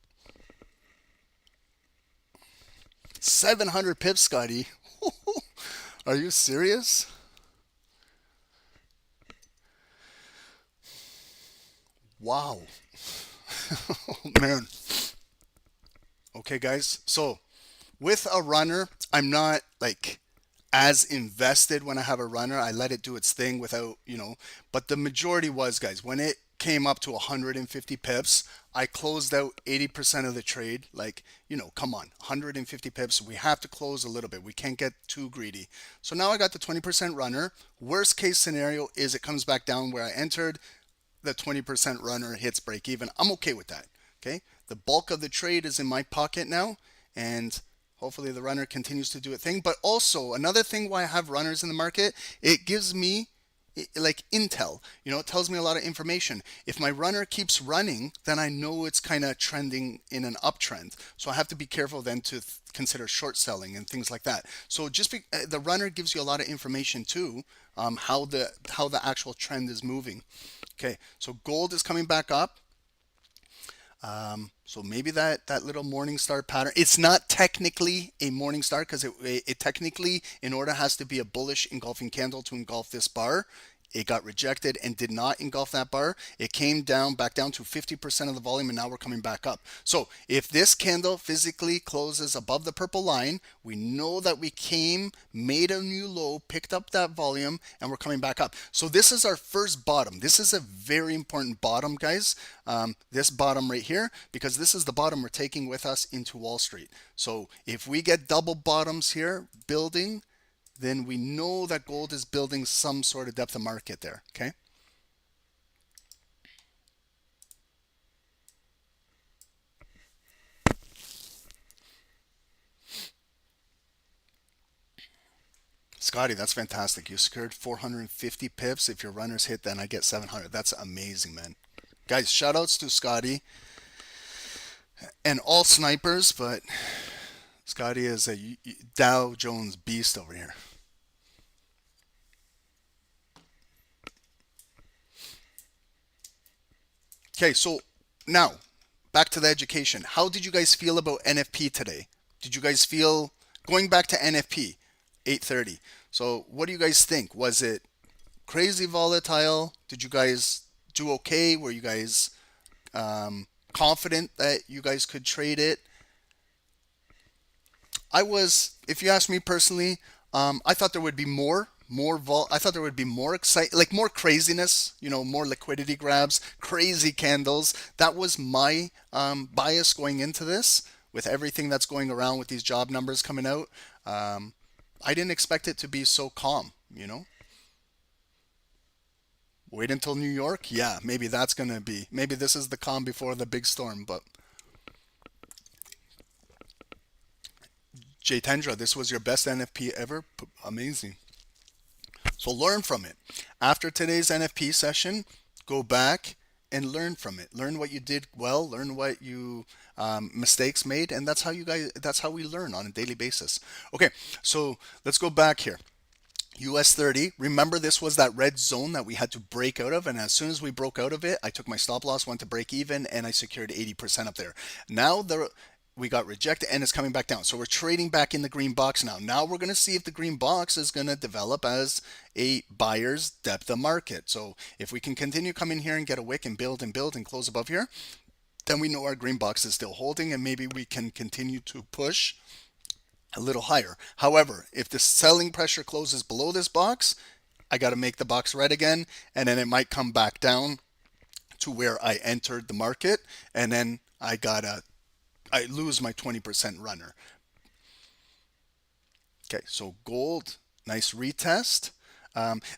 700 pips, Scotty. Are you serious? Wow. Oh, man. Okay, guys. So with a runner, I'm not like as invested when I have a runner. I let it do its thing without, but the majority was, guys, when it came up to 150 pips, I closed out 80% of the trade. Like, come on, 150 pips. We have to close a little bit. We can't get too greedy. So now I got the 20% runner. Worst case scenario is it comes back down where I entered. The 20% runner hits break even. I'm okay with that. Okay. The bulk of the trade is in my pocket now, and hopefully the runner continues to do its thing. But also another thing why I have runners in the market, it gives me like intel, it tells me a lot of information. If my runner keeps running, then I know it's kind of trending in an uptrend. So I have to be careful then to consider short selling and things like that. So the runner gives you a lot of information too, how the actual trend is moving. Okay, so gold is coming back up. So maybe that little morning star pattern, it's not technically a morning star because it technically, in order, has to be a bullish engulfing candle to engulf this bar. It got rejected and did not engulf that bar. It came down back down to 50% of the volume, and now we're coming back up. So if this candle physically closes above the purple line, we know that we came, made a new low, picked up that volume, and we're coming back up. So this is our first bottom. This is a very important bottom, guys. This bottom right here, because this is the bottom we're taking with us into Wall Street. So if we get double bottoms here building, then we know that gold is building some sort of depth of market there, okay? Scotty, that's fantastic. You secured 450 pips. If your runners hit, then I get 700. That's amazing, man. Guys, shout outs to Scotty and all snipers, but Scotty is a Dow Jones beast over here. Okay, so now back to the education. How did you guys feel about NFP today? Did you guys feel going back to NFP 830? So what do you guys think? Was it crazy volatile? Did you guys do okay? Were you guys confident that you guys could trade it? I was, if you ask me personally, I thought there would be I thought there would be more like more craziness, more liquidity grabs, crazy candles. That was my bias going into this with everything that's going around with these job numbers coming out. I didn't expect it to be so calm. Wait until New York? Yeah, maybe maybe this is the calm before the big storm, but Jaytendra, this was your best NFP ever? Amazing. So learn from it. After today's NFP session, go back and learn from it. Learn what you did well. Learn what you mistakes made, and that's how we learn on a daily basis. Okay, so let's go back here. US 30, remember this was that red zone that we had to break out of, and as soon as we broke out of it, I took my stop loss, went to break even, and I secured 80% up there. Now we got rejected and it's coming back down. So we're trading back in the green box now. Now we're going to see if the green box is going to develop as a buyer's depth of market. So if we can continue coming here and get a wick and build and close above here, then we know our green box is still holding and maybe we can continue to push a little higher. However, if the selling pressure closes below this box, I got to make the box red again, and then it might come back down to where I entered the market, and then I lose my 20% runner. Okay, so gold, nice retest.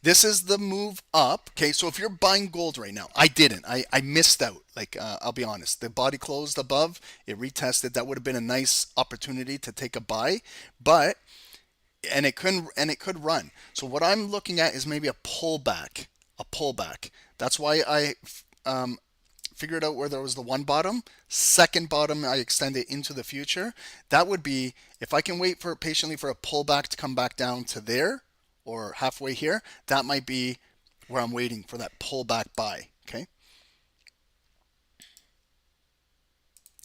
This is the move up. Okay, so if you're buying gold right now, I didn't. I missed out. I'll be honest. The body closed above. It retested. That would have been a nice opportunity to take a buy, but it could run. So what I'm looking at is maybe a pullback. That's why I figured out where there was the one bottom. Second bottom, I extend it into the future. That would be if I can wait patiently for a pullback to come back down to there or halfway here. That might be where I'm waiting for that pullback buy. Okay.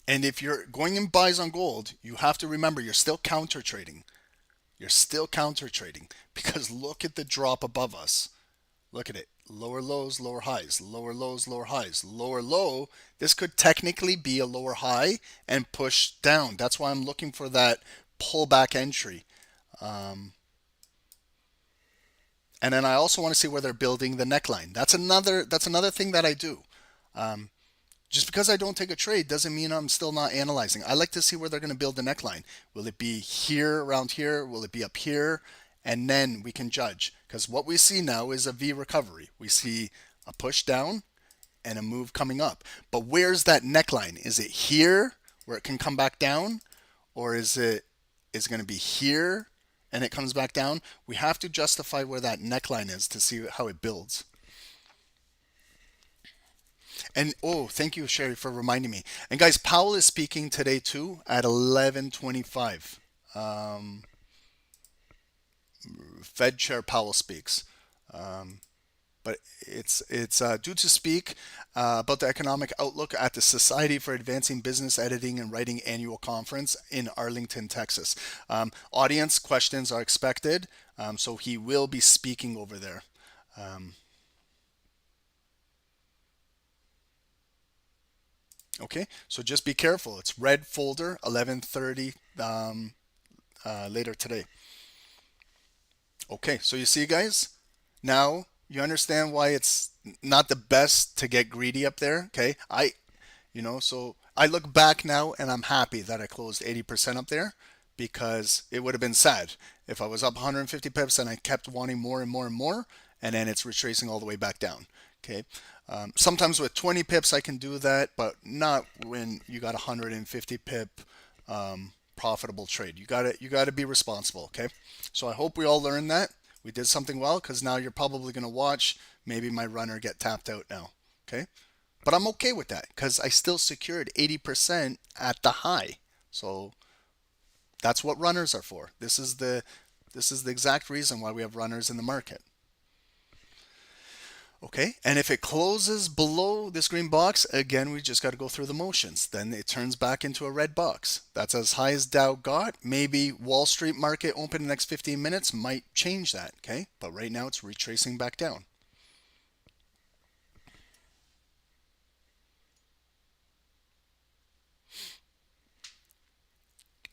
And if you're going in buys on gold, you have to remember you're still counter trading. Because look at the drop above us. Look at it. Lower lows, lower highs, lower lows, lower highs, lower low. This could technically be a lower high and push down. That's why I'm looking for that pullback entry. And then I also want to see where they're building the neckline. That's another thing that I do. Just because I don't take a trade doesn't mean I'm still not analyzing. I like to see where they're going to build the neckline. Will it be here, around here? Will it be up here? And then we can judge. Because what we see now is a V recovery. We see a push down and a move coming up. But where's that neckline? Is it here where it can come back down? Or is it going to be here and it comes back down? We have to justify where that neckline is to see how it builds. And thank you, Sherry, for reminding me. And guys, Powell is speaking today too at 11:25. Fed Chair Powell speaks. But it's due to speak about the economic outlook at the Society for Advancing Business Editing and Writing annual conference in Arlington, Texas. Audience questions are expected, so he will be speaking over there. Okay, so just be careful. It's red folder, 11:30 later today. Okay, so you see, guys, now you understand why it's not the best to get greedy up there. Okay, so I look back now and I'm happy that I closed 80% up there because it would have been sad if I was up 150 pips and I kept wanting more and more and more, and then it's retracing all the way back down. Okay, sometimes with 20 pips I can do that, but not when you got 150 pip profitable trade. You got to be responsible. Okay, so I hope we all learned that we did something well, because now you're probably going to watch maybe my runner get tapped out now. Okay, but I'm okay with that because I still secured 80% at the high. So that's what runners are for. This is the exact reason why we have runners in the market. Okay, and if it closes below this green box, again, we just got to go through the motions. Then it turns back into a red box. That's as high as Dow got. Maybe Wall Street market open in the next 15 minutes might change that, okay? But right now it's retracing back down.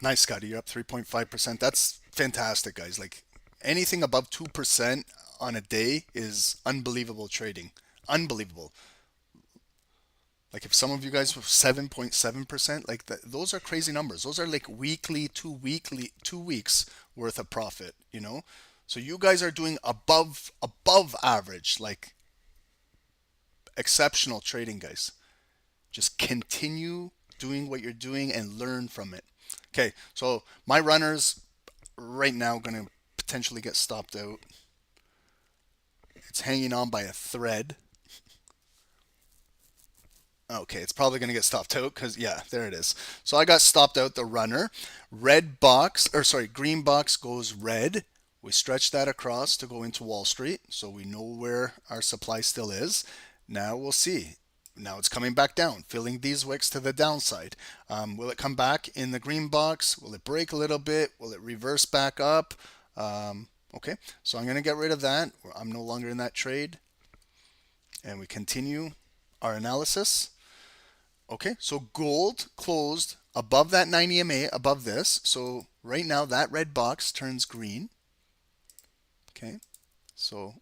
Nice, Scotty. You're up 3.5%. That's fantastic, guys. Like anything above 2% on a day is unbelievable trading. Unbelievable. Like if some of you guys were 7.7%, like those are crazy numbers. Those are like weekly, 2 weeks worth of profit. So you guys are doing above average, like exceptional trading, guys. Just continue doing what you're doing and learn from it. Okay, so my runners right now going to potentially get stopped out. It's hanging on by a thread. Okay, it's probably going to get stopped out because, yeah, there it is. So I got stopped out the runner. Green box goes red. We stretch that across to go into Wall Street, so we know where our supply still is. Now we'll see. Now it's coming back down, filling these wicks to the downside. Will it come back in the green box? Will it break a little bit? Will it reverse back up? Okay, so I'm going to get rid of that. I'm no longer in that trade. And we continue our analysis. Okay, so gold closed above that 90 EMA, above this. So right now that red box turns green. Okay, so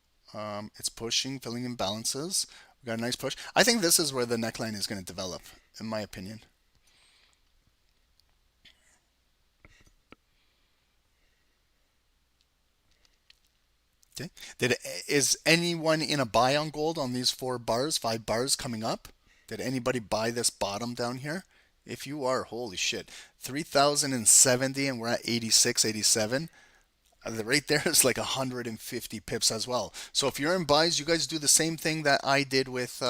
it's pushing, filling in balances. We got a nice push. I think this is where the neckline is going to develop, in my opinion. Okay, is anyone in a buy on gold on these 5 bars coming up? Did anybody buy this bottom down here? If you are, holy shit, 3,070 and we're at 86, 87. Right there is like 150 pips as well. So if you're in buys, you guys do the same thing that I did with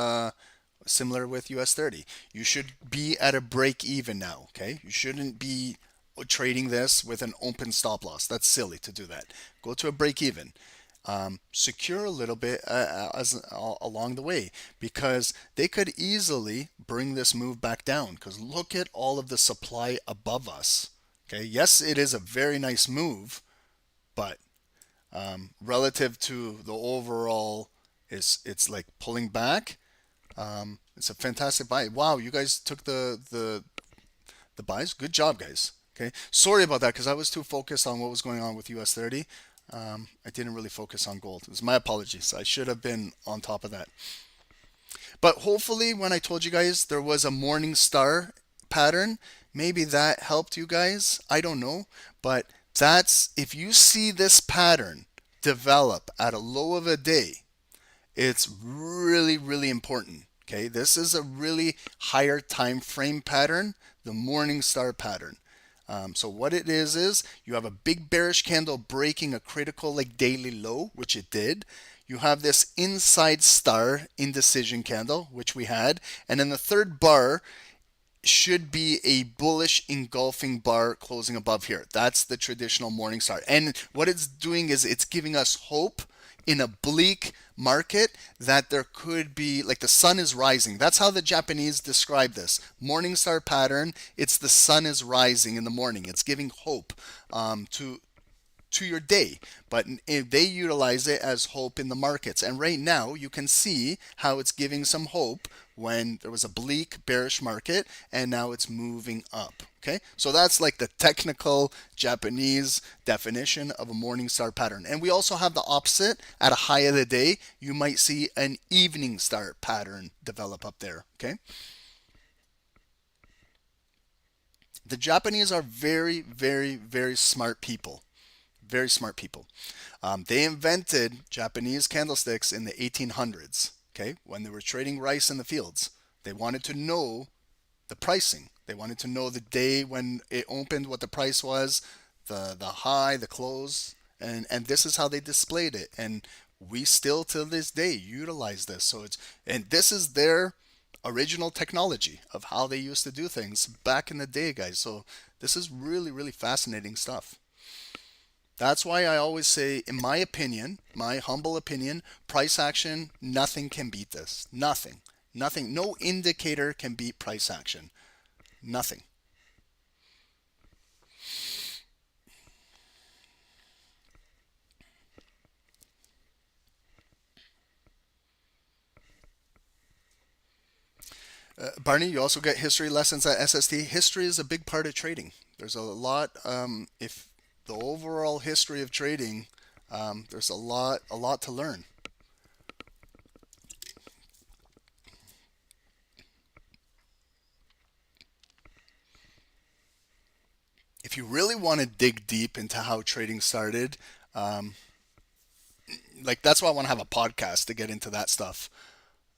similar with US 30. You should be at a break even now, okay? You shouldn't be trading this with an open stop loss. That's silly to do that. Go to a break even. Secure a little bit along the way, because they could easily bring this move back down, because look at all of the supply above us. Okay, yes, it is a very nice move, but relative to the overall, it's like pulling back. It's a fantastic buy. Wow, you guys took the buys. Good job, guys. Okay, sorry about that because I was too focused on what was going on with US 30. I didn't really focus on gold. It was my apologies. I should have been on top of that. But hopefully, when I told you guys there was a morning star pattern, maybe that helped you guys. I don't know. But if you see this pattern develop at a low of a day, it's really, really important. Okay, this is a really higher time frame pattern, the morning star pattern. So what it is you have a big bearish candle breaking a critical like daily low, which it did. You have this inside star indecision candle, which we had, and then the third bar should be a bullish engulfing bar closing above here. That's the traditional morning star. And what it's doing is it's giving us hope in a bleak market that there could be, like, the sun is rising. That's how the Japanese describe this. Morning star pattern, it's the sun is rising in the morning. It's giving hope to to your day, but they utilize it as hope in the markets. And right now you can see how it's giving some hope when there was a bleak bearish market and now it's moving up. Okay, so that's like the technical Japanese definition of a morning star pattern. And we also have the opposite. At a high of the day, you might see an evening star pattern develop up there. Okay, the Japanese are very, very, very smart people. Very smart people. They invented Japanese candlesticks in the 1800s. Okay, when they were trading rice in the fields, they wanted to know the pricing. They wanted to know the day when it opened, what the price was, the high, the close, and this is how they displayed it. And we still to this day utilize this. So it's, and this is their original technology of how they used to do things back in the day, guys. So this is really, really fascinating stuff. That's why I always say, in my opinion, my humble opinion, price action, nothing can beat this. Nothing. Nothing. No indicator can beat price action. Nothing. Barney, you also get history lessons at SST. History is a big part of trading. There's a lot, if the overall history of trading, there's a lot to learn. If you really want to dig deep into how trading started, um, like that's why I want to have a podcast to get into that stuff.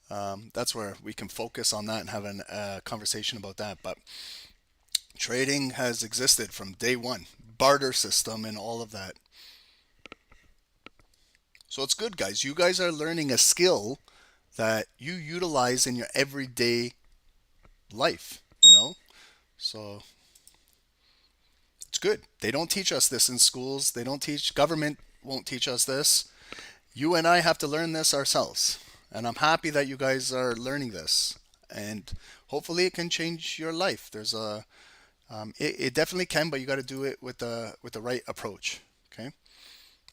That's where we can focus on that and have a conversation about that. But trading has existed from day one, barter system and all of that. So it's good, guys. You guys are learning a skill that you utilize in your everyday life, you know? So it's good. They don't teach us this in schools. They don't teach, government won't teach us this. You and I have to learn this ourselves. And I'm happy that you guys are learning this. And hopefully it can change your life. There's a, it definitely can, but you got to do it with the right approach. Okay.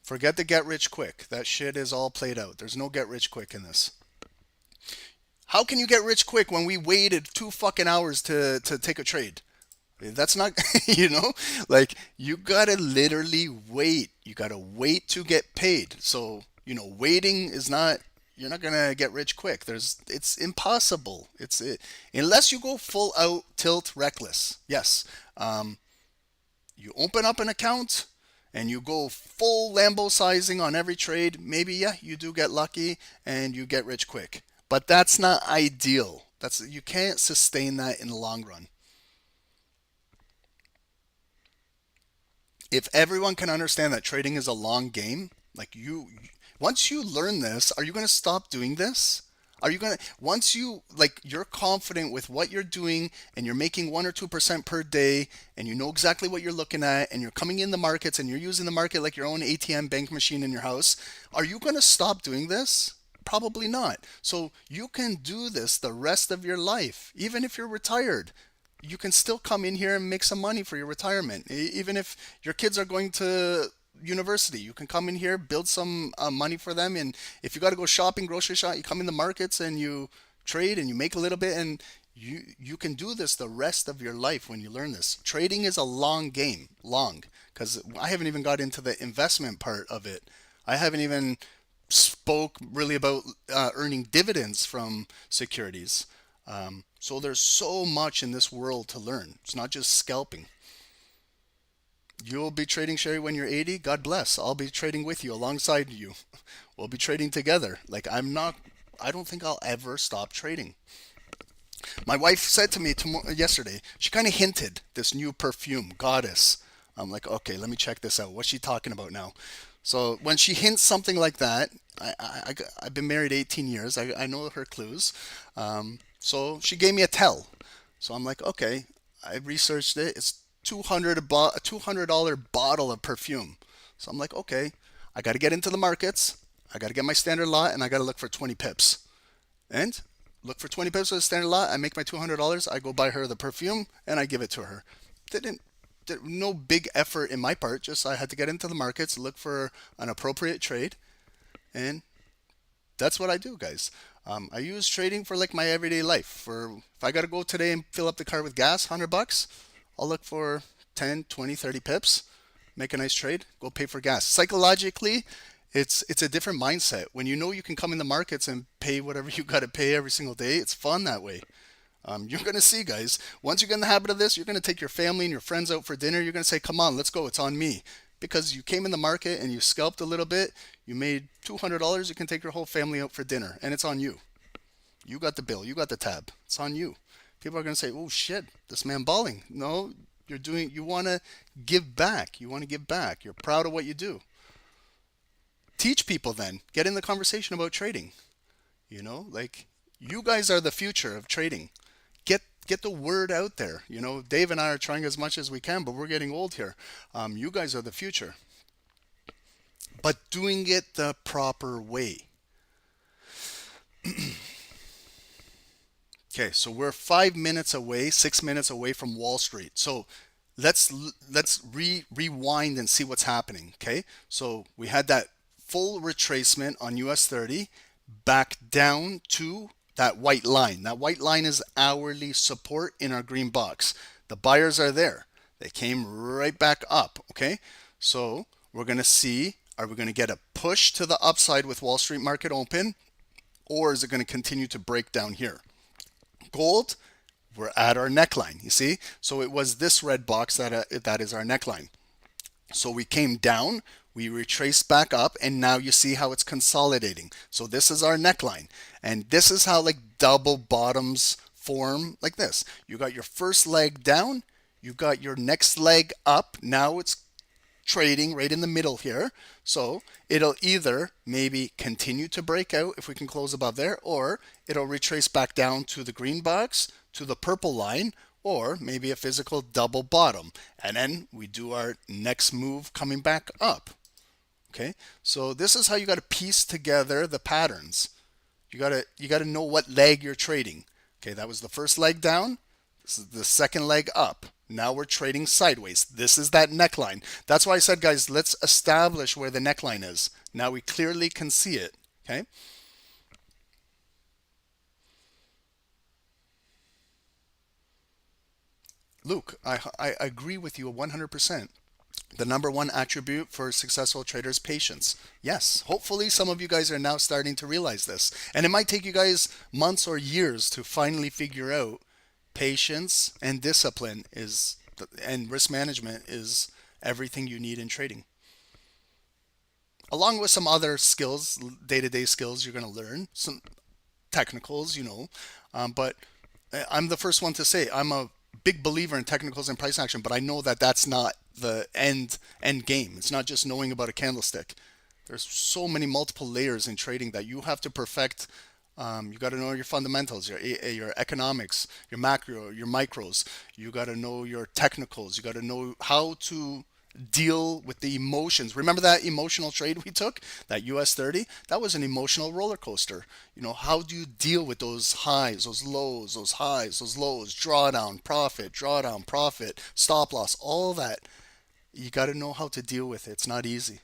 Forget the get rich quick. That shit is all played out. There's no get rich quick in this. How can you get rich quick when we waited 2 fucking hours to take a trade? That's not, you know, like you gotta literally wait. You gotta wait to get paid. So, you know, waiting is not, you're not gonna get rich quick. It's impossible. Unless you go full out tilt reckless. Yes. You open up an account and you go full Lambo sizing on every trade. Maybe, yeah, you do get lucky and you get rich quick. But that's not ideal. You can't sustain that in the long run. If everyone can understand that trading is a long game, like once you learn this, are you going to stop doing this? Are you going to, once you, like, you're confident with what you're doing and you're making 1 or 2% per day and you know exactly what you're looking at and you're coming in the markets and you're using the market like your own ATM bank machine in your house, are you going to stop doing this? Probably not. So you can do this the rest of your life, even if you're retired. You can still come in here and make some money for your retirement. Even if your kids are going to university, you can come in here, build some money for them. And if you got to go shopping, grocery shop, you come in the markets and you trade and you make a little bit, and you can do this the rest of your life when you learn this. Trading is a long game, long, because I haven't even got into the investment part of it. I haven't even spoke really about earning dividends from securities. So there's so much in this world to learn. It's not just scalping. You'll be trading, Sherry, when you're 80. God bless. I'll be trading with you, alongside you. We'll be trading together. Like, I don't think I'll ever stop trading. My wife said to me yesterday, she kind of hinted this new perfume, Goddess. I'm like, okay, let me check this out. What's she talking about now? So when she hints something like that, I've been married 18 years. I know her clues. So she gave me a tell. So I'm like, okay. I researched it. It's $200 bottle of perfume. So I'm like, okay. I got to get into the markets. I got to get my standard lot, and I got to look for 20 pips. And look for 20 pips of the standard lot. I make my $200. I go buy her the perfume, and I give it to her. Didn't no big effort in my part. Just I had to get into the markets, look for an appropriate trade, and that's what I do, guys. I use trading for like my everyday life. For if I got to go today and fill up the car with gas, $100, I'll look for 10, 20, 30 pips, make a nice trade, go pay for gas. Psychologically, it's a different mindset. When you know you can come in the markets and pay whatever you got to pay every single day, it's fun that way. You're going to see, guys, once you get in the habit of this, you're going to take your family and your friends out for dinner. You're going to say, come on, let's go. It's on me. Because you came in the market and you scalped a little bit, you made $200, you can take your whole family out for dinner, and it's on you. You got the bill, you got the tab. It's on you. People are going to say, oh shit, this man balling. No, you want to give back. You want to give back. You're proud of what you do. Teach people then. Get in the conversation about trading. Like you guys are the future of trading. Get the word out there. Dave and I are trying as much as we can, but we're getting old here. You guys are the future. But doing it the proper way. Okay, so we're 5 minutes away, 6 minutes away from Wall Street. So let's rewind and see what's happening. Okay, so we had that full retracement on US 30 back down to that white line. That white line is hourly support in our green box. The buyers are there. They came right back up. Okay, so we're going to see, are we going to get a push to the upside with Wall Street market open, or is it going to continue to break down here? Gold, we're at our neckline, you see? So it was this red box that is our neckline. So we came down, we retraced back up, and now you see how it's consolidating. So this is our neckline. And this is how like double bottoms form like this. You got your first leg down, you got your next leg up. Now it's trading right in the middle here. So it'll either maybe continue to break out if we can close above there, or it'll retrace back down to the green box, to the purple line, or maybe a physical double bottom. And then we do our next move coming back up. Okay, so this is how you got to piece together the patterns. You got to know what leg you're trading. Okay, that was the first leg down. This is the second leg up. Now we're trading sideways. This is that neckline. That's why I said, guys, let's establish where the neckline is. Now we clearly can see it. Okay. Luke, I agree with you 100%. The number one attribute for successful traders, patience. Yes, hopefully some of you guys are now starting to realize this. And it might take you guys months or years to finally figure out patience and discipline and risk management is everything you need in trading. Along with some other skills, day-to-day skills you're going to learn, some technicals, but I'm the first one to say I'm a big believer in technicals and price action, but I know that that's not the end game. It's not just knowing about a candlestick. There's so many multiple layers in trading that you have to perfect. You got to know your fundamentals, your economics, your macro, your micros. You got to know your technicals. You got to know how to deal with the emotions. Remember that emotional trade we took, that US 30? That was an emotional roller coaster. How do you deal with those highs, those lows, those highs, those lows, drawdown, profit, stop loss, all that. You got to know how to deal with it. It's not easy.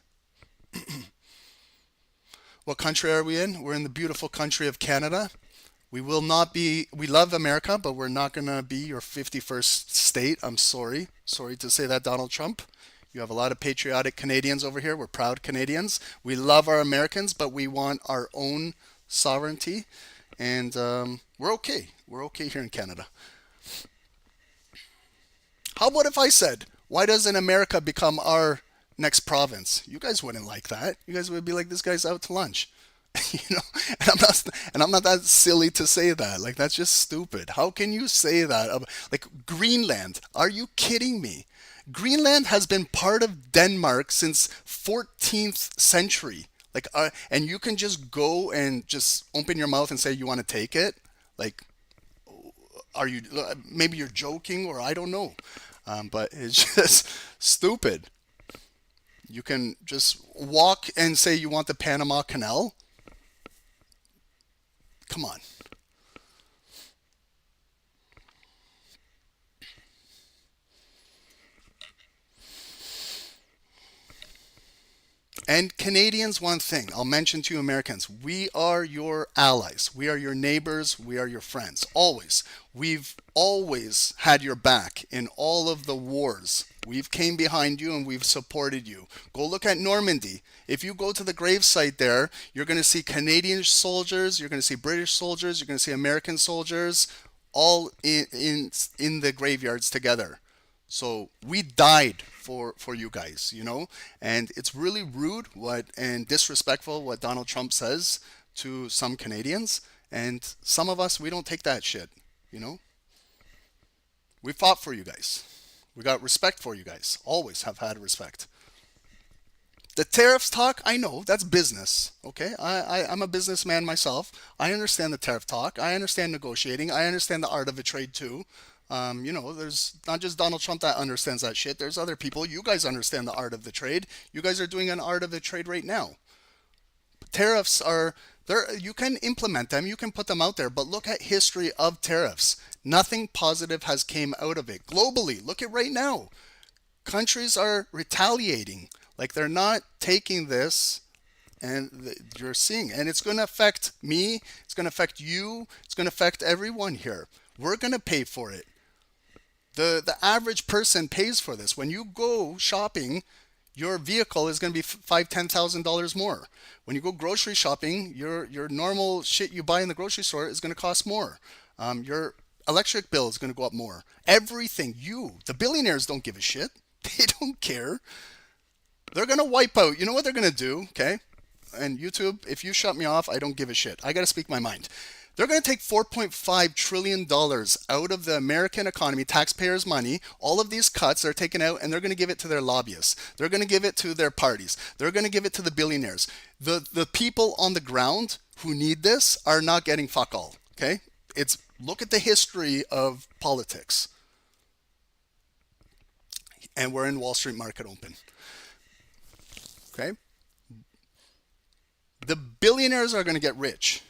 What country are we in? We're in the beautiful country of Canada. We love America, but we're not going to be your 51st state. I'm sorry. Sorry to say that, Donald Trump. You have a lot of patriotic Canadians over here. We're proud Canadians. We love our Americans, but we want our own sovereignty. And we're okay. We're okay here in Canada. How about if I said, why doesn't America become our next province? You guys wouldn't like that. You guys would be like, this guy's out to lunch. And I'm not that silly to say that. Like, that's just stupid. How can you say that? Like, Greenland. Are you kidding me? Greenland has been part of Denmark since 14th century. Like, and you can just go and just open your mouth and say you want to take it. Like, maybe you're joking, or I don't know. But it's just stupid. You can just walk and say you want the Panama Canal. Come on. And Canadians, one thing I'll mention to you Americans, we are your allies. We are your neighbors. We are your friends. Always. We've always had your back in all of the wars. We've came behind you and we've supported you. Go look at Normandy. If you go to the gravesite there, you're going to see Canadian soldiers, you're going to see British soldiers, you're going to see American soldiers, all in the graveyards together. So we died for you guys, you know, and it's really rude what and disrespectful what Donald Trump says to some Canadians, and some of us we don't take that shit, you know. We fought for you guys. We got respect for you guys. Always have had respect. The tariffs talk, I know that's business. Okay, I'm a businessman myself. I understand the tariff talk. I understand negotiating. I understand the art of a trade too. You know, there's not just Donald Trump that understands that shit. There's other people. You guys understand the art of the trade. You guys are doing an art of the trade right now. Tariffs are there. You can implement them. You can put them out there. But look at history of tariffs. Nothing positive has came out of it globally. Look at right now. Countries are retaliating. Like they're not taking this, and you're seeing, and it's going to affect me. It's going to affect you. It's going to affect everyone here. We're going to pay for it. The average person pays for this. When you go shopping, your vehicle is going to be $5,000-$10,000 more. When you go grocery shopping, your normal shit you buy in the grocery store is going to cost more. Your electric bill is going to go up more. Everything. The billionaires don't give a shit. They don't care. They're going to wipe out. You know what they're going to do, okay? And YouTube, if you shut me off, I don't give a shit. I got to speak my mind. They're going to take $4.5 trillion out of the American economy, taxpayers' money, all of these cuts they're taking out, and they're going to give it to their lobbyists. They're going to give it to their parties. They're going to give it to the billionaires. The people on the ground who need this are not getting fuck all, okay? Look at the history of politics. And we're in Wall Street market open. Okay? The billionaires are going to get rich.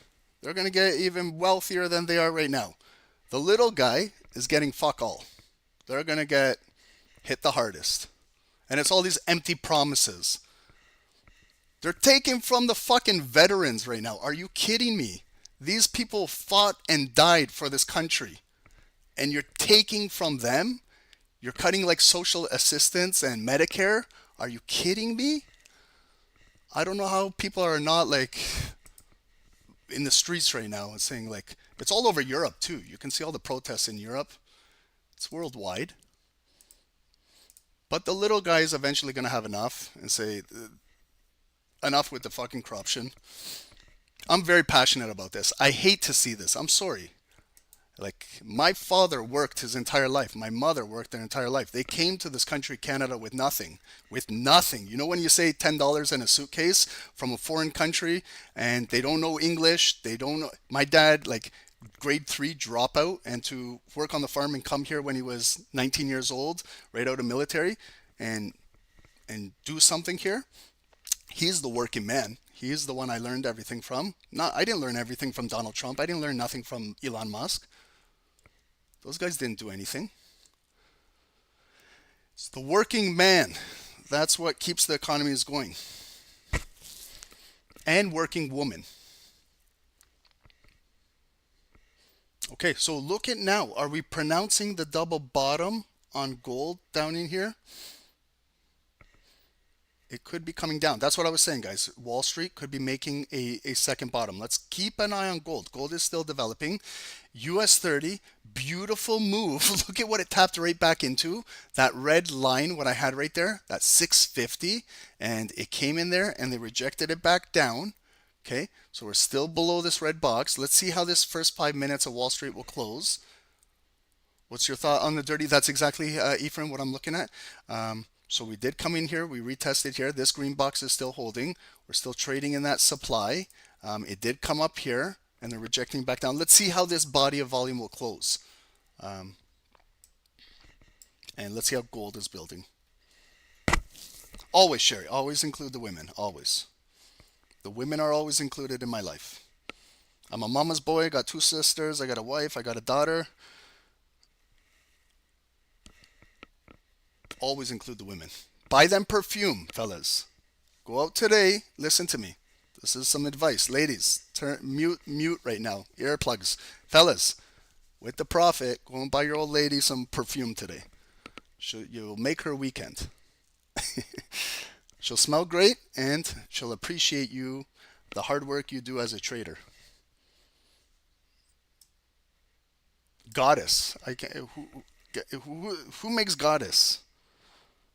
They're going to get even wealthier than they are right now. The little guy is getting fuck all. They're going to get hit the hardest. And it's all these empty promises. They're taking from the fucking veterans right now. Are you kidding me? These people fought and died for this country. And you're taking from them? You're cutting like social assistance and Medicare? Are you kidding me? I don't know how people are not like in the streets right now and saying like, it's all over Europe too. You can see all the protests in Europe. It's worldwide. But the little guy is eventually going to have enough and say, enough with the fucking corruption. I'm very passionate about this. I hate to see this. I'm sorry. Like, my father worked his entire life. My mother worked their entire life. They came to this country, Canada, with nothing. With nothing. You know when you say $10 in a suitcase from a foreign country and they don't know English, they don't know. My dad, like, grade 3 dropout and to work on the farm and come here when he was 19 years old, right out of military, and do something here. He's the working man. He's the one I learned everything from. I didn't learn everything from Donald Trump. I didn't learn nothing from Elon Musk. Those guys didn't do anything. It's the working man. That's what keeps the economies going. And working woman. Okay, so look at now. Are we pronouncing the double bottom on gold down in here? It could be coming down. That's what I was saying, guys. Wall Street could be making a second bottom. Let's keep an eye on gold. Gold is still developing. US 30, beautiful move. Look at what it tapped right back into. That red line, what I had right there, that's 650. And it came in there and they rejected it back down. Okay, so we're still below this red box. Let's see how this first 5 minutes of Wall Street will close. What's your thought on the dirty? That's exactly, Ephraim, what I'm looking at. So we did come in here, we retested here. This green box is still holding. We're still trading in that supply. It did come up here and they're rejecting back down. Let's see how this body of volume will close. And let's see how gold is building. Always, Sherry, always include the women, always. The women are always included in my life. I'm a mama's boy, I got 2 sisters, I got a wife, I got a daughter. Always include the women. Buy them perfume, fellas. Go out today. Listen to me. This is some advice, ladies. Turn mute right now. Earplugs, fellas. With the profit, go and buy your old lady some perfume today. You'll make her weekend. She'll smell great and she'll appreciate you, the hard work you do as a trader. Goddess. I can't. Who makes Goddess?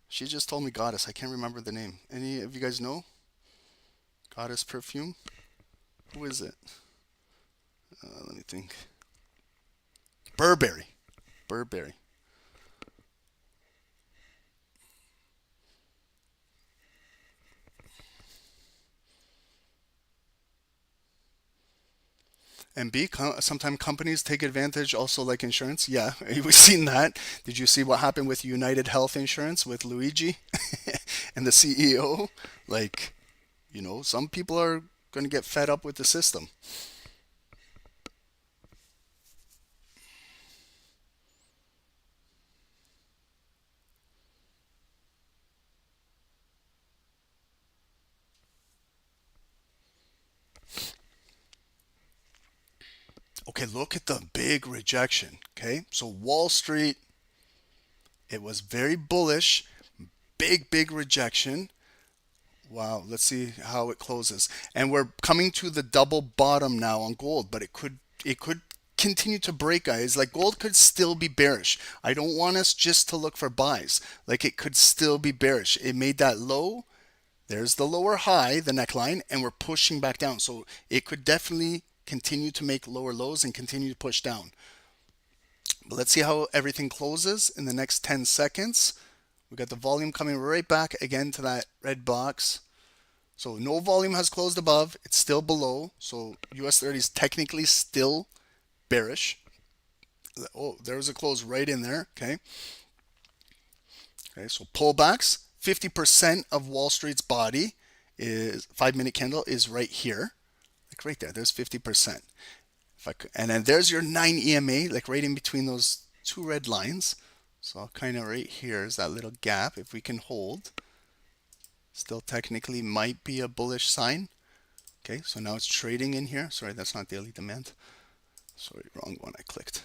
She just told me Goddess. I can't remember the name. Any of you guys know? Goddess perfume? Who is it? Let me think. Burberry. Burberry. And B, sometimes companies take advantage also like insurance. Yeah, we've seen that. Did you see what happened with United Health Insurance with Luigi and the CEO? Like, some people are going to get fed up with the system. Okay, look at the big rejection. Okay, so Wall Street, it was very bullish, big rejection. Wow, let's see how it closes. And we're coming to the double bottom now on gold, but it could continue to break, guys. Like gold could still be bearish. I don't want us just to look for buys. Like it could still be bearish. It made that low. There's the lower high, the neckline, and we're pushing back down. So it could definitely continue to make lower lows and continue to push down. But let's see how everything closes in the next 10 seconds. We got the volume coming right back again to that red box. So no volume has closed above. It's still below. So US 30 is technically still bearish. Oh, there was a close right in there. Okay. Okay. So pullbacks. 50% of Wall Street's body is 5-minute candle is right here. Like right there. There's 50%. And then there's your 9 EMA, like right in between those two red lines. So kind of right here is that little gap. If we can hold, still technically might be a bullish sign. Okay, so now it's trading in here. Sorry, that's not daily demand. Sorry, wrong one I clicked.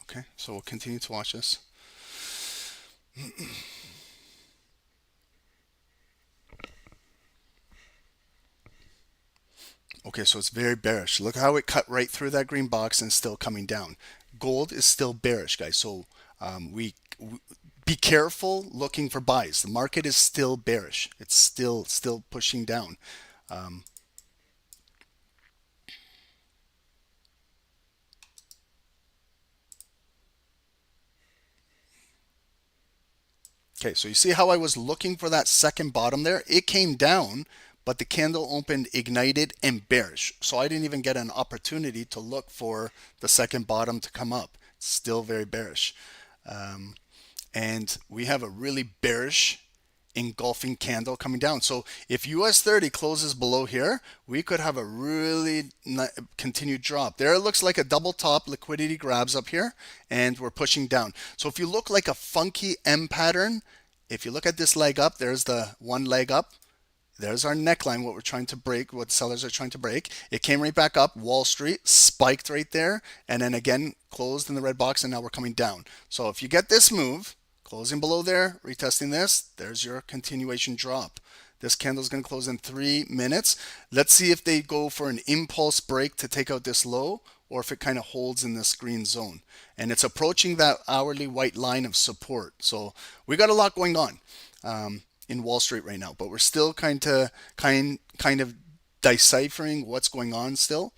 Okay, so we'll continue to watch this. Okay, so it's very bearish. Look how it cut right through that green box and still coming down. Gold is still bearish, guys. So we be careful looking for buys. The market is still bearish. It's still pushing down. Okay, so you see how I was looking for that second bottom there? It came down, but the candle opened ignited and bearish. So I didn't even get an opportunity to look for the second bottom to come up. It's still very bearish. And we have a really bearish engulfing candle coming down. So if US 30 closes below here, we could have a really continued drop. There it looks like a double top liquidity grabs up here and we're pushing down. So if you look like a funky M pattern, if you look at this leg up, there's the one leg up. There's our neckline, what we're trying to break, what sellers are trying to break. It came right back up. Wall Street spiked right there and then again closed in the red box and now we're coming down. So if you get this move, closing below there, retesting this, there's your continuation drop. This candle is going to close in 3 minutes. Let's see if they go for an impulse break to take out this low or if it kind of holds in this green zone. And it's approaching that hourly white line of support. So we got a lot going on in Wall Street right now, but we're still kind of deciphering what's going on still.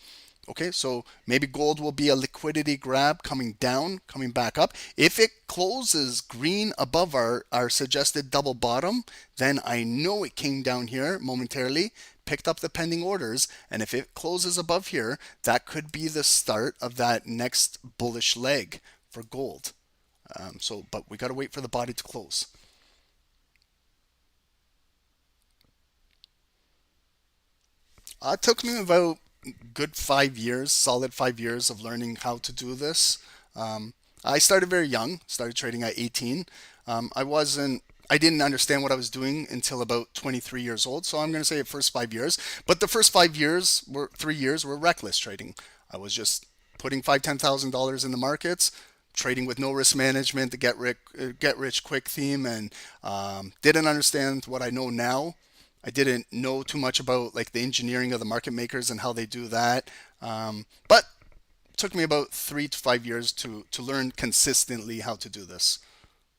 Okay, so maybe gold will be a liquidity grab coming down, coming back up. If it closes green above our suggested double bottom, then I know it came down here momentarily, picked up the pending orders, and if it closes above here, that could be the start of that next bullish leg for gold. But we got to wait for the body to close. It took me about good 5 years, solid 5 years of learning how to do this. I started very young, started trading at 18. I wasn't I didn't understand what I was doing until about 23 years old. So I'm going to say the first 5 years. But the first 5 years were 3 years were reckless trading. I was just putting $10,000 in the markets, trading with no risk management, the get rich quick theme, and didn't understand what I know now. I didn't know too much about like the engineering of the market makers and how they do that. But it took me about 3 to 5 years to learn consistently how to do this.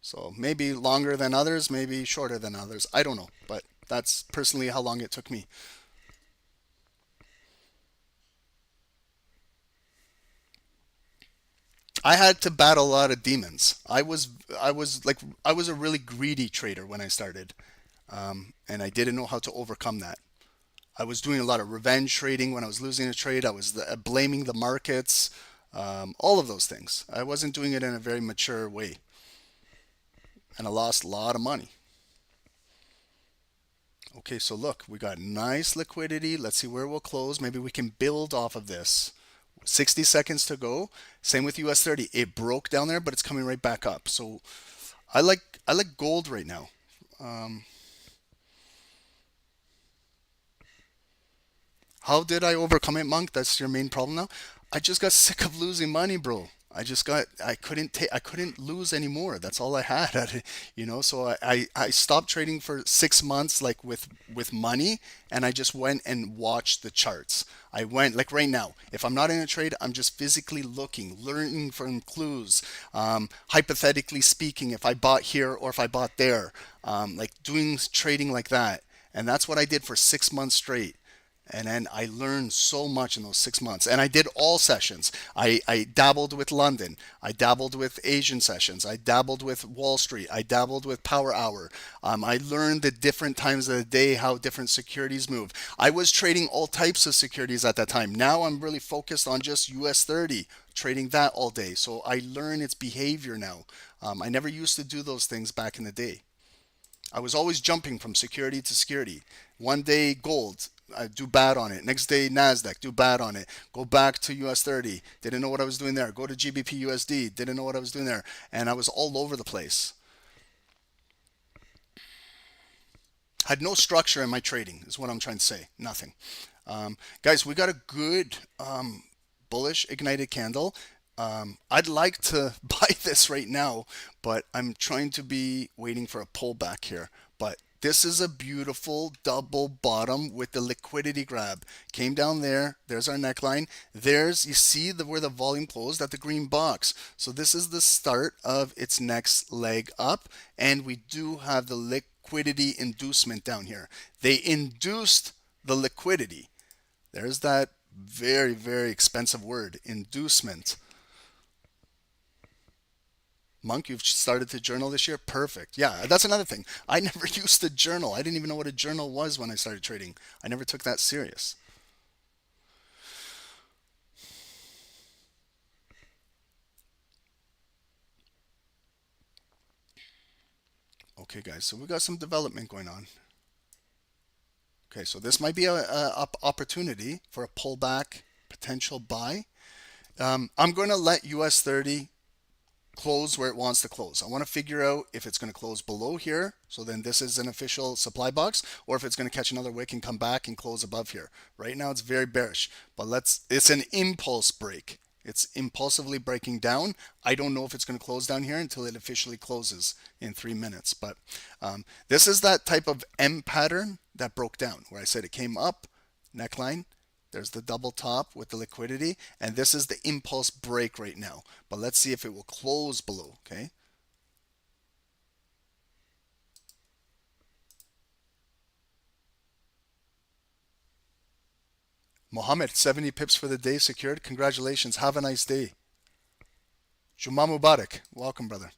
So maybe longer than others, maybe shorter than others. I don't know, but that's personally how long it took me. I had to battle a lot of demons. I was a really greedy trader when I started, and I didn't know how to overcome that. I was doing a lot of revenge trading when I was losing a trade. I was blaming the markets, all of those things. I wasn't doing it in a very mature way, and I lost a lot of money. Okay, so look, we got nice liquidity. Let's see where we'll close. Maybe we can build off of this. 60 seconds to go. Same with US 30. It broke down there, but it's coming right back up. So I like gold right now. Um, How did I overcome it, Monk? That's your main problem now. I just got sick of losing money, bro. I couldn't lose anymore. That's all I had so I stopped trading for 6 months like with money, and I just went and watched the charts. I went like right now, if I'm not in a trade, I'm just physically looking, learning from clues, hypothetically speaking, if I bought here or if I bought there, like doing trading like that. And that's what I did for 6 months straight. And then I learned so much in those 6 months. And I did all sessions. I dabbled with London. I dabbled with Asian sessions. I dabbled with Wall Street. I dabbled with Power Hour. I learned the different times of the day, how different securities move. I was trading all types of securities at that time. Now I'm really focused on just US 30, trading that all day. So I learn its behavior now. I never used to do those things back in the day. I was always jumping from security to security. One day gold, I do bad on it. Next day Nasdaq, do bad on it. Go back to US 30, didn't know what I was doing there. Go to GBP USD, didn't know what I was doing there, and I was all over the place. Had no structure in my trading, is what I'm trying to say. Nothing. Guys, we got a good bullish ignited candle. I'd like to buy this right now, but I'm trying to be waiting for a pullback here. But this is a beautiful double bottom with the liquidity grab. Came down there. There's our neckline. There's, you see where the volume closed at the green box. So this is the start of its next leg up. And we do have the liquidity inducement down here. They induced the liquidity. There's that very, very expensive word, inducement. Monk, you've started to journal this year? Perfect. Yeah, that's another thing. I never used to journal. I didn't even know what a journal was when I started trading. I never took that serious. Okay, guys, so we got some development going on. Okay, so this might be a opportunity for a pullback potential buy. I'm going to let US 30 close where it wants to close. I want to figure out if it's going to close below here, so then this is an official supply box, or if it's going to catch another wick and come back and close above here. Right now it's very bearish, but it's an impulse break. It's impulsively breaking down. I don't know if it's going to close down here until it officially closes in 3 minutes, but this is that type of M pattern that broke down, where I said it came up, neckline, there's the double top with the liquidity, and this is the impulse break right now. But let's see if it will close below, okay? Mohammed, 70 pips for the day secured. Congratulations. Have a nice day. Juma Mubarak. Welcome, brother.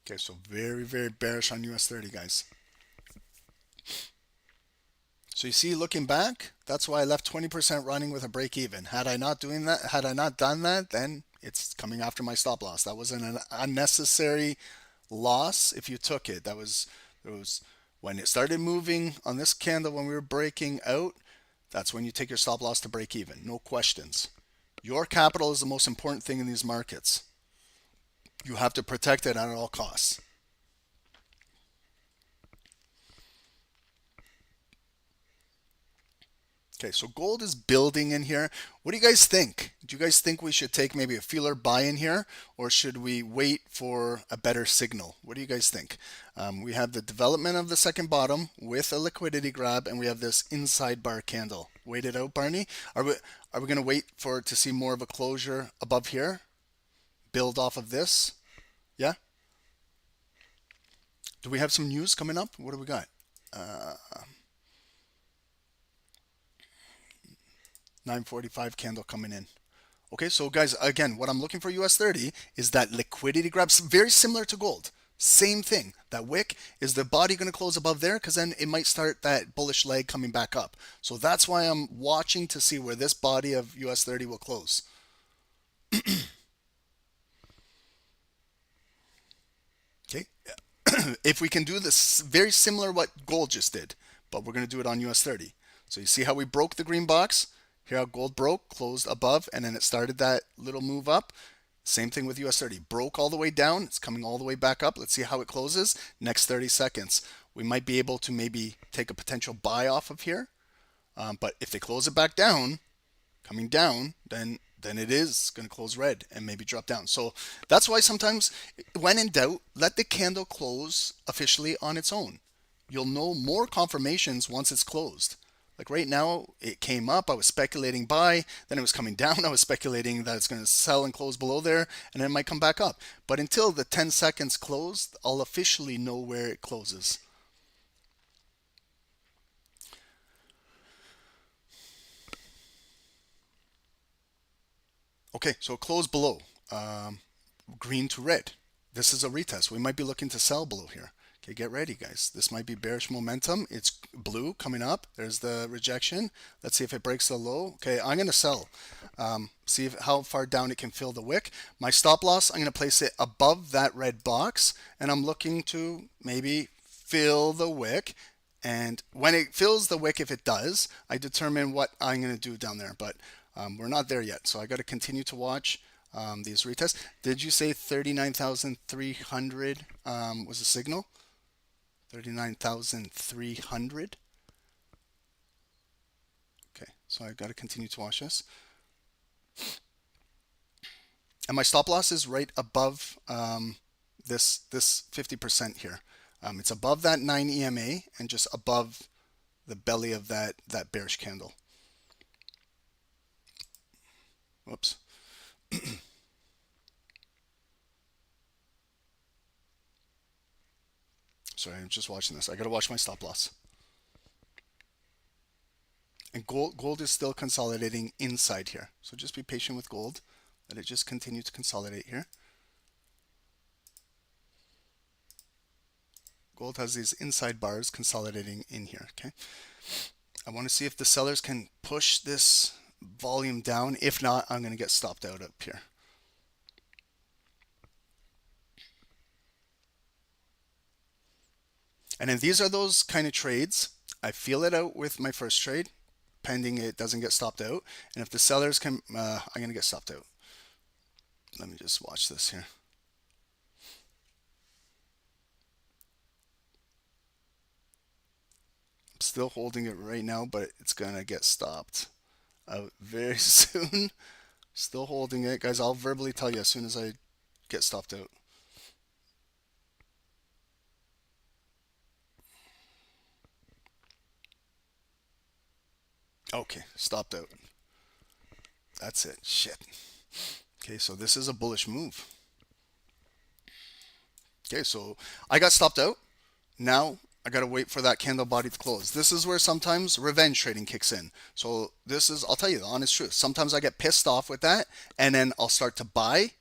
Okay, so very, very bearish on US 30, guys. So you see, looking back, that's why I left 20% running with a break even. Had I not done that, then It's coming after my stop loss. That was an unnecessary loss if you took it. It was when it started moving on this candle when we were breaking out. That's when you take your stop loss to break even. No questions. Your capital is the most important thing in these markets. You have to protect it at all costs. Okay, so gold is building in here. What do you guys think? Do you guys think we should take maybe a feeler buy in here, or should we wait for a better signal? What do you guys think? We have the development of the second bottom with a liquidity grab, and we have this inside bar candle. Wait it out, Barney. Are we going to wait for to see more of a closure above here? Build off of this? Yeah. Do we have some news coming up? What do we got? 945 candle coming in. Okay, so guys, again, what I'm looking for US 30 is that liquidity grab, very similar to gold. Same thing. That wick, is the body going to close above there? Because then it might start that bullish leg coming back up. So that's why I'm watching to see where this body of US 30 will close. Okay. If we can do this, very similar what gold just did, but we're going to do it on US 30. So you see how we broke the green box? Here how gold broke, closed above, and then it started that little move up. Same thing with US 30. Broke all the way down. It's coming all the way back up. Let's see how it closes. Next 30 seconds. We might be able to maybe take a potential buy off of here. But if they close it back down, coming down, then it is going to close red and maybe drop down. So that's why sometimes, when in doubt, let the candle close officially on its own. You'll know more confirmations once it's closed. Like right now, it came up, I was speculating buy, then it was coming down, I was speculating that it's going to sell and close below there, and then it might come back up. But until the 10 seconds closed, I'll officially know where it closes. Okay, so close below, green to red. This is a retest. We might be looking to sell below here. Okay, get ready, guys. This might be bearish momentum. It's blue coming up. There's the rejection. Let's see if it breaks the low. Okay, I'm going to sell. See how far down it can fill the wick. My stop loss, I'm going to place it above that red box, and I'm looking to maybe fill the wick. And when it fills the wick, if it does, I determine what I'm going to do down there. But we're not there yet, so I got to continue to watch these retests. Did you say 39,300 was a signal? 39,300. Okay, so I got to continue to watch this. And my stop loss is right above this 50% here. It's above that 9 EMA and just above the belly of that bearish candle. Whoops. Sorry, I'm just watching this. I got to watch my stop loss. And gold is still consolidating inside here. So just be patient with gold. Let it just continue to consolidate here. Gold has these inside bars consolidating in here. Okay. I want to see if the sellers can push this volume down. If not, I'm going to get stopped out up here. And then these are those kind of trades. I feel it out with my first trade, pending it doesn't get stopped out. And if the sellers can, I'm going to get stopped out. Let me just watch this here. I'm still holding it right now, but it's going to get stopped out very soon. Still holding it. Guys, I'll verbally tell you as soon as I get stopped out. Okay, stopped out. That's it. Shit. Okay, so this is a bullish move. Okay, so I got stopped out. Now I got to wait for that candle body to close. This is where sometimes revenge trading kicks in. So this is, I'll tell you the honest truth. Sometimes I get pissed off with that, and then I'll start to buy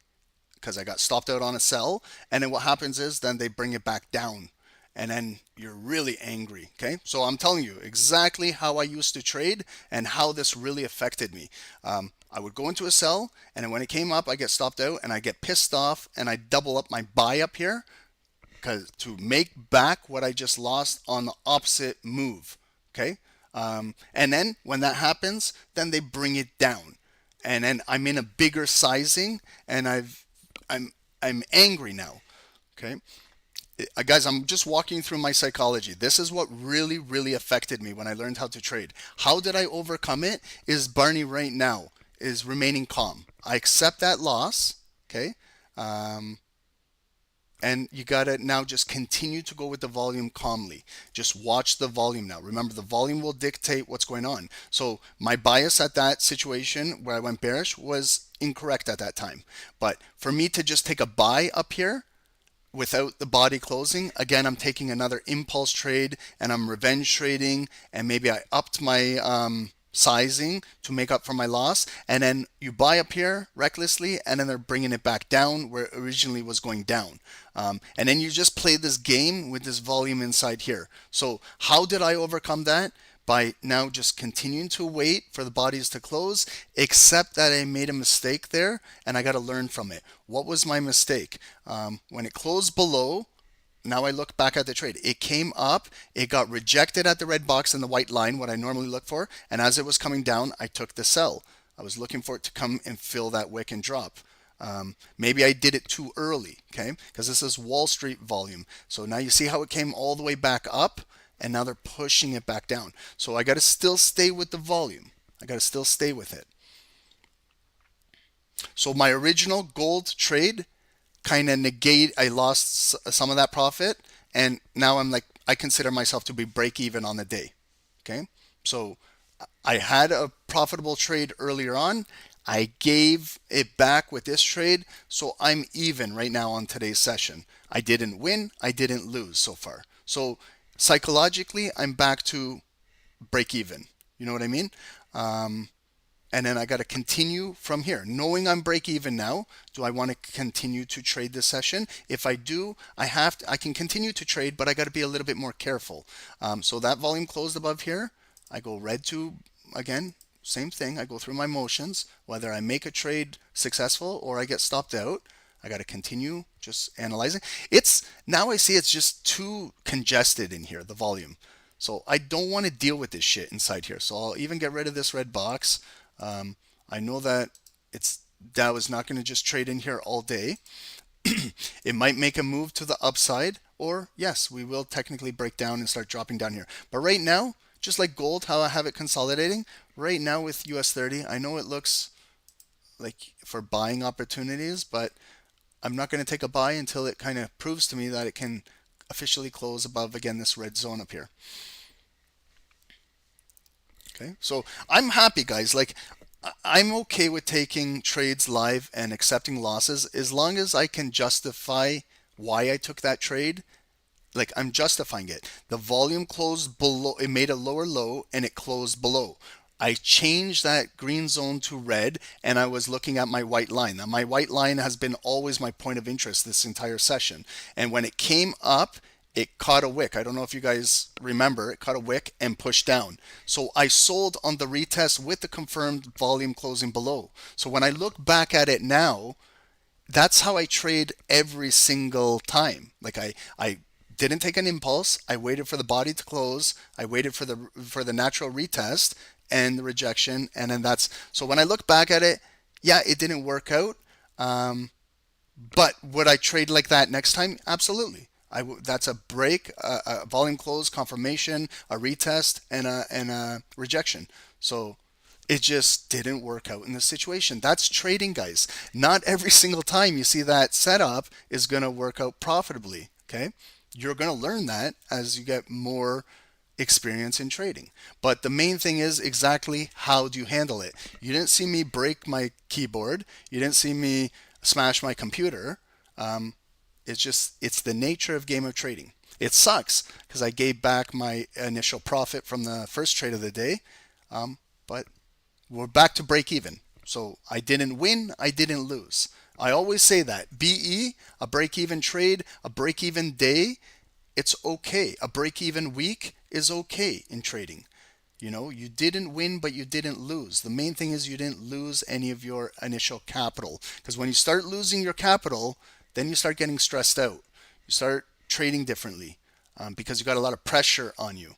because I got stopped out on a sell. And then what happens is then they bring it back down. And then you're really angry, okay? So I'm telling you exactly how I used to trade and how this really affected me. I would go into a sell, and then when it came up, I get stopped out, and I get pissed off, and I double up my buy up here to make back what I just lost on the opposite move. Okay, and then when that happens, then they bring it down, and then I'm in a bigger sizing, and I'm angry now. Okay, guys, I'm just walking through my psychology. This is what really, really affected me when I learned how to trade. How did I overcome it? Is Barney right now is remaining calm. I accept that loss. Okay. And you got to now just continue to go with the volume calmly. Just watch the volume now. Remember, the volume will dictate what's going on. So my bias at that situation where I went bearish was incorrect at that time. But for me to just take a buy up here without the body closing, again, I'm taking another impulse trade and I'm revenge trading, and maybe I upped my sizing to make up for my loss, and then you buy up here recklessly, and then they're bringing it back down where it originally was going down, and then you just play this game with this volume inside here. So how did I overcome that? By now just continuing to wait for the bodies to close, except that I made a mistake there and I got to learn from it. What was my mistake? When it closed below, now I look back at the trade. It came up, it got rejected at the red box and the white line, what I normally look for, and as it was coming down, I took the sell. I was looking for it to come and fill that wick and drop. Maybe I did it too early, okay? Because this is Wall Street volume. So now you see how it came all the way back up, and now they're pushing it back down. So I got to still stay with the volume. I got to still stay with it. So my original gold trade kind of I lost some of that profit, and now I'm like, I consider myself to be break even on the day. Okay, so I had a profitable trade earlier on. I gave it back with this trade, so I'm even right now on today's session. I didn't win, I didn't lose so far. So psychologically, I'm back to break even. You know what I mean? And then I got to continue from here. Knowing I'm break even now, do I want to continue to trade this session? If I do, I can continue to trade, but I got to be a little bit more careful. So that volume closed above here. I go red to, again, same thing. I go through my motions. Whether I make a trade successful or I get stopped out, I got to continue just analyzing. Now I see it's just too congested in here, the volume. So I don't want to deal with this shit inside here. So I'll even get rid of this red box. I know that Dow is not going to just trade in here all day. It might make a move to the upside, or yes, we will technically break down and start dropping down here. But right now, just like gold, how I have it consolidating, right now with US 30, I know it looks like for buying opportunities, but I'm not going to take a buy until it kind of proves to me that it can officially close above, again, this red zone up here. Okay, so I'm happy, guys. Like, I'm okay with taking trades live and accepting losses as long as I can justify why I took that trade. Like, I'm justifying it. The volume closed below, it made a lower low and it closed below. I changed that green zone to red, and I was looking at my white line. Now, my white line has been always my point of interest this entire session. And when it came up, it caught a wick. I don't know if you guys remember, it caught a wick and pushed down. So I sold on the retest with the confirmed volume closing below. So when I look back at it now, that's how I trade every single time. Like I didn't take an impulse. I waited for the body to close. I waited for the natural retest and the rejection. And then so when I look back at it, yeah, it didn't work out. But would I trade like that next time? Absolutely. That's a break, a volume close, confirmation, a retest, and a rejection. So it just didn't work out in this situation. That's trading, guys. Not every single time you see that setup is going to work out profitably. Okay, you're going to learn that as you get more experience in trading. But the main thing is exactly how do you handle it. You didn't see me break my keyboard. You didn't see me smash my computer. It's the nature of game of trading. It sucks because I gave back my initial profit from the first trade of the day, but we're back to break even. So I didn't win, I didn't lose. I always say that. BE, a break even trade, a break even day, it's okay. A break even week is okay in trading. You know, you didn't win, but you didn't lose. The main thing is you didn't lose any of your initial capital. Because when you start losing your capital, then you start getting stressed out. You start trading differently because you got a lot of pressure on you.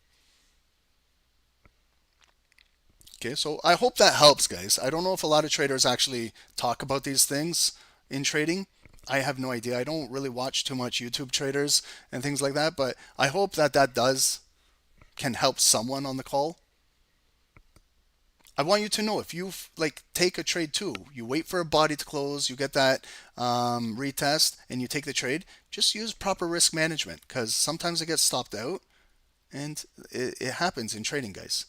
Okay, so I hope that helps, guys. I don't know if a lot of traders actually talk about these things in trading. I have no idea. I don't really watch too much YouTube traders and things like that, but I hope that that does can help someone on the call. I want you to know if you like take a trade too, you wait for a body to close, you get that retest, and you take the trade. Just use proper risk management because sometimes it gets stopped out, and it happens in trading, guys.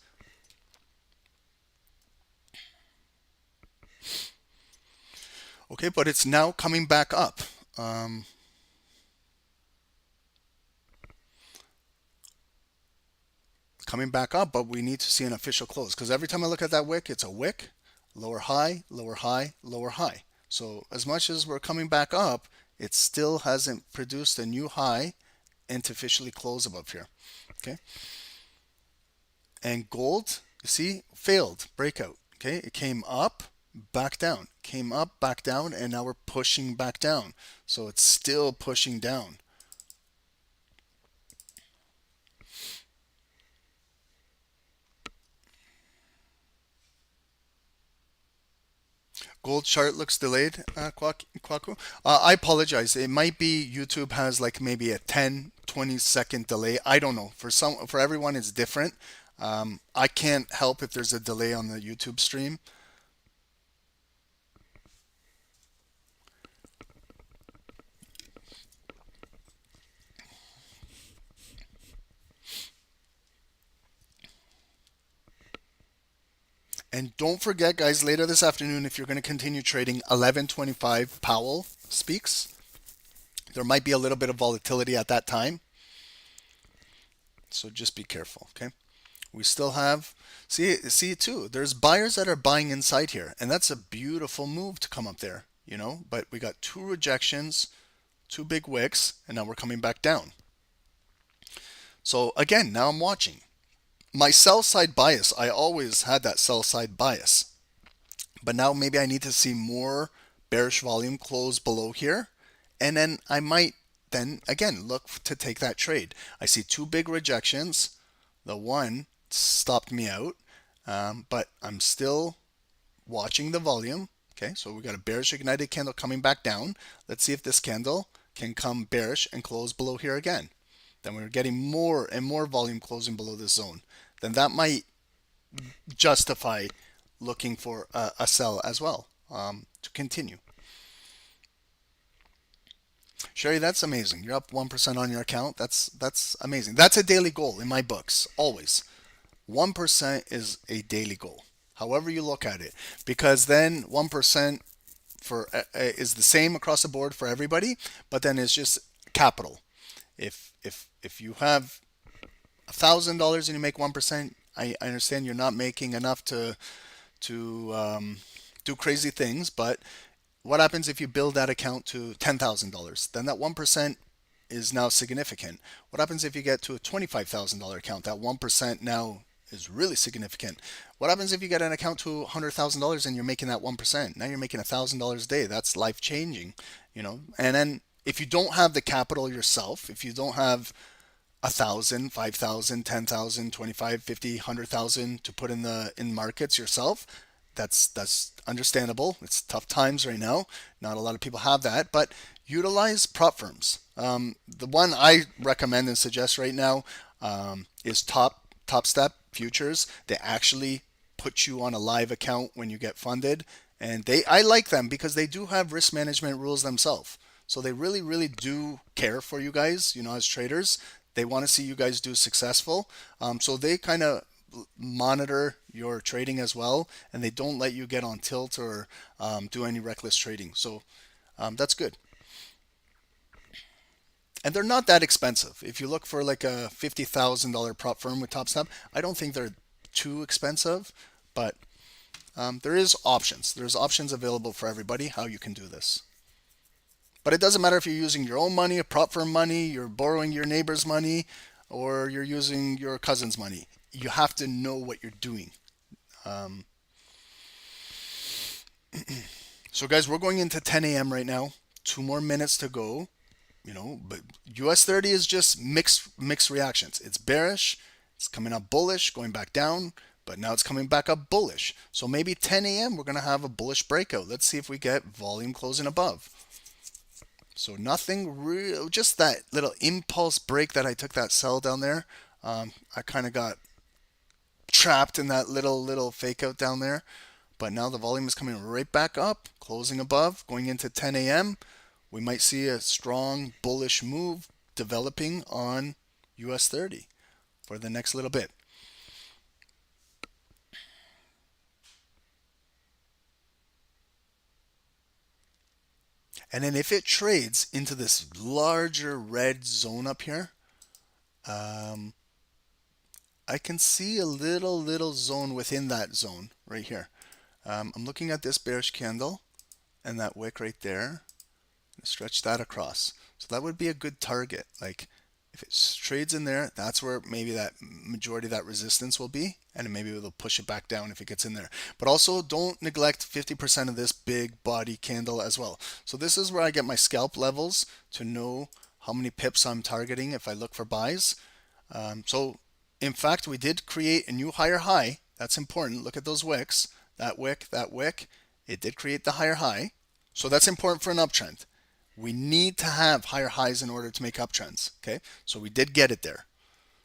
Okay, but it's now coming back up. Um, Coming back up, but we need to see an official close because every time I look at that wick, it's a wick, lower high, lower high, lower high. So as much as we're coming back up, it still hasn't produced a new high and to officially close above here. Okay, and gold, you see, failed breakout. Okay, it came up, back down, came up, back down, and now we're pushing back down. So it's still pushing down. Gold chart looks delayed, Kwaku. I apologize. It might be YouTube has like maybe a 10, 20-second delay. I don't know. For everyone, it's different. I can't help if there's a delay on the YouTube stream. And don't forget, guys, later this afternoon, if you're going to continue trading, 11:25 Powell speaks. There might be a little bit of volatility at that time. So just be careful, okay? We still have, see too, there's buyers that are buying inside here, and that's a beautiful move to come up there, you know, but we got two rejections, two big wicks, and now we're coming back down. So again, now I'm watching. My sell side bias, I always had that sell side bias, but now maybe I need to see more bearish volume close below here, and then I might then again look to take that trade. I see two big rejections. The one stopped me out, but I'm still watching the volume. Okay, so we got a bearish ignited candle coming back down. Let's see if this candle can come bearish and close below here again. Then we're getting more and more volume closing below this zone. Then that might justify looking for a sell as well to continue. Sherry, that's amazing. You're up 1% on your account. That's amazing. That's a daily goal in my books, always. 1% is a daily goal, however you look at it, because then 1% for is the same across the board for everybody, but then it's just capital. If you have $1,000 and you make 1%, I understand you're not making enough to do crazy things, but what happens if you build that account to $10,000? Then that 1% is now significant. What happens if you get to a $25,000 account? That 1% now is really significant. What happens if you get an account to $100,000 and you're making that 1%? Now you're making $1,000 a day. That's life changing, you know. And then if you don't have the capital yourself, if you don't have 1,000, 5,000, 10,000, 25, 50, 100,000 to put in markets yourself, that's understandable. It's tough times right now. Not a lot of people have that, but utilize prop firms. The one I recommend and suggest right now is Top Step Futures. They actually put you on a live account when you get funded, and I like them because they do have risk management rules themselves. So they really, really do care for you guys, you know, as traders. They want to see you guys do successful. So they kind of monitor your trading as well, and they don't let you get on tilt or do any reckless trading. So that's good. And they're not that expensive. If you look for like a $50,000 prop firm with Top Step, I don't think they're too expensive, but there is options. There's options available for everybody how you can do this. But it doesn't matter if you're using your own money, a prop firm money, you're borrowing your neighbor's money, or you're using your cousin's money. you have to know what you're doing. So guys, we're going into 10 a.m. right now. 2 more minutes to go. But US 30 is just mixed reactions. It's bearish, it's coming up bullish, going back down, but now it's coming back up bullish. So maybe 10 a.m. we're going to have a bullish breakout. Let's see if we get volume closing above. So nothing real, just that little impulse break that I took that sell down there. I kind of got trapped in that little fake out down there. But now the volume is coming right back up, closing above, going into 10 a.m. We might see a strong bullish move developing on US 30 for the next little bit. And then if it trades into this larger red zone up here, I can see a little zone within that zone right here. I'm looking at this bearish candle and that wick right there. Stretch that across. So that would be a good target. Like if it trades in there, that's where maybe that majority of that resistance will be, and maybe it'll push it back down if it gets in there. But also don't neglect 50% of this big body candle as well. So this is where I get my scalp levels to know how many pips I'm targeting if I look for buys. So in fact, we did create a new higher high. That's important. Look at those wicks. That wick, it did create the higher high. So that's important for an uptrend. We need to have higher highs in order to make uptrends. Okay, so we did get it there.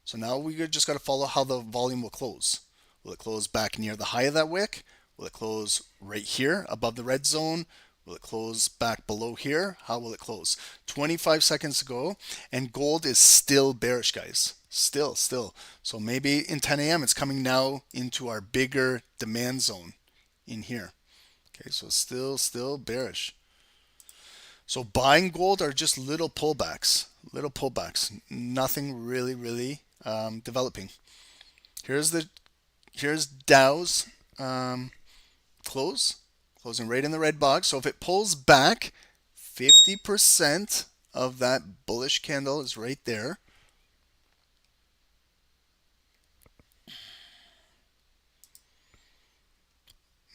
So now we just got to follow how the volume will close. Will it close back near the high of that wick? Will it close right here above the red zone? Will it close back below here? How will it close? 25 seconds to go, and gold is still bearish, guys. Still. So maybe in 10 a.m. it's coming now into our bigger demand zone in here. Okay, so still bearish. So buying gold are just little pullbacks, nothing really developing. Here's Dow's closing right in the red box. So if it pulls back, 50% of that bullish candle is right there.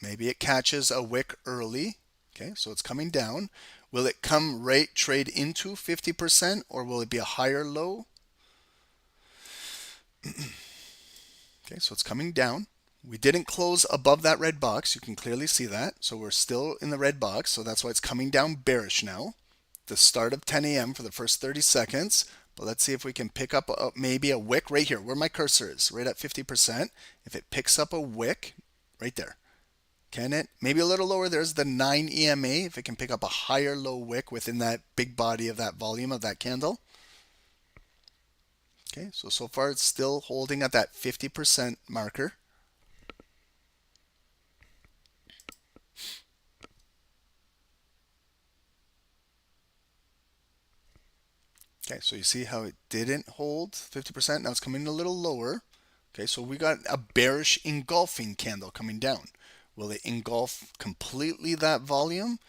Maybe it catches a wick early. Okay, so it's coming down. Will it come right trade into 50%, or will it be a higher low? Okay, so it's coming down. We didn't close above that red box. You can clearly see that. So we're still in the red box. So that's why it's coming down bearish now. The start of 10 a.m. for the first 30 seconds. But let's see if we can pick up maybe a wick right here where my cursor is, right at 50%. If it picks up a wick right there. Can it? Maybe a little lower. There's the 9 EMA. If it can pick up a higher low wick within that big body of that volume of that candle. Okay, so far it's still holding at that 50% marker. Okay, so you see how it didn't hold 50%. Now it's coming a little lower. Okay, so we got a bearish engulfing candle coming down. Will it engulf completely that volume?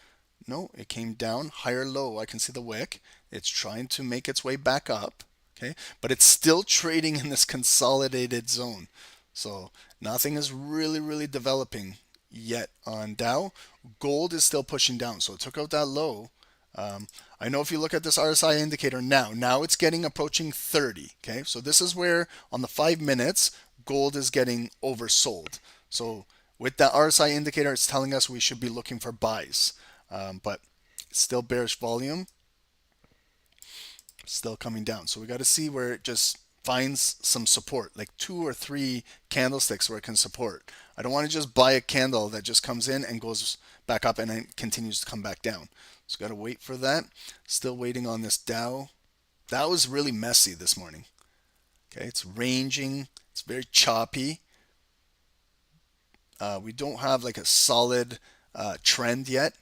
No, it came down higher low. I can see the wick. It's trying to make its way back up. Okay, but it's still trading in this consolidated zone. So nothing is really developing yet on Dow. Gold is still pushing down. So it took out that low. I know if you look at this RSI indicator now it's getting approaching 30. Okay, so this is where on the 5 minutes gold is getting oversold. So with that RSI indicator, it's telling us we should be looking for buys, but still bearish volume, still coming down. So we got to see where it just finds some support, like 2 or 3 candlesticks where it can support. I don't want to just buy a candle that just comes in and goes back up and then continues to come back down. So got to wait for that. Still waiting on this Dow. That was really messy this morning. Okay, it's ranging. It's very choppy. We don't have like a solid trend yet,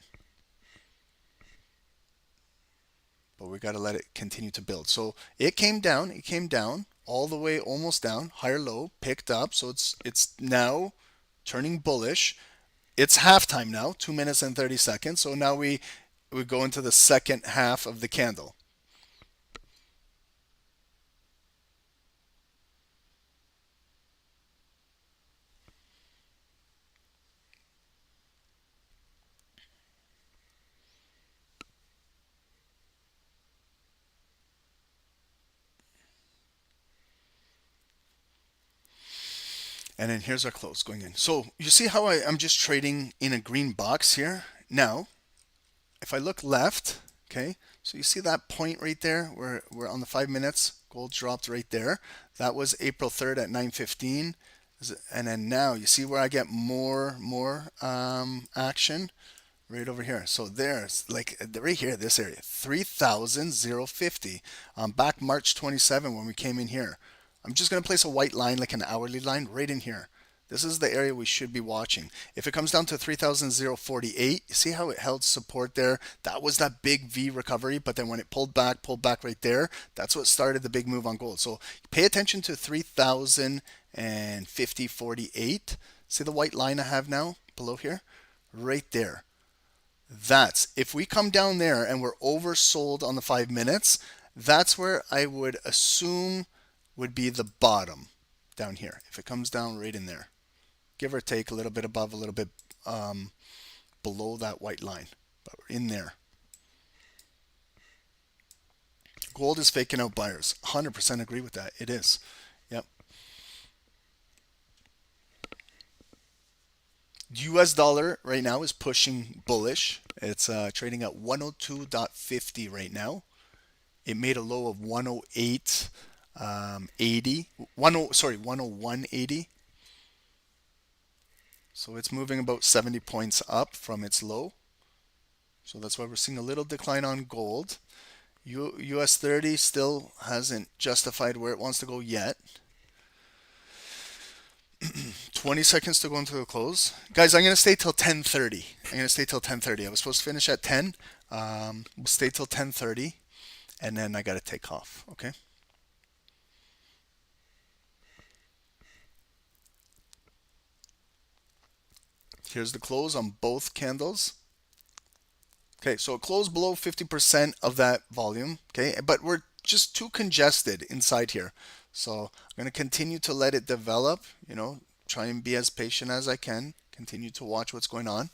but we got to let it continue to build. So it came down all the way, almost down, higher low, picked up. So it's now turning bullish. It's halftime now, 2 minutes and 30 seconds. So now we go into the second half of the candle. And then here's our close going in. So you see how I'm just trading in a green box here? Now, if I look left, okay, so you see that point right there where we're on the 5 minutes, gold dropped right there. That was April 3rd at 9:15. And then now you see where I get more action right over here. So there's like right here, this area, 3,050 back March 27 when we came in here. I'm just going to place a white line, like an hourly line, right in here. This is the area we should be watching. If it comes down to 3,048, you see how it held support there? That was that big V recovery, but then when it pulled back right there, that's what started the big move on gold. So pay attention to 3,050.48. See the white line I have now below here? Right there. That's, if we come down there and we're oversold on the 5 minutes, that's where I would assume would be the bottom down here. If it comes down right in there, give or take a little bit above, a little bit below that white line, but we're in there. Gold is faking out buyers. 100% agree with that. It is. Yep. US dollar right now is pushing bullish. It's trading at 102.50 right now. It made a low of 108.80. 101.80. So it's moving about 70 points up from its low. So that's why we're seeing a little decline on gold. US 30 still hasn't justified where it wants to go yet. 20 seconds to go into the close. Guys, I'm going to stay till 10:30. I'm going to stay till 10:30. I was supposed to finish at 10. We'll stay till 10:30, and then I got to take off, okay? Here's the close on both candles. Okay, so it closed below 50% of that volume, okay? But we're just too congested inside here. So I'm going to continue to let it develop, you know, try and be as patient as I can, continue to watch what's going on.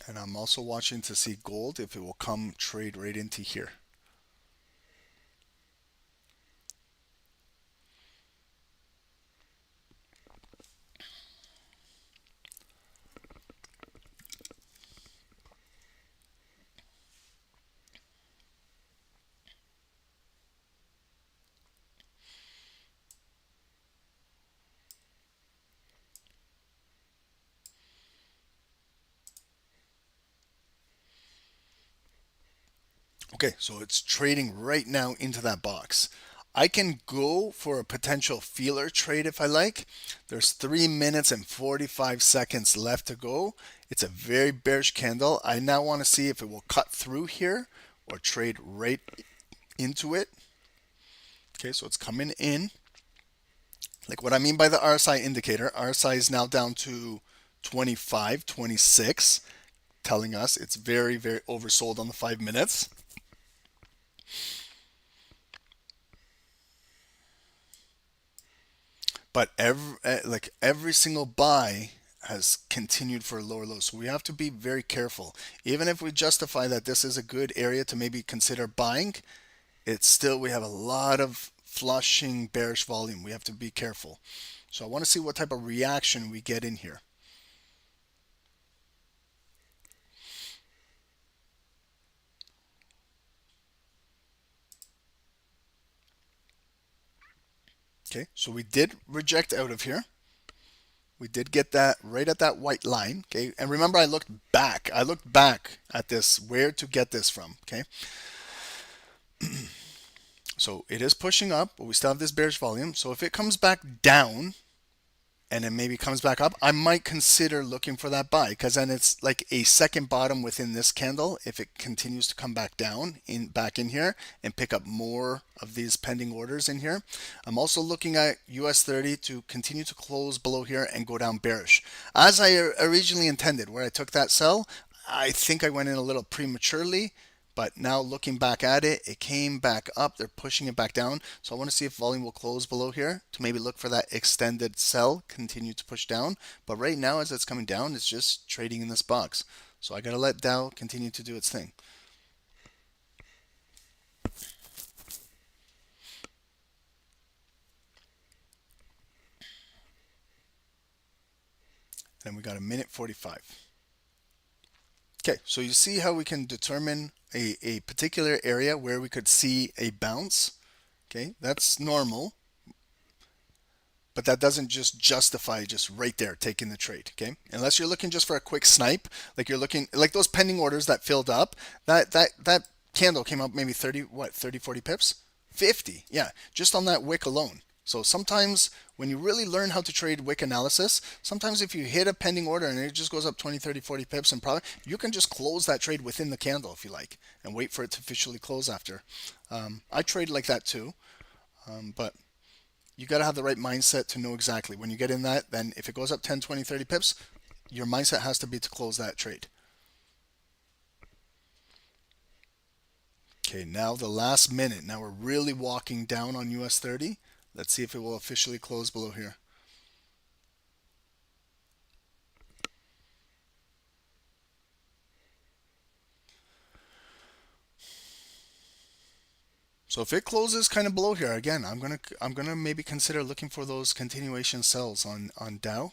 And I'm also watching to see gold, if it will come trade right into here. Okay, so it's trading right now into that box. I can go for a potential feeler trade if I like. There's 3 minutes and 45 seconds left to go. It's a very bearish candle. I now want to see if it will cut through here or trade right into it. Okay, so it's coming in. Like what I mean by the RSI indicator, RSI is now down to 25, 26, telling us it's very, very oversold on the 5 minutes. But every single buy has continued for a lower low. So we have to be very careful. Even if we justify that this is a good area to maybe consider buying, it's still, we have a lot of flushing bearish volume. We have to be careful. So I want to see what type of reaction we get in here. Okay, so we did reject out of here. We did get that right at that white line. Okay, and remember I looked back. I looked back at this, where to get this from. Okay, so it is pushing up, but we still have this bearish volume. So if it comes back down and then maybe comes back up, I might consider looking for that buy, because then it's like a second bottom within this candle if it continues to come back down back in here and pick up more of these pending orders in here. I'm also looking at US 30 to continue to close below here and go down bearish as I originally intended. Where I took that sell, I think I went in a little prematurely, But now looking back at it, it came back up. They're pushing it back down. So I want to see if volume will close below here to maybe look for that extended sell, continue to push down. But right now, as it's coming down, it's just trading in this box. So I got to let Dow continue to do its thing. And we got a minute 45. Okay, so you see how we can determine a particular area where we could see a bounce. Okay, that's normal, but that doesn't just justify just right there taking the trade. Okay, unless you're looking just for a quick snipe, like you're looking like those pending orders that filled up. That candle came up maybe 30, what, 30, 40 pips, 50, yeah, just on that wick alone. So sometimes when you really learn how to trade wick analysis, sometimes if you hit a pending order and it just goes up 20, 30, 40 pips and probably you can just close that trade within the candle if you like and wait for it to officially close after. I trade like that too, but you got to have the right mindset to know exactly when you get in that. Then if it goes up 10, 20, 30 pips, your mindset has to be to close that trade. Okay, now the last minute. Now we're really walking down on US 30. Let's see if it will officially close below here. So if it closes kind of below here, again, I'm gonna maybe consider looking for those continuation sells on Dow.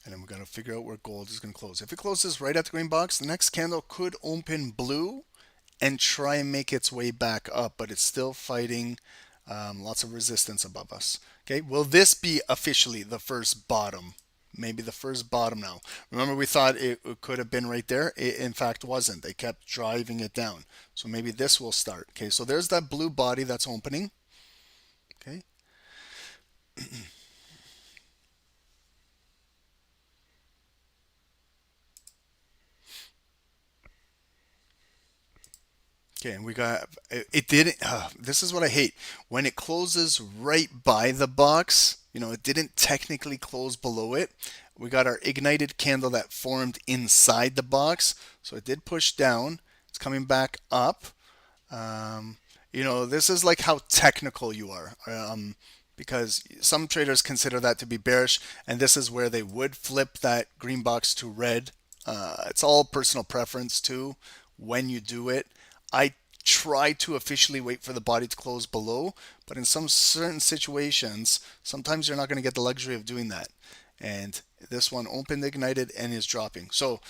And then we got to figure out where gold is going to close. If it closes right at the green box, the next candle could open blue and try and make its way back up, but it's still fighting lots of resistance above us. Okay, will this be officially the first bottom? Maybe the first bottom now. Remember, we thought it could have been right there. It in fact wasn't. They kept driving it down. So maybe this will start. Okay, so there's that blue body that's opening. Okay. Okay, and we got it didn't. This is what I hate when it closes right by the box. You know, it didn't technically close below it. We got our ignited candle that formed inside the box, so it did push down. It's coming back up. You know, this is like how technical you are. Because some traders consider that to be bearish, and this is where they would flip that green box to red. It's all personal preference too when you do it. I try to officially wait for the body to close below, but in some certain situations, sometimes you're not going to get the luxury of doing that. And this one opened, ignited, and is dropping. So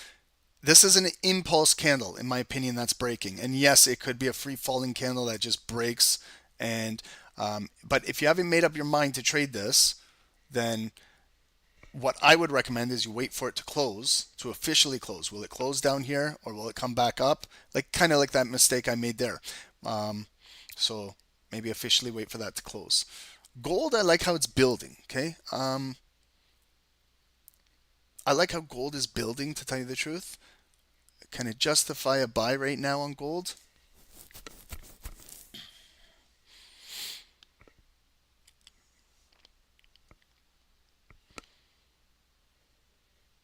this is an impulse candle, in my opinion, that's breaking. And yes, it could be a free falling candle that just breaks. And but if you haven't made up your mind to trade this, then what I would recommend is you wait for it to close, to officially close. Will it close down here or will it come back up? Like kind of like that mistake I made there. So maybe officially wait for that to close. Gold, I like how it's building. Okay. I like how gold is building, to tell you the truth. Can it justify a buy right now on gold?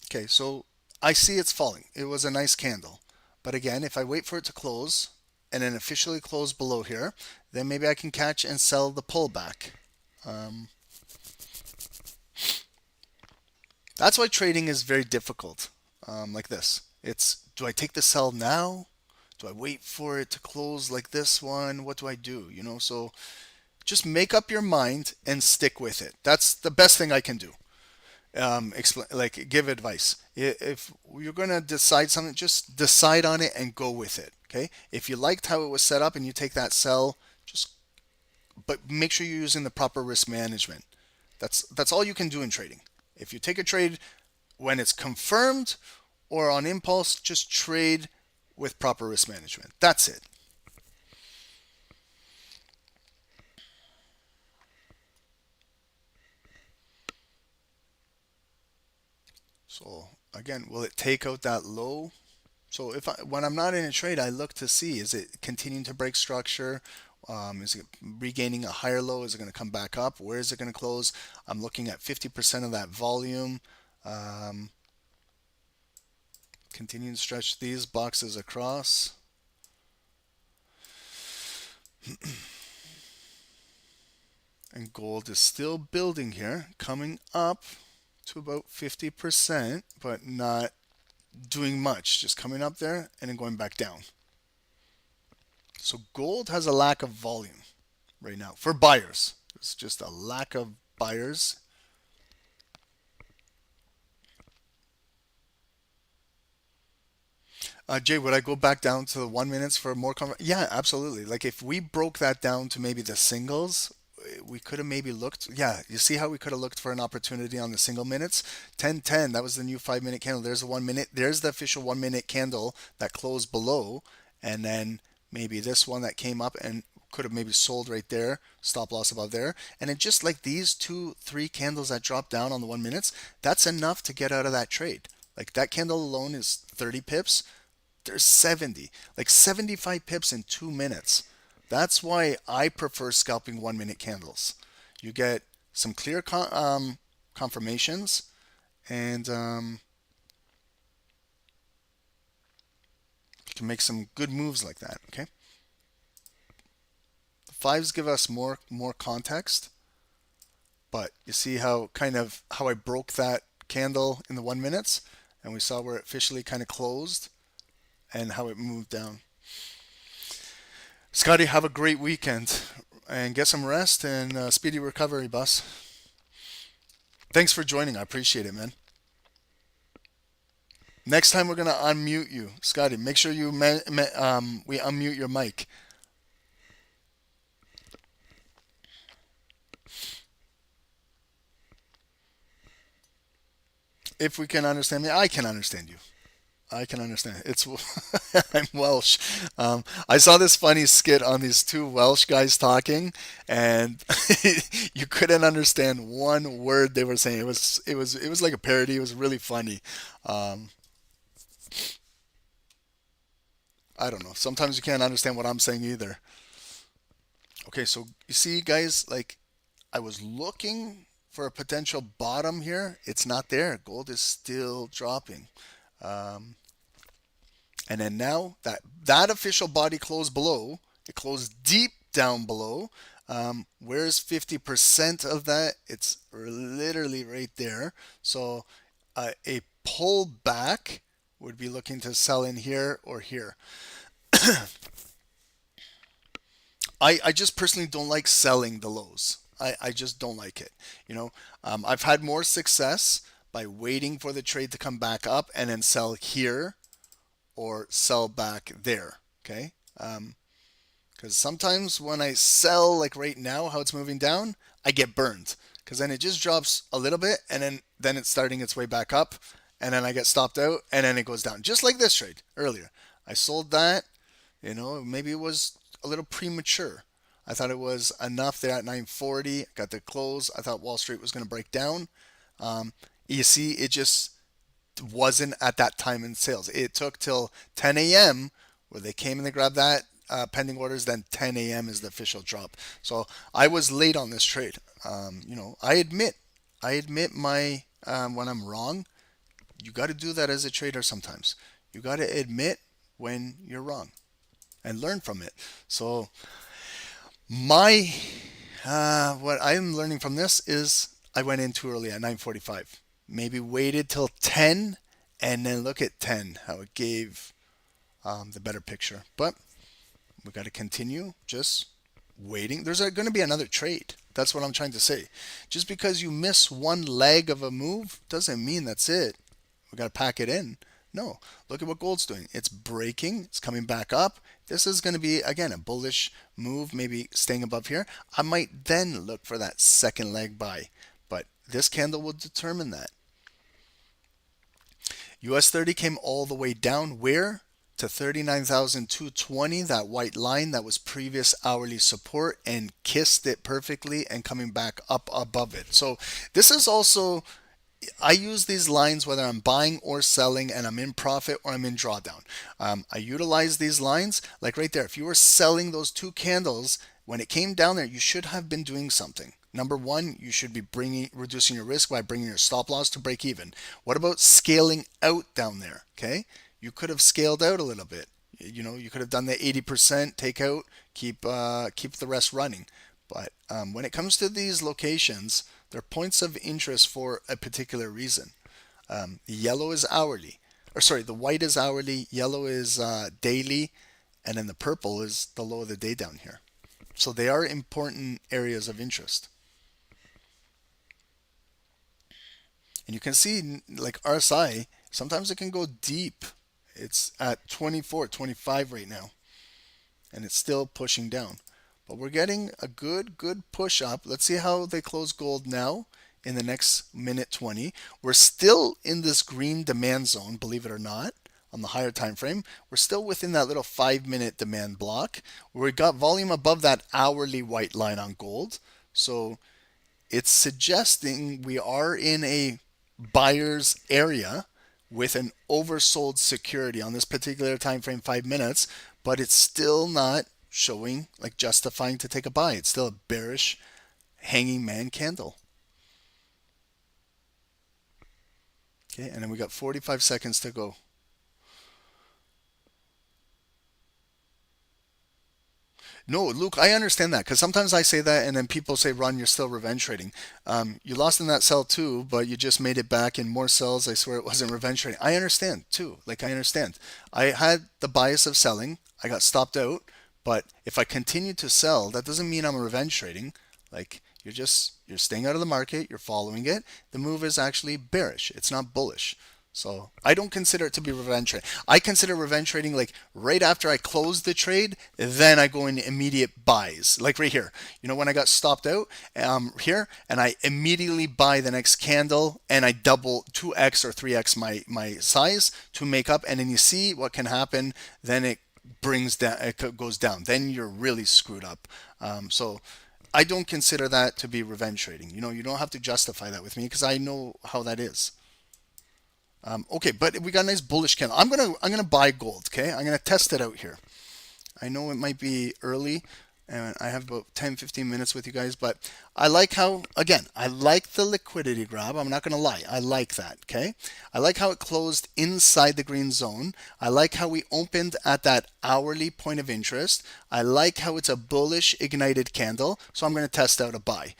Okay, so I see it's falling. It was a nice candle. But again, if I wait for it to close and then officially close below here, then maybe I can catch and sell the pullback. That's why trading is very difficult, like this. It's, do I take the sell now? Do I wait for it to close like this one? What do I do? You know, so just make up your mind and stick with it. That's the best thing I can do. Like give advice. If you're gonna decide something, just decide on it and go with it. Okay. If you liked how it was set up and you take that sell, just but make sure you're using the proper risk management. That's all you can do in trading. If you take a trade when it's confirmed or on impulse, just trade with proper risk management. That's it. So again, will it take out that low? So when I'm not in a trade, I look to see, is it continuing to break structure? Is it regaining a higher low? Is it going to come back up? Where is it going to close? I'm looking at 50% of that volume. Um, Continuing to stretch these boxes across. And gold is still building here, coming up to about 50%, but not doing much, just coming up there and then going back down. So gold has a lack of volume right now for buyers. It's just a lack of buyers. Jay, would I go back down to the 1 minutes for more Yeah, absolutely. Like if we broke that down to maybe the singles, we could have maybe looked. Yeah, you see how we could have looked for an opportunity on the single minutes? 10-10, that was the new 5 minute candle. There's the 1 minute. There's the official 1 minute candle that closed below. And then maybe this one that came up and could have maybe sold right there, stop loss above there. And it just like these 2, 3 candles that dropped down on the 1 minutes, that's enough to get out of that trade. Like that candle alone is 30 pips. There's 70, like 75 pips in 2 minutes. That's why I prefer scalping 1 minute candles. You get some clear confirmations, and you can make some good moves like that. Okay. The fives give us more context, but you see how how I broke that candle in the 1 minutes, and we saw where it officially kind of closed and how it moved down. Scotty, have a great weekend and get some rest and speedy recovery, boss. Thanks for joining. I appreciate it, man. Next time we're gonna unmute you, Scotty. Make sure we unmute your mic. If we can understand me, I can understand you. I can understand. It's I'm Welsh. I saw this funny skit on these two Welsh guys talking, and you couldn't understand one word they were saying. It was like a parody. It was really funny. Um, I don't know. Sometimes you can't understand what I'm saying either. Okay, so you see, guys, like I was looking for a potential bottom here. It's not there. Gold is still dropping. Um, And then now that official body closed below, it closed deep down below. Where's 50% of that? It's literally right there. So a pullback would be looking to sell in here or here. I just personally don't like selling the lows. I just don't like it. I've had more success by waiting for the trade to come back up and then sell here or sell back there. Okay. Because sometimes when I sell, like right now, how it's moving down, I get burned because then it just drops a little bit and then it's starting its way back up, and then I get stopped out and then it goes down, just like this trade earlier. I sold that. Maybe it was a little premature. I thought it was enough there at 940. Got the close. I thought Wall Street was going to break down. You see, it just wasn't at that time in sales. It took till 10 a.m. where they came and they grabbed that pending orders. Then 10 a.m. is the official drop. So I was late on this trade. I admit my when I'm wrong. You got to do that as a trader sometimes. You got to admit when you're wrong and learn from it. So my what I'm learning from this is I went in too early at 9:45. Maybe waited till 10 and then look at 10, how it gave the better picture. But we got to continue just waiting. There's going to be another trade. That's what I'm trying to say. Just because you miss one leg of a move doesn't mean that's it. We got to pack it in. No, look at what gold's doing. It's breaking. It's coming back up. This is going to be, again, a bullish move, maybe staying above here. I might then look for that second leg buy. But this candle will determine that. US 30 came all the way down where? To 39,220, that white line that was previous hourly support, and kissed it perfectly and coming back up above it. So this is also I use these lines whether I'm buying or selling and I'm in profit or I'm in drawdown. I utilize these lines like right there. If you were selling those two candles, when it came down there, you should have been doing something. Number one, you should be reducing your risk by bringing your stop loss to break even. What about scaling out down there? Okay, you could have scaled out a little bit. You could have done the 80% take out, keep the rest running. But when it comes to these locations, they're points of interest for a particular reason. The yellow is hourly, or sorry, the white is hourly, yellow is daily, and then the purple is the low of the day down here. So they are important areas of interest. And you can see, like RSI, sometimes it can go deep. It's at 24, 25 right now, and it's still pushing down. But we're getting a good push up. Let's see how they close gold now in the next minute 20. We're still in this green demand zone, believe it or not, on the higher time frame. We're still within that little 5-minute demand block. We got volume above that hourly white line on gold. So it's suggesting we are in a buyer's area with an oversold security on this particular time frame, 5 minutes, but it's still not showing like justifying to take a buy. It's still a bearish hanging man candle. Okay, and then we got 45 seconds to go. No, Luke, I understand that because sometimes I say that and then people say, Ron, you're still revenge trading. You lost in that sell too, but you just made it back in more sells. I swear it wasn't revenge trading. I understand too. Like, I understand. I had the bias of selling. I got stopped out. But if I continue to sell, that doesn't mean I'm revenge trading. Like, you're staying out of the market. You're following it. The move is actually bearish. It's not bullish. So I don't consider it to be revenge trading. I consider revenge trading like right after I close the trade, then I go in immediate buys. Like right here, when I got stopped out here, and I immediately buy the next candle, and I double 2x or 3x my size to make up. And then you see what can happen. Then it goes down. Then you're really screwed up. So I don't consider that to be revenge trading. You don't have to justify that with me because I know how that is. Okay, but we got a nice bullish candle. I'm gonna buy gold. Okay, I'm gonna test it out here. I know it might be early, and I have about 10-15 minutes with you guys, but I like how, again, I like the liquidity grab. I'm not gonna lie, I like that. Okay, I like how it closed inside the green zone. I like how we opened at that hourly point of interest. I like how it's a bullish ignited candle, so I'm gonna test out a buy.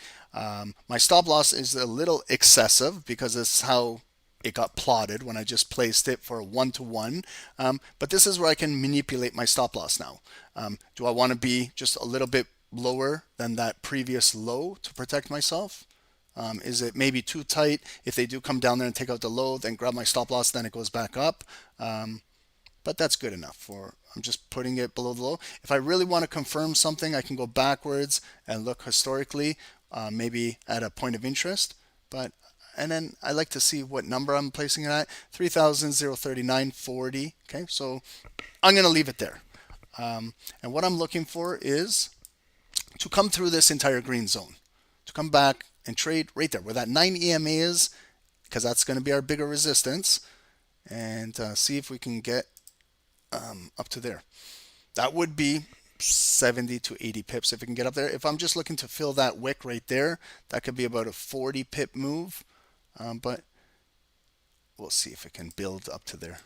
My stop loss is a little excessive because it's how it got plotted when I just placed it for a 1-to-1. But this is where I can manipulate my stop loss now. Do I want to be just a little bit lower than that previous low to protect myself? Is it maybe too tight? If they do come down there and take out the low, then grab my stop loss, then it goes back up. But that's good enough. I'm just putting it below the low. If I really want to confirm something, I can go backwards and look historically, maybe at a point of interest. And then I like to see what number I'm placing it at. 3,039.40. Okay, so I'm going to leave it there. And what I'm looking for is to come through this entire green zone, to come back and trade right there where that 9 EMA is, because that's going to be our bigger resistance, and see if we can get up to there. That would be 70 to 80 pips if we can get up there. If I'm just looking to fill that wick right there, that could be about a 40 pip move. But we'll see if it can build up to there.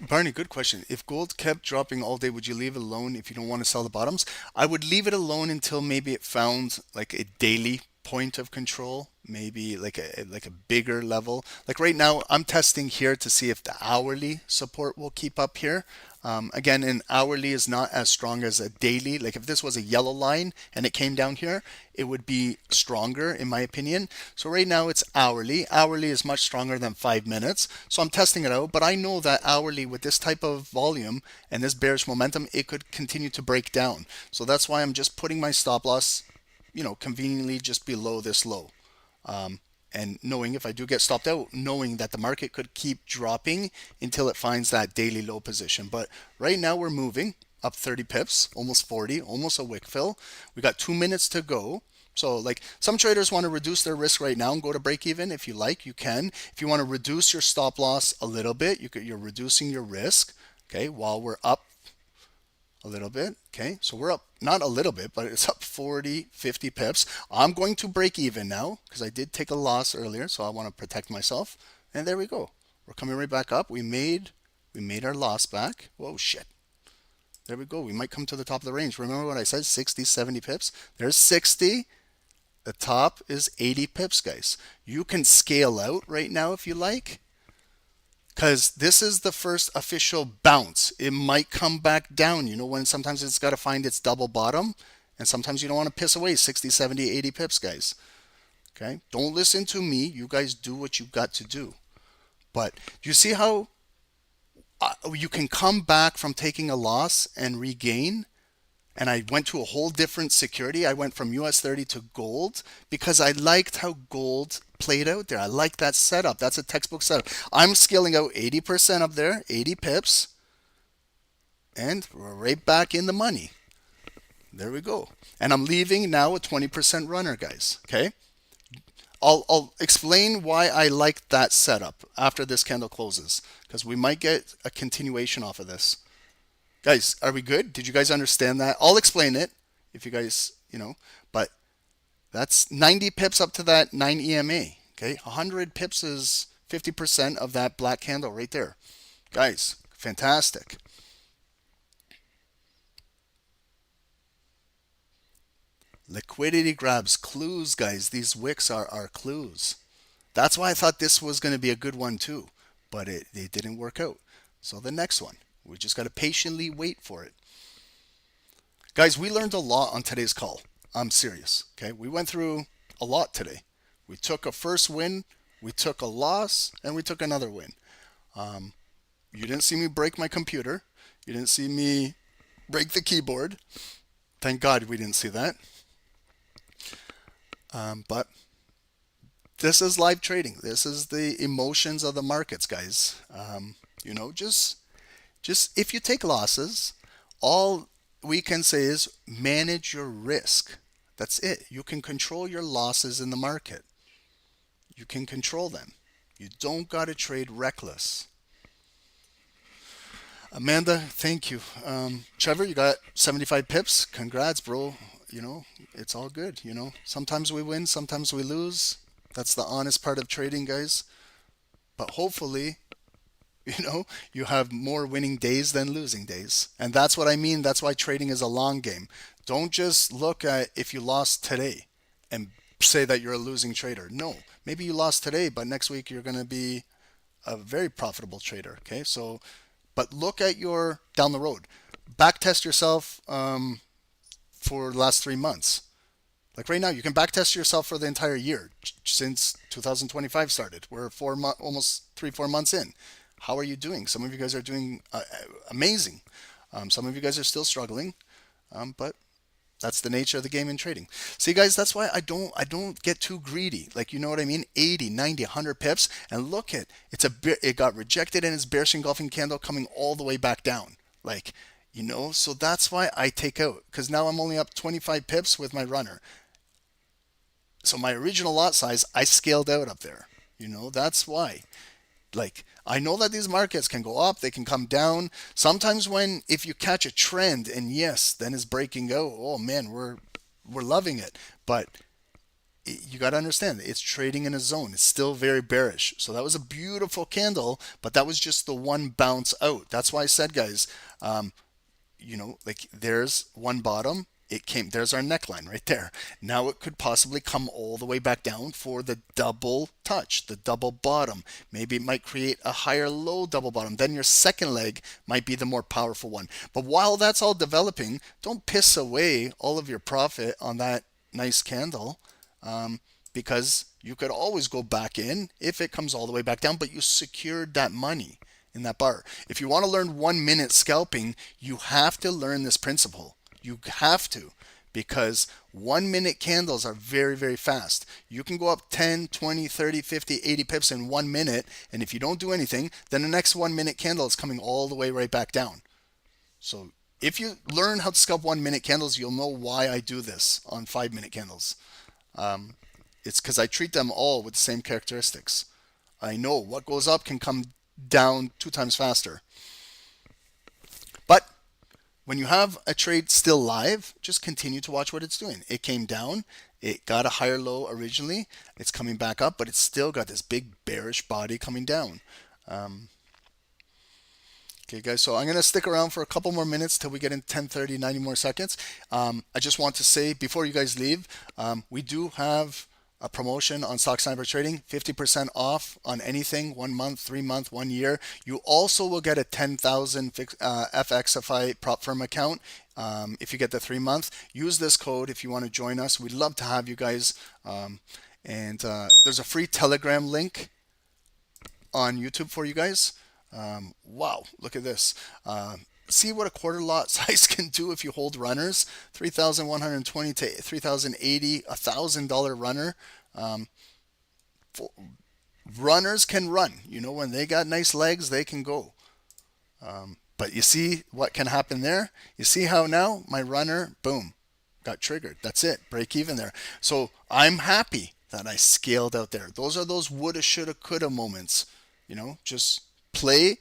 Barney, good question. If gold kept dropping all day, would you leave it alone if you don't want to sell the bottoms? I would leave it alone until maybe it found like a daily point of control, maybe like a bigger level. Like right now, I'm testing here to see if the hourly support will keep up here. Again, an hourly is not as strong as a daily. Like if this was a yellow line and it came down here, it would be stronger in my opinion. So right now it's hourly. Hourly is much stronger than 5 minutes. So I'm testing it out, but I know that hourly with this type of volume and this bearish momentum, it could continue to break down. So that's why I'm just putting my stop loss conveniently just below this low. And knowing if I do get stopped out, knowing that the market could keep dropping until it finds that daily low position. But right now we're moving up 30 pips, almost 40, almost a wick fill. We got 2 minutes to go. So like some traders want to reduce their risk right now and go to break even. If you like, you can. If you want to reduce your stop loss a little bit, you're reducing your risk, okay, while we're up a little bit. Okay, so we're up not a little bit, but it's up 40, 50 pips. I'm going to break even now because I did take a loss earlier, so I want to protect myself. And there we go. We're coming right back up. We made our loss back. Whoa, shit. There we go. We might come to the top of the range. Remember what I said? 60, 70 pips. There's 60. The top is 80 pips, guys. You can scale out right now if you like, because this is the first official bounce. It might come back down. When sometimes it's got to find its double bottom, and sometimes you don't want to piss away 60, 70, 80 pips, guys. Okay? Don't listen to me. You guys do what you got to do. But you see how you can come back from taking a loss and regain? And I went to a whole different security. I went from US 30 to gold because I liked how gold played out there. I like that setup. That's a textbook setup. I'm scaling out 80% up there, 80 pips, and we're right back in the money. There we go. And I'm leaving now a 20% runner, guys. Okay? I'll explain why I like that setup after this candle closes, because we might get a continuation off of this. Guys, are we good? Did you guys understand that? I'll explain it if you guys, but that's 90 pips up to that 9 EMA. Okay, 100 pips is 50% of that black candle right there. Guys, fantastic. Liquidity grabs, clues, guys. These wicks are clues. That's why I thought this was going to be a good one too, but it didn't work out. So the next one. We just got to patiently wait for it. Guys, we learned a lot on today's call. I'm serious. Okay, we went through a lot today. We took a first win, we took a loss, and we took another win. You didn't see me break my computer. You didn't see me break the keyboard. Thank God we didn't see that. But this is live trading. This is the emotions of the markets, guys. Just if you take losses, all we can say is manage your risk. That's it. You can control your losses in the market. You can control them. You don't got to trade reckless. Amanda, thank you. Trevor, you got 75 pips. Congrats, bro. It's all good. Sometimes we win, sometimes we lose. That's the honest part of trading, guys. But hopefully, you have more winning days than losing days. And that's what I mean. That's why trading is a long game. Don't just look at if you lost today and say that you're a losing trader. No, maybe you lost today, but next week you're going to be a very profitable trader. Okay, but look at your down the road. Back test yourself for the last 3 months. Like right now, you can back test yourself for the entire year since 2025 started. We're almost 3-4 months in. How are you doing? Some of you guys are doing amazing. Some of you guys are still struggling, but that's the nature of the game in trading. See, guys, that's why I don't get too greedy. Like, you know what I mean? 80, 90, 100 pips, and look it got rejected in its bearish engulfing candle coming all the way back down. Like, so that's why I take out, because now I'm only up 25 pips with my runner. So my original lot size, I scaled out up there. That's why. Like, I know that these markets can go up, they can come down. Sometimes if you catch a trend and yes, then it's breaking out, oh man, we're loving it. But you got to understand, it's trading in a zone. It's still very bearish. So that was a beautiful candle, but that was just the one bounce out. That's why I said, guys, like there's one bottom. There's our neckline right there. Now it could possibly come all the way back down for the double touch, the double bottom. Maybe it might create a higher low double bottom. Then your second leg might be the more powerful one. But while that's all developing, don't piss away all of your profit on that nice candle, because you could always go back in if it comes all the way back down, but you secured that money in that bar. If you want to learn 1 minute scalping, you have to learn this principle. You have to, because 1 minute candles are very, very fast. You can go up 10, 20, 30, 50, 80 pips in 1 minute, and if you don't do anything, then the next 1 minute candle is coming all the way right back down. So if you learn how to scalp 1 minute candles, you'll know why I do this on 5 minute candles. It's because I treat them all with the same characteristics. I know what goes up can come down 2 times faster. But when you have a trade still live, just continue to watch what it's doing. It came down. It got a higher low originally. It's coming back up, but it's still got this big bearish body coming down. Okay, guys, so I'm going to stick around for a couple more minutes till we get in 10:30, 90 more seconds. I just want to say before you guys leave, we do have a promotion on Stock Sniper Trading, 50% off on anything, 1 month, 3 month, 1 year. You also will get a 10,000 FXFI prop firm account if you get the 3 month. Use this code if you want to join us. We'd love to have you guys. There's a free Telegram link on YouTube for you guys. Wow, look at this. See what a quarter lot size can do if you hold runners. 3,120 to 3,080, $1,000 runner. Runners can run. You know, when they got nice legs, they can go. But you see what can happen there? You see how now my runner, boom, got triggered. That's it. Break even there. So I'm happy that I scaled out there. Those are those woulda, shoulda, coulda moments. You know, just play.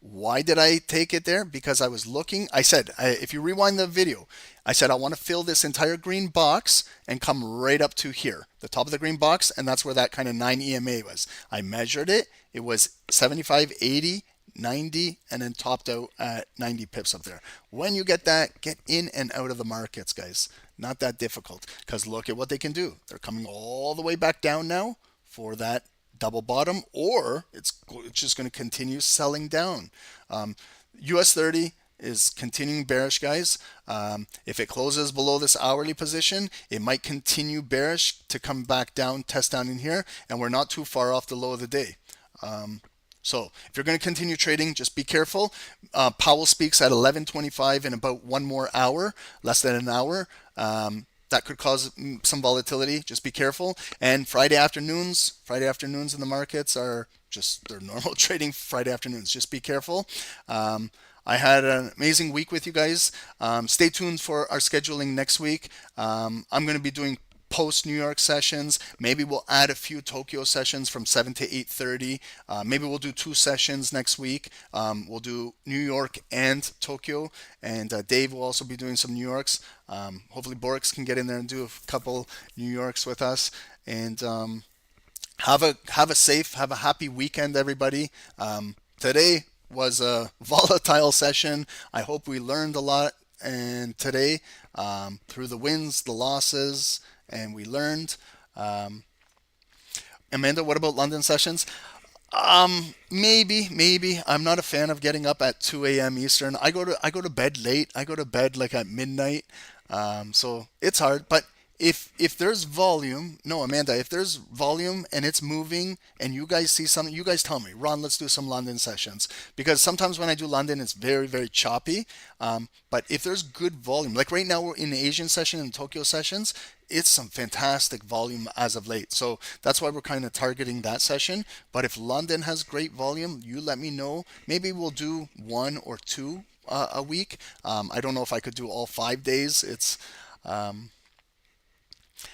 Why did I take it there? Because I was looking. I said, if you rewind the video, I said I want to fill this entire green box and come right up to here, the top of the green box, and that's where that kind of 9 EMA was. I measured it. It was 75, 80, 90, and then topped out at 90 pips up there. When you get that, get in and out of the markets, guys. Not that difficult, because look at what they can do. They're coming all the way back down now for that double bottom, or it's just going to continue selling down. US 30 is continuing bearish, guys. If it closes below this hourly position, it might continue bearish to come back down, test down in here, and we're not too far off the low of the day. So if you're going to continue trading, just be careful. Powell speaks at 11:25 in about 1 more hour, less than an hour. That could cause some volatility. Just be careful. And Friday afternoons in the markets are just, they're normal trading Friday afternoons. Just be careful. I had an amazing week with you guys. Stay tuned for our scheduling next week. I'm going to be doing post-New York sessions. Maybe we'll add a few Tokyo sessions from 7 to 8:30. Maybe we'll do 2 sessions next week. We'll do New York and Tokyo, and Dave will also be doing some New Yorks. Hopefully Borix can get in there and do a couple New Yorks with us. And have a safe, have a happy weekend, everybody. Today was a volatile session. I hope we learned a lot, and today through the wins, the losses, and we learned. Amanda, what about London sessions? Maybe. I'm not a fan of getting up at 2 a.m. Eastern. I go to bed late. I go to bed like at midnight. So it's hard. But if there's volume, no, Amanda, if there's volume and it's moving and you guys see something, you guys tell me, Ron, let's do some London sessions. Because sometimes when I do London, it's very, very choppy. But if there's good volume, like right now we're in the Asian session and Tokyo sessions, it's some fantastic volume as of late. So that's why we're kind of targeting that session. But if London has great volume, you let me know. Maybe we'll do 1 or 2 a week. I don't know if I could do all 5 days. It's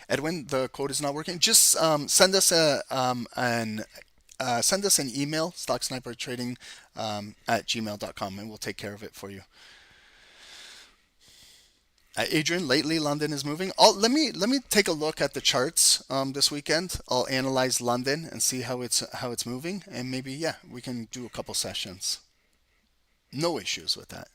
Edwin, the code is not working. Just send us an email, stocksnipertrading at gmail.com, and we'll take care of it for you. Adrian, lately London is moving. Let me take a look at the charts this weekend. I'll analyze London and see how it's moving, and maybe we can do a couple sessions. No issues with that.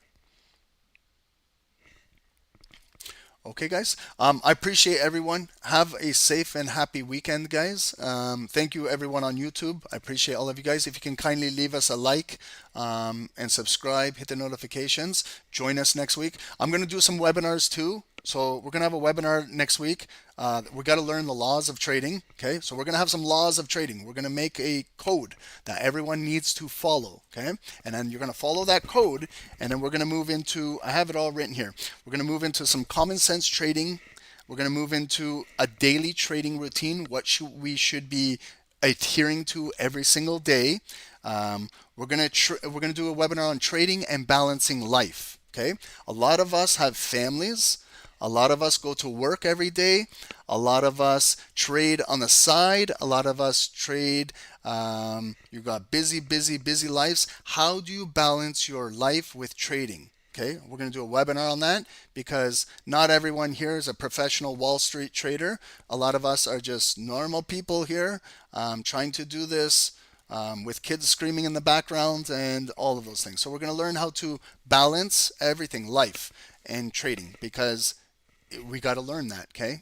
Okay, guys. I appreciate everyone. Have a safe and happy weekend, guys. Thank you, everyone on YouTube. I appreciate all of you guys. If you can kindly leave us a like and subscribe, hit the notifications. Join us next week. I'm going to do some webinars too. So we're gonna have a webinar next week. We got to learn the laws of trading. Okay, so we're gonna have some laws of trading. We're gonna make a code that everyone needs to follow. Okay, and then you're gonna follow that code, and then we're gonna move into. I have it all written here. We're gonna move into some common sense trading. We're gonna move into a daily trading routine. We should be adhering to every single day. We're gonna do a webinar on trading and balancing life. Okay, a lot of us have families. A lot of us go to work every day. A lot of us trade on the side. A lot of us trade. You've got busy lives. How do you balance your life with trading? Okay, we're going to do a webinar on that because not everyone here is a professional Wall Street trader. A lot of us are just normal people here trying to do this with kids screaming in the background and all of those things. So we're going to learn how to balance everything, life and trading, because we got to learn that. Okay,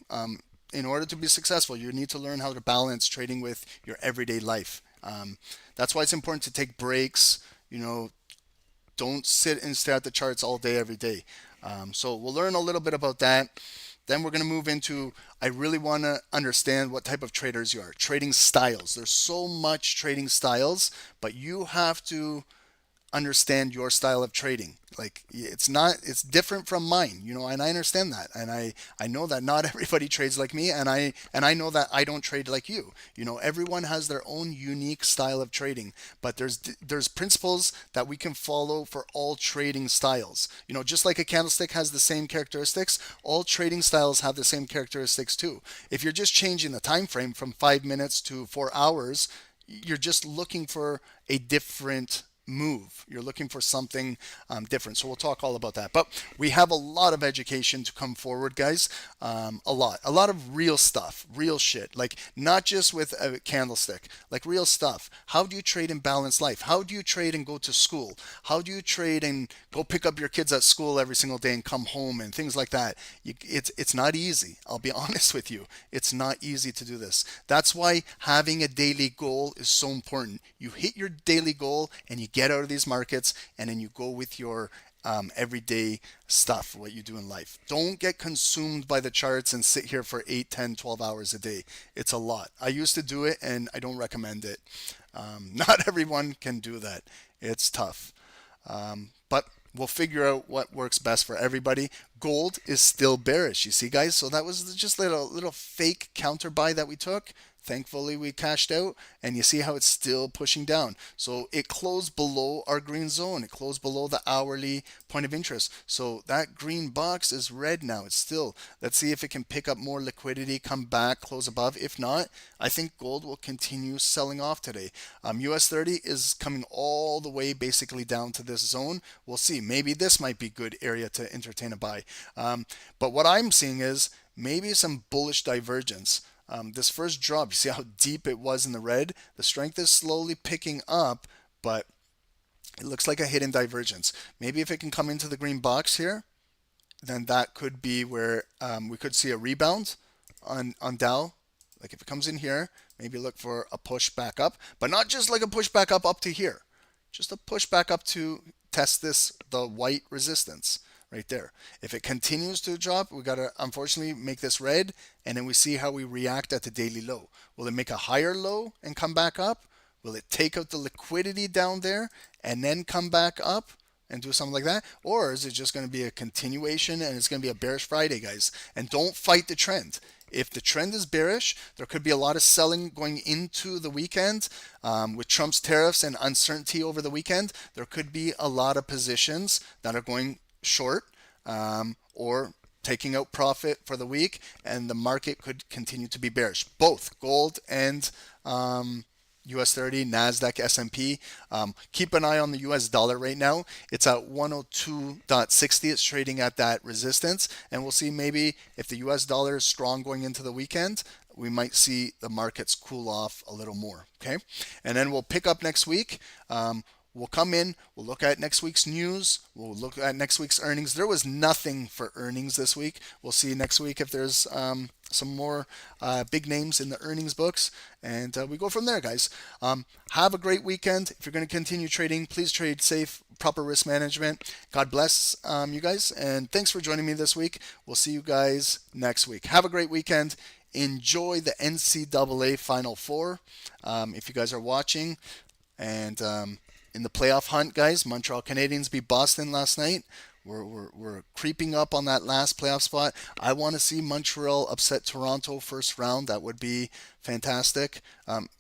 in order to be successful, you need to learn how to balance trading with your everyday life. That's why it's important to take breaks. Don't sit and stare at the charts all day every day. So we'll learn a little bit about that. Then we're going to move into, I really want to understand what type of traders you are. Trading styles. There's so much trading styles, but you have to understand your style of trading. Like, it's different from mine, and I understand that. And I know that not everybody trades like me, and I know that I don't trade like you. Everyone has their own unique style of trading, but there's principles that we can follow for all trading styles. Just like a candlestick has the same characteristics, all trading styles have the same characteristics too. If you're just changing the time frame from 5 minutes to 4 hours, you're just looking for a different move. You're looking for something different. So we'll talk all about that. But we have a lot of education to come forward, guys. A lot of real stuff, real shit. Like, not just with a candlestick, like real stuff. How do you trade and balance life? How do you trade and go to school? How do you trade and go pick up your kids at school every single day and come home and things like that? It's not easy. I'll be honest with you. It's not easy to do this. That's why having a daily goal is so important. You hit your daily goal and you get out of these markets, and then you go with your everyday stuff, what you do in life. Don't get consumed by the charts and sit here for 8, 10, 12 hours a day. It's a lot. I used to do it, and I don't recommend it. Not everyone can do that. It's tough. But we'll figure out what works best for everybody. Gold is still bearish, you see, guys. So that was just a little fake counter buy that we took. Thankfully, we cashed out, and you see how it's still pushing down. So it closed below our green zone. It closed below the hourly point of interest. So that green box is red now. It's still, let's see if it can pick up more liquidity, come back, close above. If not, I think gold will continue selling off today. US 30 is coming all the way basically down to this zone. We'll see. Maybe this might be a good area to entertain a buy. But what I'm seeing is maybe some bullish divergence. This first drop, you see how deep it was in the red? The strength is slowly picking up, but it looks like a hidden divergence. Maybe if it can come into the green box here, then that could be where we could see a rebound on Dow. Like, if it comes in here, maybe look for a push back up, but not just like a push back up to here. Just a push back up to test the white resistance right there. If it continues to drop, we got to unfortunately make this red, and then we see how we react at the daily low. Will it make a higher low and come back up? Will it take out the liquidity down there and then come back up and do something like that? Or is it just going to be a continuation and it's going to be a bearish Friday, guys? And don't fight the trend. If the trend is bearish, there could be a lot of selling going into the weekend. With Trump's tariffs and uncertainty over the weekend, there could be a lot of positions that are going short or taking out profit for the week, and the market could continue to be bearish. Both gold and US 30, NASDAQ, S&P. Keep an eye on the US dollar right now. It's at 102.60. It's trading at that resistance, and we'll see maybe if the US dollar is strong going into the weekend, we might see the markets cool off a little more. Okay, and then we'll pick up next week. we'll come in, we'll look at next week's news, we'll look at next week's earnings. There was nothing for earnings this week. We'll see next week if there's some more big names in the earnings books, and we go from there, guys. Have a great weekend. If you're going to continue trading, please trade safe, proper risk management. God bless you guys, and thanks for joining me this week. We'll see you guys next week. Have a great weekend. Enjoy the NCAA Final Four if you guys are watching. And in the playoff hunt, guys, Montreal Canadiens beat Boston last night. We're creeping up on that last playoff spot. I want to see Montreal upset Toronto first round. That would be fantastic.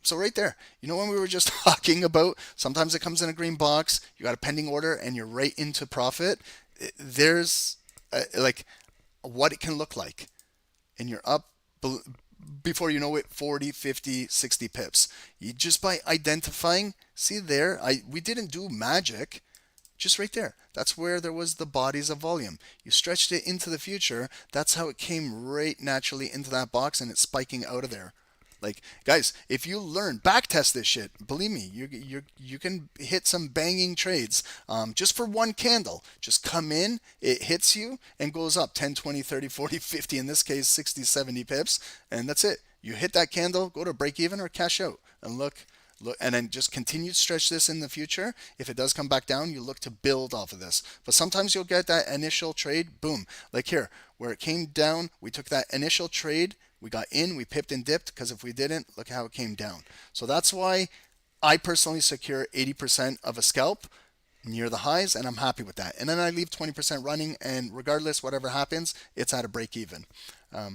So right there, you know when we were just talking about sometimes it comes in a green box, you got a pending order, and you're right into profit. There's like what it can look like. And you're up before you know it 40, 50, 60 pips. You just by identifying, see there, we didn't do magic, just right there. That's where there was the bodies of volume. You stretched it into the future. That's how it came right naturally into that box, and it's spiking out of there. Like, guys, if you learn, backtest this shit, believe me, you can hit some banging trades just for one candle. Just come in, it hits you, and goes up 10, 20, 30, 40, 50, in this case, 60, 70 pips, and that's it. You hit that candle, go to break even or cash out, and look, and then just continue to stretch this in the future. If it does come back down, you look to build off of this. But sometimes you'll get that initial trade, boom, like here, where it came down, we took that initial trade, we got in, we pipped and dipped, because if we didn't, look how it came down. So that's why I personally secure 80% of a scalp near the highs, and I'm happy with that. And then I leave 20% running, and regardless, whatever happens, it's at a break even.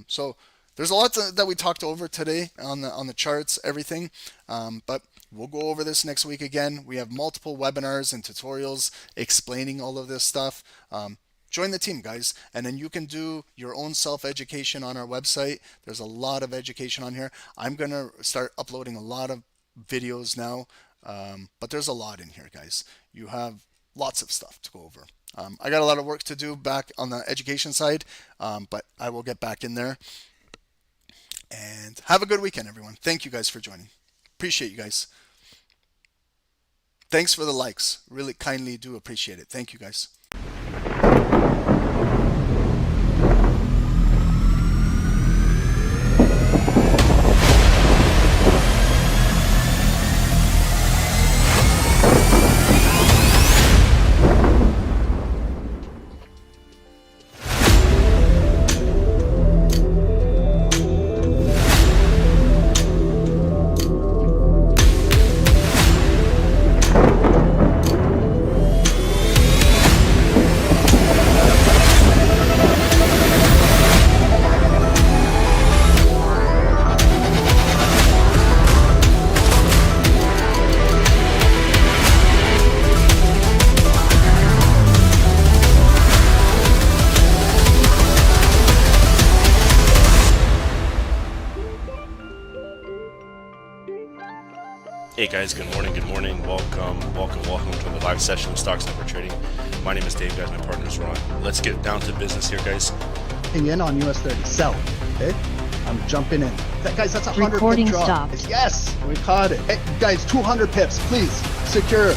So there's a lot that we talked over today on the charts, everything. But we'll go over this next week again. We have multiple webinars and tutorials explaining all of this stuff. Join the team, guys, and then you can do your own self-education on our website. There's a lot of education on here. I'm going to start uploading a lot of videos now, but there's a lot in here, guys. You have lots of stuff to go over. I got a lot of work to do back on the education side, but I will get back in there. And have a good weekend, everyone. Thank you guys for joining. Appreciate you guys. Thanks for the likes. Really kindly do appreciate it. Thank you, guys. Hey guys, good morning. Welcome to the live session of Stocks Never Trading. My name is Dave, guys. My partner is Ron. Let's get down to business here, guys. In on US 30, sell. Okay, I'm jumping in. Guys, that's a 100 Recording pip drop. stopped. Yes, we caught it. Hey, guys, 200 pips, please secure.